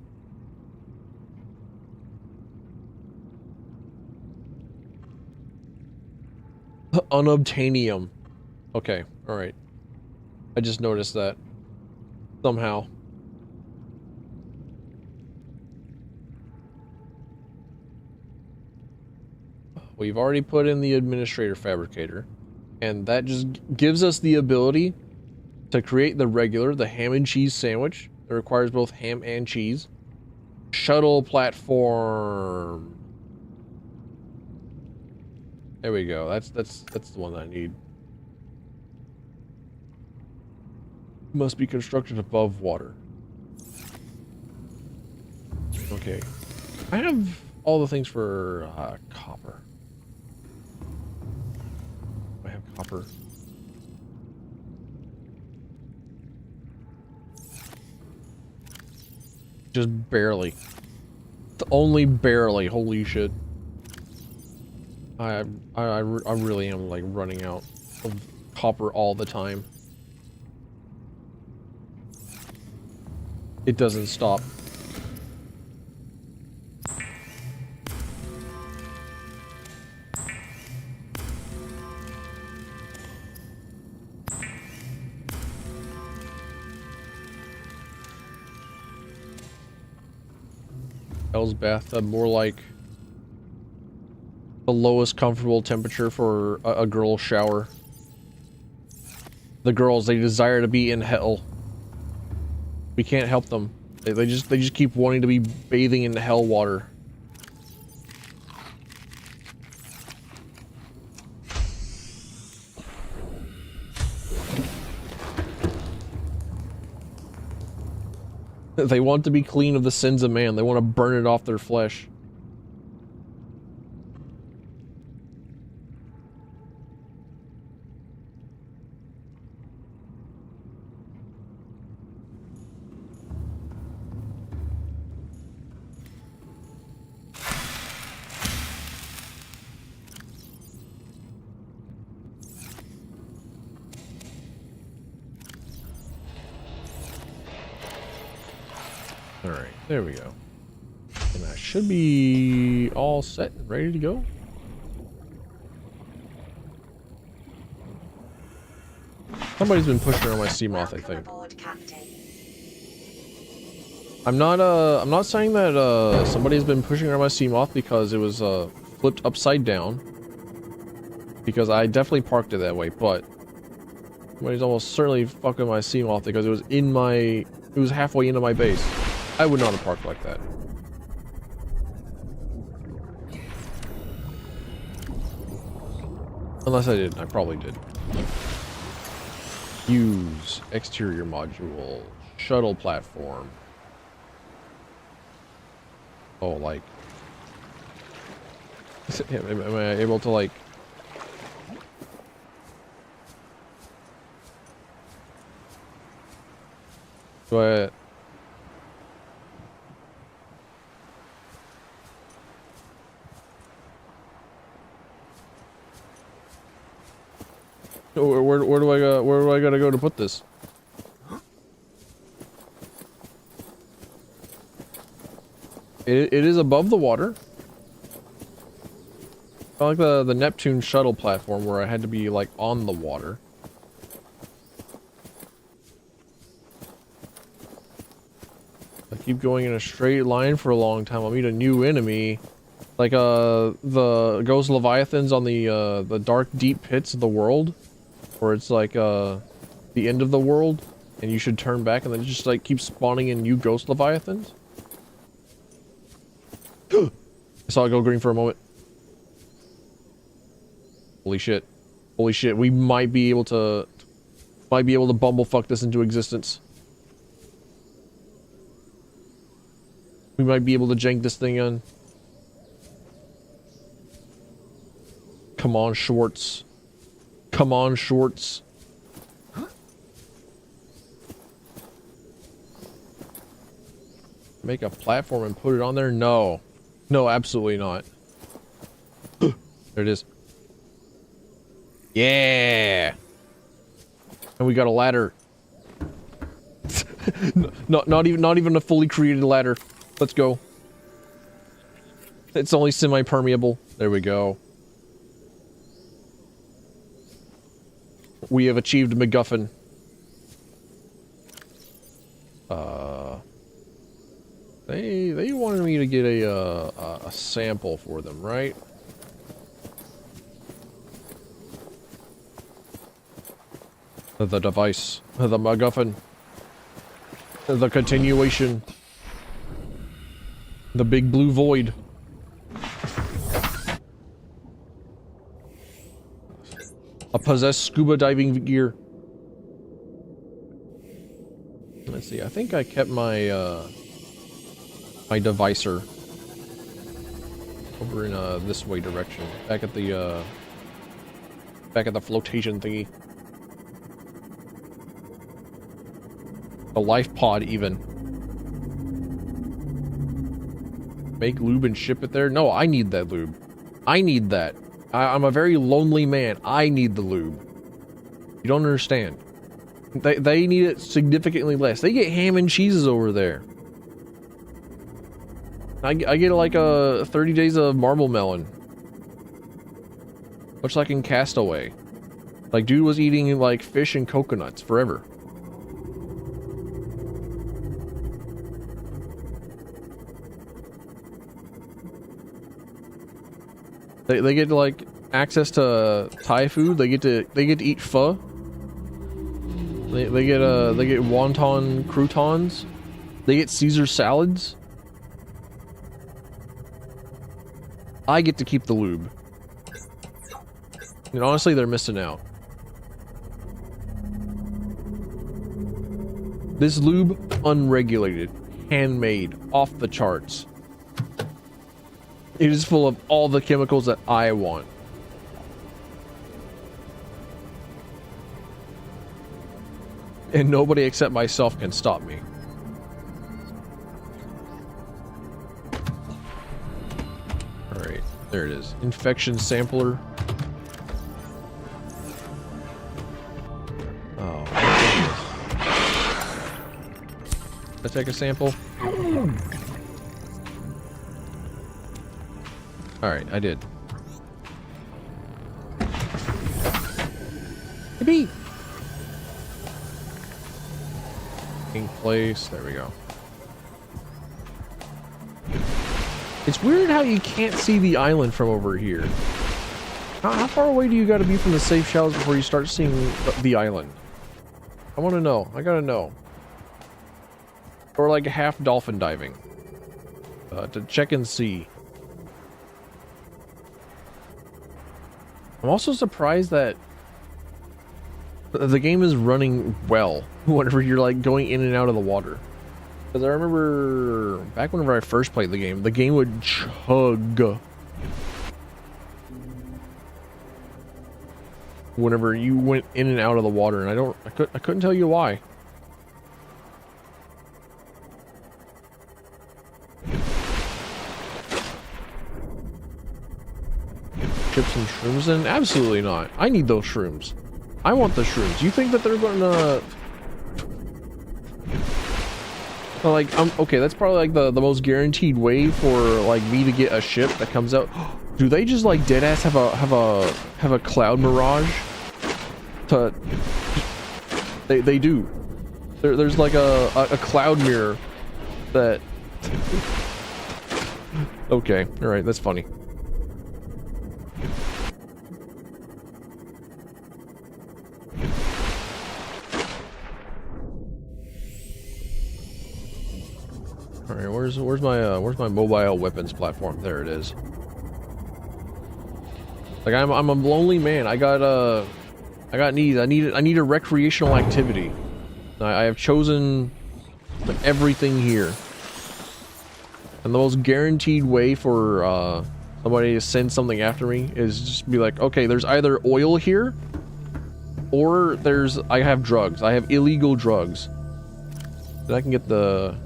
Unobtainium. Okay, alright. I just noticed that. Somehow. We've already put in the administrator fabricator. And that just gives us the ability to create the ham and cheese sandwich that requires both ham and cheese. Shuttle platform. There we go. That's the one that I need. Must be constructed above water. Okay. I have all the things for copper. I have copper. Just barely. Only barely. Holy shit. I really am like running out of copper all the time. It doesn't stop. Hell's bathtub, more like the lowest comfortable temperature for a girl's shower. The girls, they desire to be in hell. We can't help them. They just keep wanting to be bathing in hell water. They want to be clean of the sins of man. They want to burn it off their flesh. All right, there we go. And I should be all set and ready to go. Somebody's been pushing on my sea moth, I think. Aboard, Captain. I'm not saying that somebody's been pushing on my sea moth because it was flipped upside down. Because I definitely parked it that way, but somebody's almost certainly fucking my sea moth because it was halfway into my base. I would not have parked like that. Unless I did, I probably did. Use exterior module, shuttle platform. Oh, like, am I able to like? Do I? Where do I go? Where do I gotta go to put this? It is above the water. I like the Neptune shuttle platform where I had to be like on the water. I keep going in a straight line for a long time. I'll meet a new enemy. Like the ghost leviathans on the dark deep pits of the world. Where it's like the end of the world and you should turn back and then just like keep spawning in new ghost leviathans. I saw it go green for a moment. Holy shit. Holy shit, we might be able to bumblefuck this into existence. We might be able to jank this thing in. Come on, Schwartz. Come on, Schwartz. Make a platform and put it on there? No. No, absolutely not. There it is. Yeah. And we got a ladder. not even a fully created ladder. Let's go. It's only semi-permeable. There we go. We have achieved MacGuffin. They wanted me to get a sample for them, right? The device, the MacGuffin, the continuation, the big blue void. A possessed scuba diving gear. Let's see. I think I kept my my devicer over in this way direction. Back at the flotation thingy. The life pod even. Make lube and ship it there? No, I need that lube. I need that. I'm a very lonely man. I need the lube. You don't understand. They need it significantly less. They get ham and cheeses over there. I get like 30 days of marble melon. Much like in Castaway. Like, dude was eating like fish and coconuts forever. They get like access to Thai food. They get to eat pho. They get wonton croutons. They get Caesar salads. I get to keep the lube. And honestly, they're missing out. This lube, unregulated, handmade, off the charts. It is full of all the chemicals that I want. And nobody except myself can stop me. Alright, there it is. Infection sampler. Oh, Let's take a sample. Alright, I did. Yippee! King place. There we go. It's weird how you can't see the island from over here. How far away do you gotta be from the safe shells before you start seeing the island? I want to know. I gotta know. Or like half dolphin diving. To check and see. I'm also surprised that the game is running well whenever you're like going in and out of the water. Because I remember back whenever I first played the game would chug whenever you went in and out of the water, and I couldn't tell you why. Chip some shrooms in? Absolutely not. I need those shrooms. I want the shrooms. You think that they're gonna like okay, that's probably like the most guaranteed way for like me to get a ship that comes out. Do they just like dead ass have a cloud mirage? They do. There's like a cloud mirror that okay, all right, that's funny. All right, where's my mobile weapons platform? There it is. Like I'm a lonely man. I got needs. I need a recreational activity. I have chosen like everything here. And the most guaranteed way for somebody to send something after me is just be like, okay, there's either oil here, or I have drugs. I have illegal drugs. And I can get the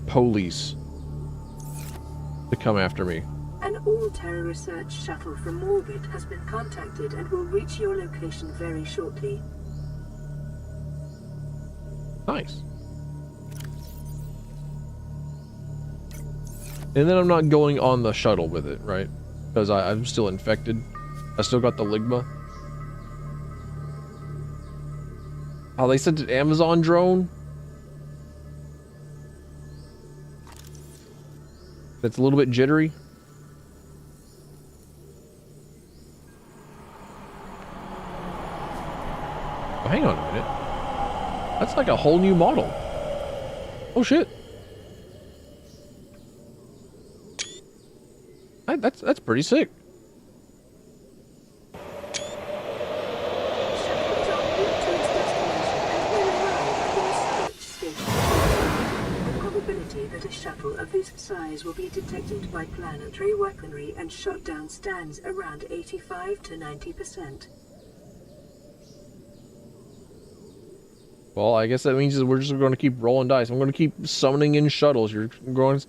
police to come after me. An all-terror research shuttle from orbit has been contacted and will reach your location very shortly. Nice. And then I'm not going on the shuttle with it, right? Because I'm still infected. I still got the ligma. Oh, they sent an Amazon drone? That's a little bit jittery. Oh, hang on a minute. That's like a whole new model. Oh shit. That's pretty sick. That a shuttle of this size will be detected by planetary weaponry and shot down stands around 85 to 90%. Well, I guess that means we're just going to keep rolling dice. I'm going to keep summoning in shuttles. You're going to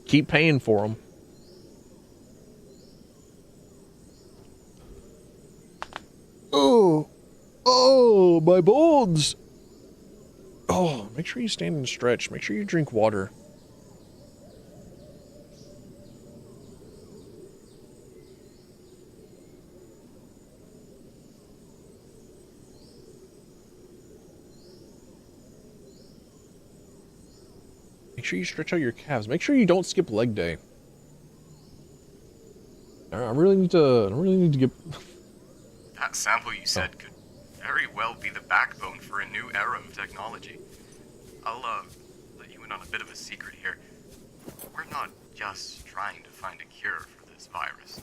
keep paying for them. Oh, my bones. Oh, make sure you stand and stretch. Make sure you drink water. Make sure you stretch out your calves. Make sure you don't skip leg day. I really need to get... That sample you said could very well be the backbone for a new era of technology. I'll let you in on a bit of a secret here. We're not just trying to find a cure for this virus.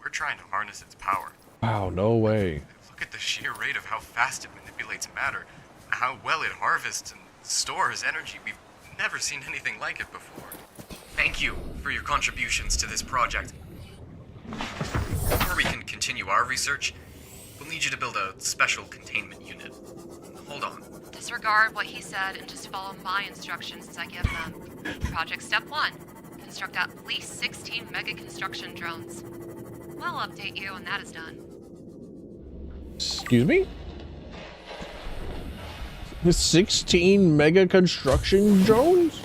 We're trying to harness its power. Wow, no way. Look at the sheer rate of how fast it manipulates matter, how well it harvests and stores energy. We've never seen anything like it before. Thank you for your contributions to this project. Before we can continue our research, we'll need you to build a special containment unit. Hold on. Disregard what he said and just follow my instructions as I give them. Project Step 1. Construct at least 16 mega construction drones. We'll update you when that is done. Excuse me? 16 mega construction drones?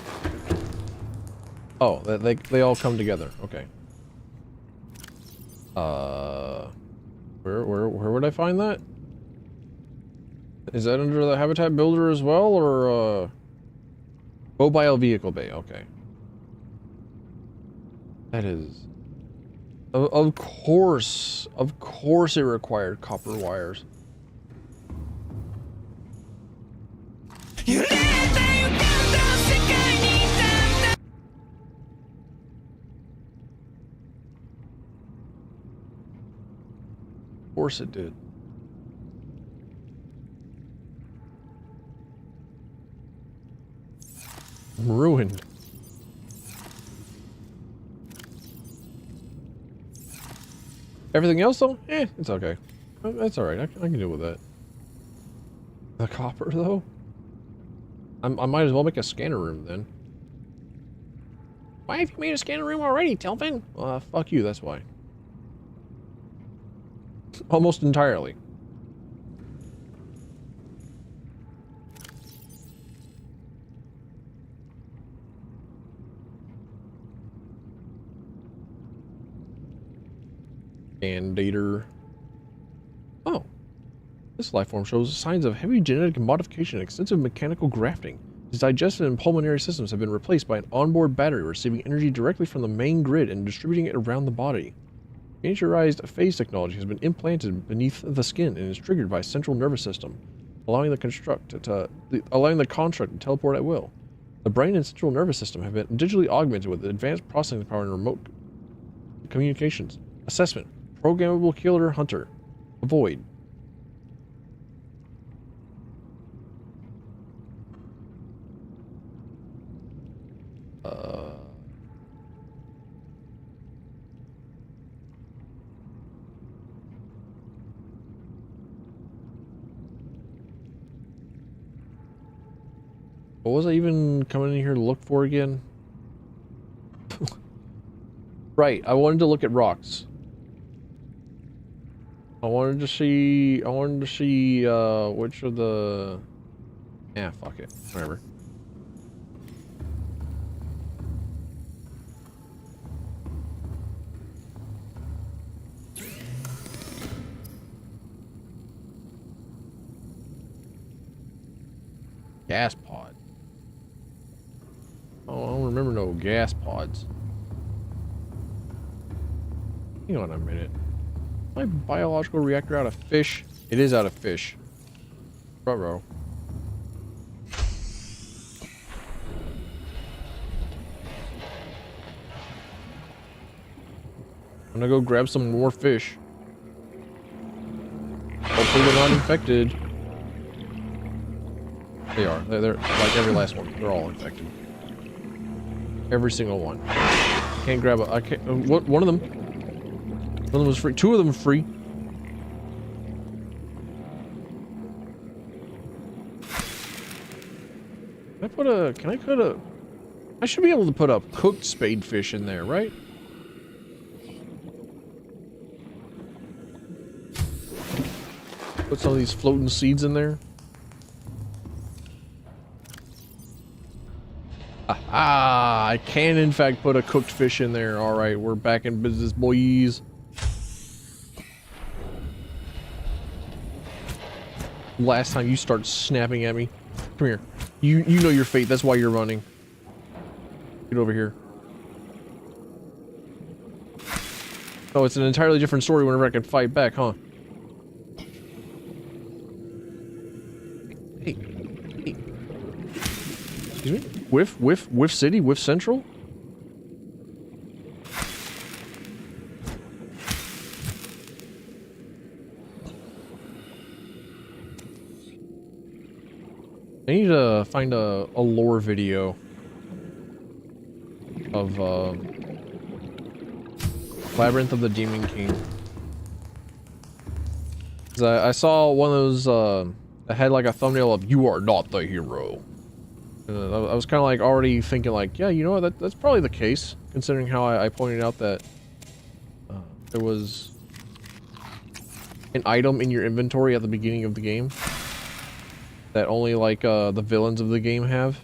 Oh, they all come together. Okay. Where would I find that? Is that under the habitat builder as well, or mobile vehicle bay? Okay. That is. Of course it required copper wires. Of course it did. I'm ruined. Everything else though? It's okay. That's alright. I can deal with that. The copper though? I might as well make a scanner room then. Why have you made a scanner room already, Telvin? Fuck you, that's why. Almost entirely. And data. Oh. This lifeform shows signs of heavy genetic modification and extensive mechanical grafting. Its digestive and pulmonary systems have been replaced by an onboard battery receiving energy directly from the main grid and distributing it around the body. Miniaturized phase technology has been implanted beneath the skin and is triggered by a central nervous system, allowing the construct to teleport at will. The brain and central nervous system have been digitally augmented with advanced processing power and remote communications. Assessment. Programmable killer hunter. Avoid. What was I even coming in here to look for again? Right, I wanted to look at rocks. I wanted to see which of the... Yeah, fuck it. Whatever. Gas pod. Oh, I don't remember no gas pods. Hang on a minute. My biological reactor out of fish? It is out of fish. Ruh-roh. I'm gonna go grab some more fish. Hopefully they're not infected. They are. They're like every last one. They're all infected. Every single one. Can't grab a... I can't... What? One of them. One of them was free. Two of them are free. Can I put a... Can I put a... I should be able to put a cooked spade fish in there, right? Put some of these floating seeds in there. Ah, I can in fact put a cooked fish in there. All right, we're back in business, boys. Last time you start snapping at me. Come here. You know your fate. That's why you're running. Get over here. Oh, it's an entirely different story whenever I can fight back, huh? Hey. Hey. Excuse me? Whiff City? Whiff Central? I need to find a lore video of Labyrinth of the Demon King. 'Cause I saw one of those that had like a thumbnail of "You are not the hero." I was kind of like already thinking like, yeah, you know what, that's probably the case, considering how I pointed out that there was an item in your inventory at the beginning of the game. that only like the villains of the game have.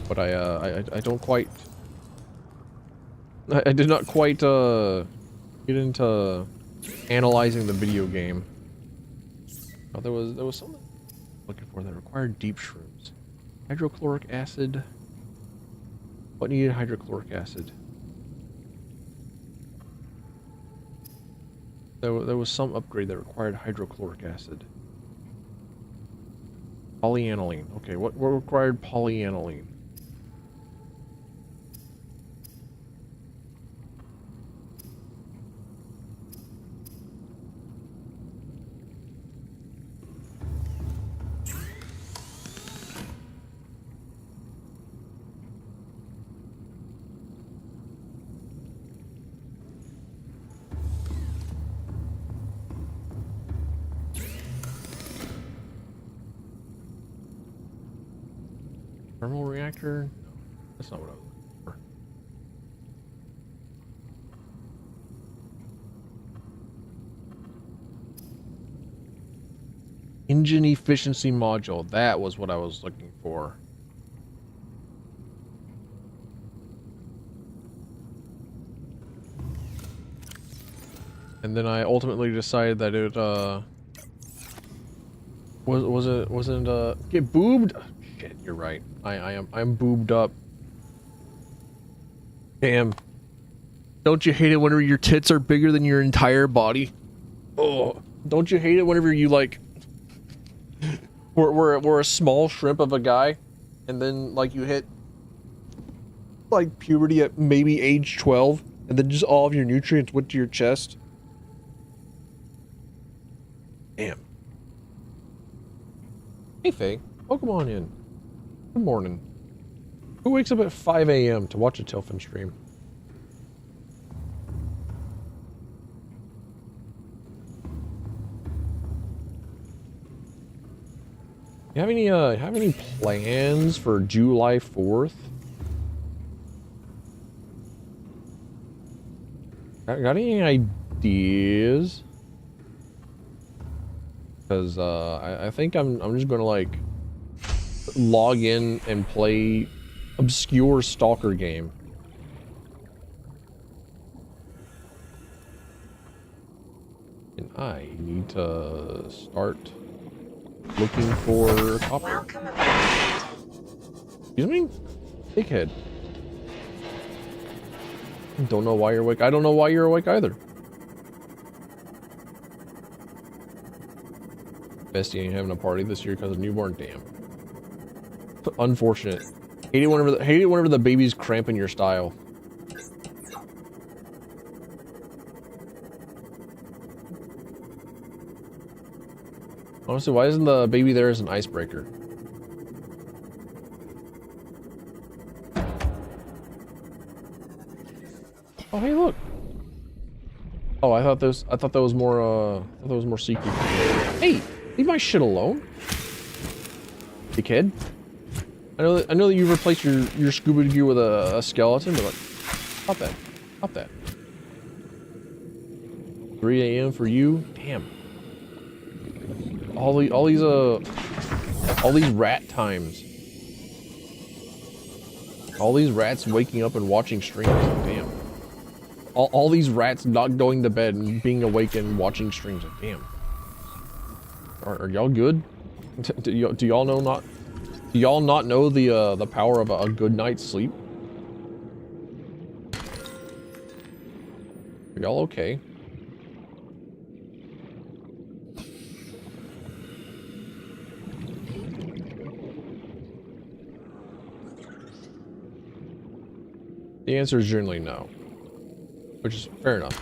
But I don't quite. I did not quite get into analyzing the video game. Oh, there was something I'm looking for that required deep shrooms. Hydrochloric acid. What needed hydrochloric acid? There was some upgrade that required hydrochloric acid. Polyaniline. Okay, what required polyaniline? Thermal reactor? No, that's not what I was looking for. Engine efficiency module. That was what I was looking for. And then I ultimately decided that it wasn't get boobed. Shit, you're right. I'm boobed up. Damn. Don't you hate it whenever your tits are bigger than your entire body? Oh, don't you hate it whenever you like we're a small shrimp of a guy and then like you hit like puberty at maybe age 12 and then just all of your nutrients went to your chest? Damn. Hey Faye, welcome on in. Good morning. Who wakes up at 5 a.m. to watch a Tilfin stream? You have any plans for July 4th? Got any ideas? Because I think I'm just gonna like log in and play obscure stalker game. And I need to start looking for copper. Welcome aboard. Excuse me? Dickhead. Don't know why you're awake. I don't know why you're awake either. Bestie ain't having a party this year because of newborn. Damn. Unfortunate. Hate it whenever the baby's cramping your style. Honestly, why isn't the baby there as an icebreaker? Oh, hey, look. Oh, I thought that was more secret. Hey, leave my shit alone. You kid. I know that you replaced your scuba gear with a skeleton, but like, stop that. Stop that. 3 a.m. for you? Damn. All these rat times. All these rats waking up and watching streams. Damn. All these rats not going to bed and being awake and watching streams. Damn. Are y'all good? Do y'all not know the power of a good night's sleep? Are y'all okay? The answer is generally no, which is fair enough.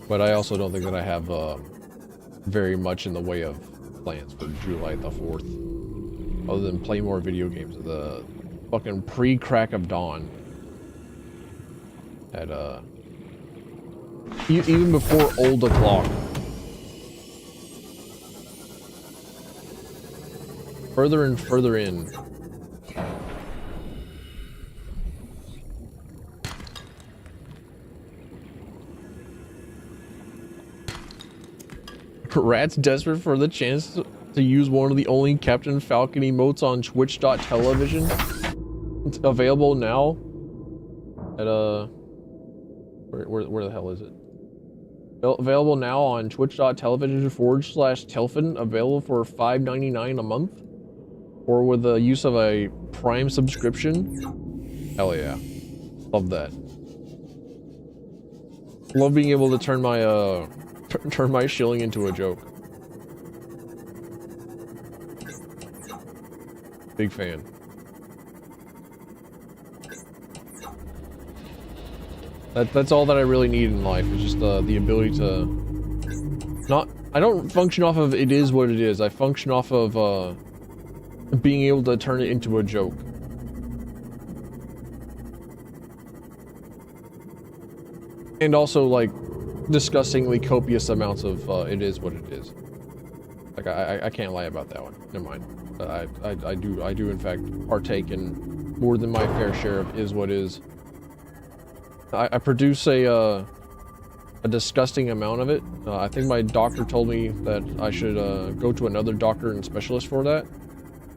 But I also don't think that I have very much in the way of plans for July the 4th, other than play more video games. The fucking pre-crack of dawn at Even before old o'clock. Further and further in. Rat's desperate for the chance to use one of the only Captain Falcon emotes on Twitch.television. It's available now at where the hell is it? Available now on twitch.television/Telfin, available for $5.99 a month, or with the use of a Prime subscription. Hell yeah, love that. Love being able to turn my shilling into a joke. Big fan. That's all that I really need in life, is just the ability to I don't function off of it is what it is. I function off of being able to turn it into a joke. And also like disgustingly copious amounts of it is what it is. Like I can't lie about that one. Never mind. I do in fact partake in more than my fair share of is what is. I produce a disgusting amount of it. I think my doctor told me that I should go to another doctor and specialist for that.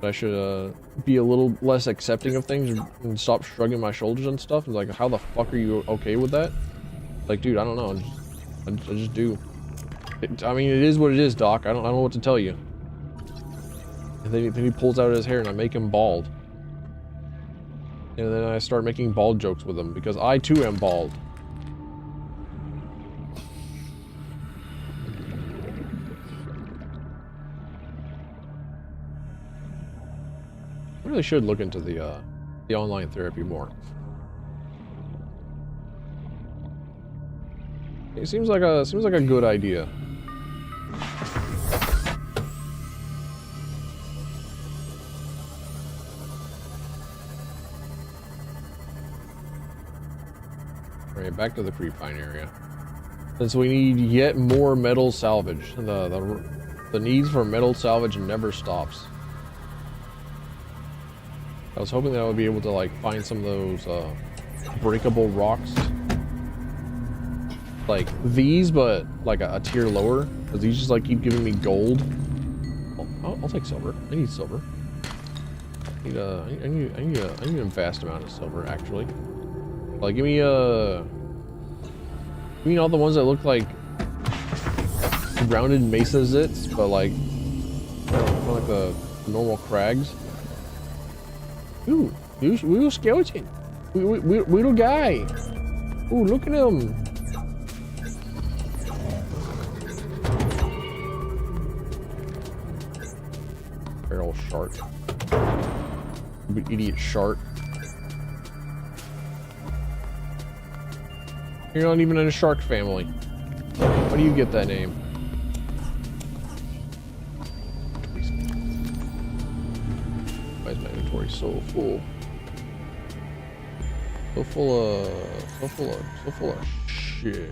That I should be a little less accepting of things and stop shrugging my shoulders and stuff. And like, how the fuck are you okay with that? Like, dude, I don't know. I just do. I mean, it is what it is, doc. I don't know what to tell you. And then he pulls out his hair and I make him bald. And then I start making bald jokes with him because I too am bald. I really should look into the online therapy more. It seems like a good idea. Alright, back to the Creepine area. Since we need yet more metal salvage. The needs for metal salvage never stops. I was hoping that I would be able to like find some of those breakable rocks. Like these, but like a tier lower. Because these just like keep giving me gold. I'll take silver. I need silver. I need a vast amount of silver actually. Like, give me all the ones that look like rounded mesa zits, but like, kind of like the normal crags. Ooh, little skeleton. Little guy. Ooh, look at him. Feral shark. Idiot shark. You're not even in a shark family. Why do you get that name? Why is my inventory so full? So full of shit.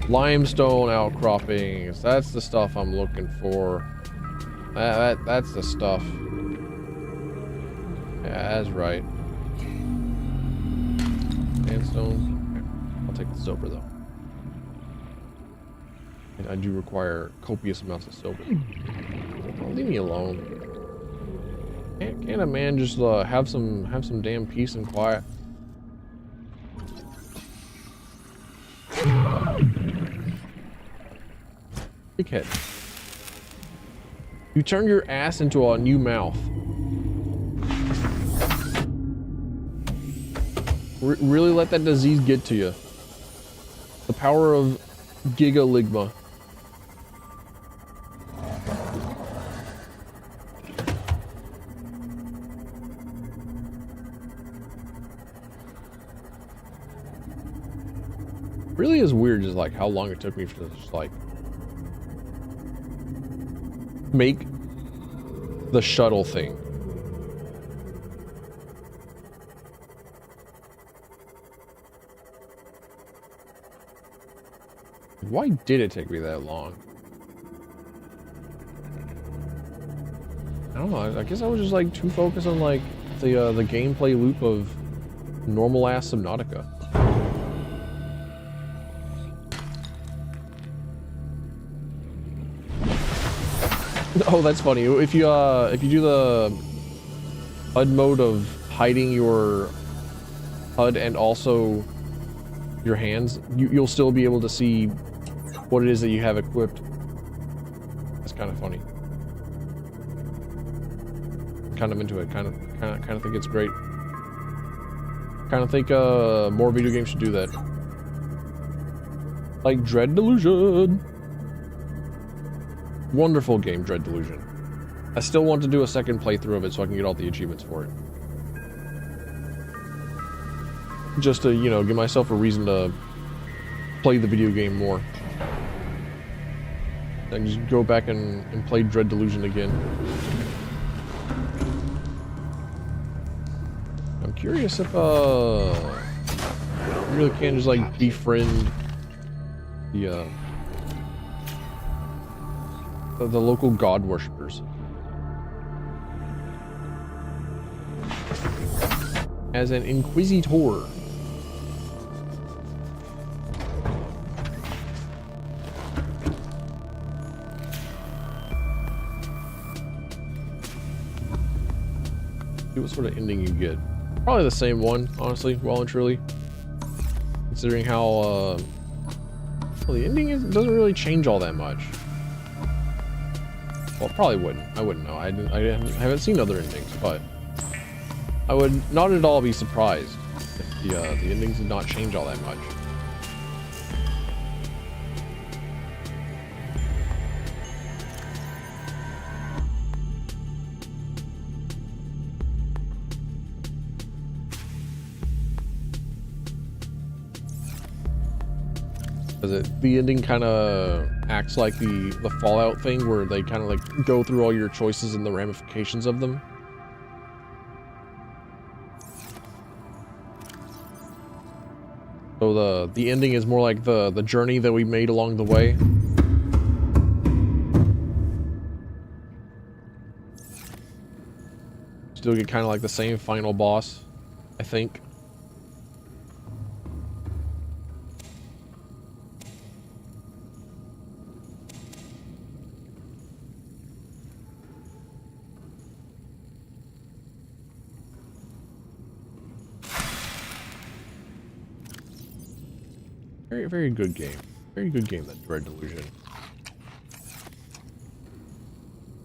Limestone outcroppings. That's the stuff I'm looking for. That's the stuff. Yeah, that's right. Sandstone. Okay. I'll take the silver though. And I do require copious amounts of silver. Don't leave me alone. Can't a man just have some damn peace and quiet? Dickhead. You turned your ass into a new mouth. Really let that disease get to you. The power of Gigaligma. Really is weird just like how long it took me to just like make the shuttle thing. Why did it take me that long? I don't know. I guess I was just like too focused on like the gameplay loop of normal ass Subnautica. Oh, that's funny. If you do the HUD mode of hiding your HUD and also your hands, you'll still be able to see what it is that you have equipped. That's kind of funny. Kind of into it. Kind of think it's great. Kind of think more video games should do that. Like Dread Delusion. Wonderful game, Dread Delusion. I still want to do a second playthrough of it so I can get all the achievements for it. Just to, you know, give myself a reason to play the video game more. And just go back and play Dread Delusion again. I'm curious if, you really can't just, like, befriend the local god worshippers. As an inquisitor. See what sort of ending you get. Probably the same one, honestly, well and truly. Considering how, well, the ending doesn't really change all that much. Well, probably wouldn't. I wouldn't know. I haven't seen other endings, but I would not at all be surprised if the endings did not change all that much. Because the ending kind of acts like the Fallout thing, where they kind of like go through all your choices and the ramifications of them. So the ending is more like the journey that we made along the way. Still get kind of like the same final boss, I think. Very, very good game. Very good game, that Dread Delusion.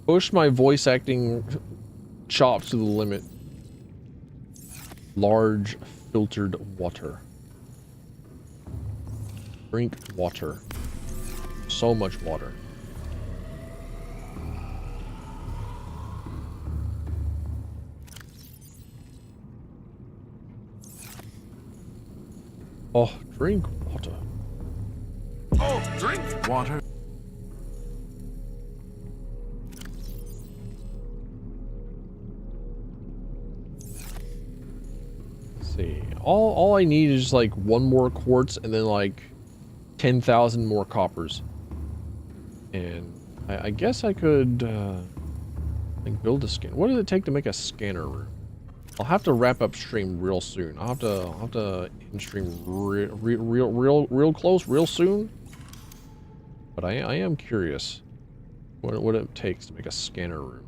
Push my voice acting chops to the limit. Large filtered water. Drink water. So much water. Oh, drink water. Oh, drink water. Let's see. All I need is like one more quartz and then like 10,000 more coppers. And I guess I could like build a scan. What does it take to make a scanner room? I'll have to wrap up stream real soon. I'll have to end stream real close, real soon. But I am curious what it takes to make a scanner room.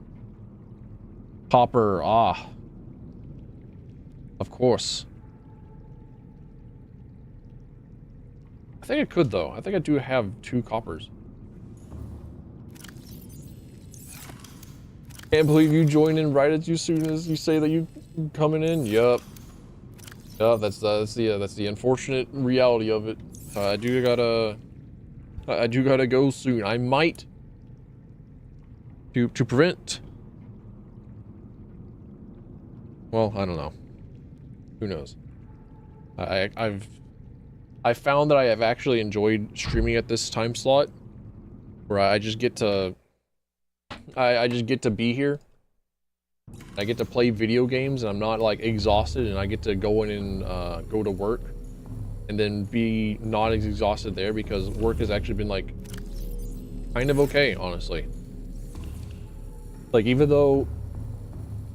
Copper, ah. Of course. I think I could though. I think I do have 2 coppers. Can't believe you join in right as soon as you say that you coming in. Yup. Yup, that's the unfortunate reality of it. I do gotta go soon. I might to prevent. Well, I don't know. Who knows? I've found that I have actually enjoyed streaming at this time slot, where I just get to I just get to be here. I get to play video games and I'm not like exhausted, and I get to go in and go to work and then be not as exhausted there, because work has actually been like kind of okay, honestly. Like, even though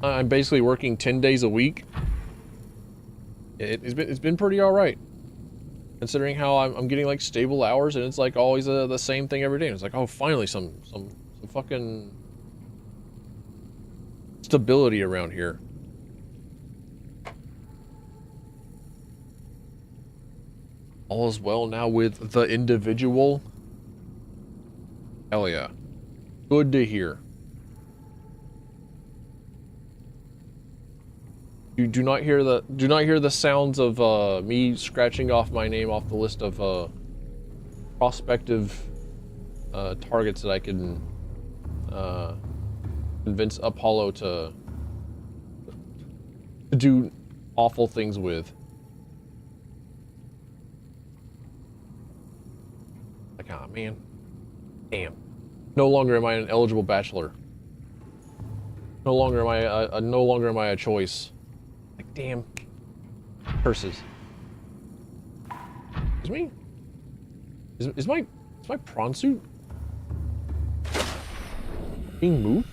I'm basically working 10 days a week, it's been pretty all right, considering how I'm getting like stable hours, and it's like always the same thing every day. And it's like, oh, finally some fucking stability around here. All is well now with the individual. Hell yeah. Good to hear. You do not hear the sounds of me scratching off my name off the list of prospective targets that I can convince Apollo to do awful things with. Like, ah, man. Damn. No longer am I an eligible bachelor. No longer am I a choice. Like, damn. Curses. Excuse me? Is my prawn suit being moved?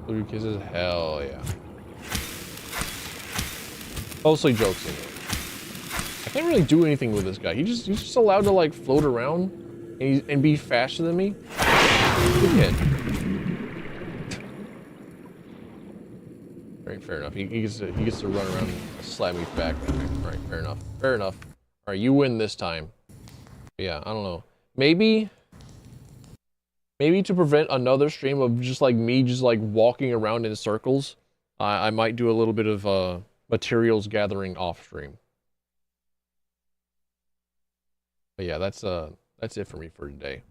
Blue kisses? Hell yeah. Mostly jokes in there. I can't really do anything with this guy. He's just allowed to like float around and be faster than me. Good hit. Alright, fair enough. He gets to run around and slap me back. Alright, fair enough. Fair enough. Alright, you win this time. But yeah, I don't know. Maybe to prevent another stream of just like me just like walking around in circles, I might do a little bit of materials gathering off stream. But yeah, that's it for me for today.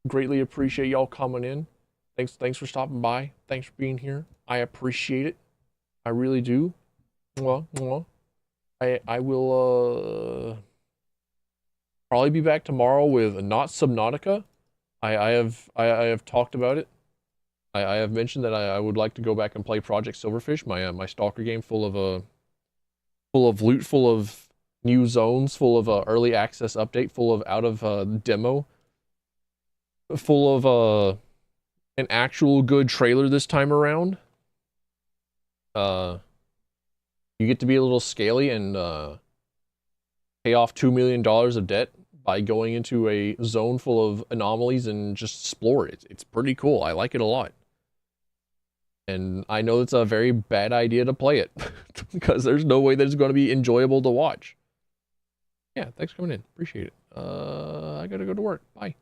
Greatly appreciate y'all coming in. Thanks for stopping by. Thanks for being here. I appreciate it. I really do. Well, I will probably be back tomorrow with not Subnautica. I have talked about it. I have mentioned that I would like to go back and play Project Silverfish, my stalker game full of loot, full of new zones, full of early access update, full of out of demo, full of an actual good trailer this time around. You get to be a little scaly and pay off $2 million of debt by going into a zone full of anomalies and just explore it. It's pretty cool. I like it a lot. And I know it's a very bad idea to play it because there's no way that it's going to be enjoyable to watch. Yeah, thanks for coming in. Appreciate it. I gotta go to work. Bye.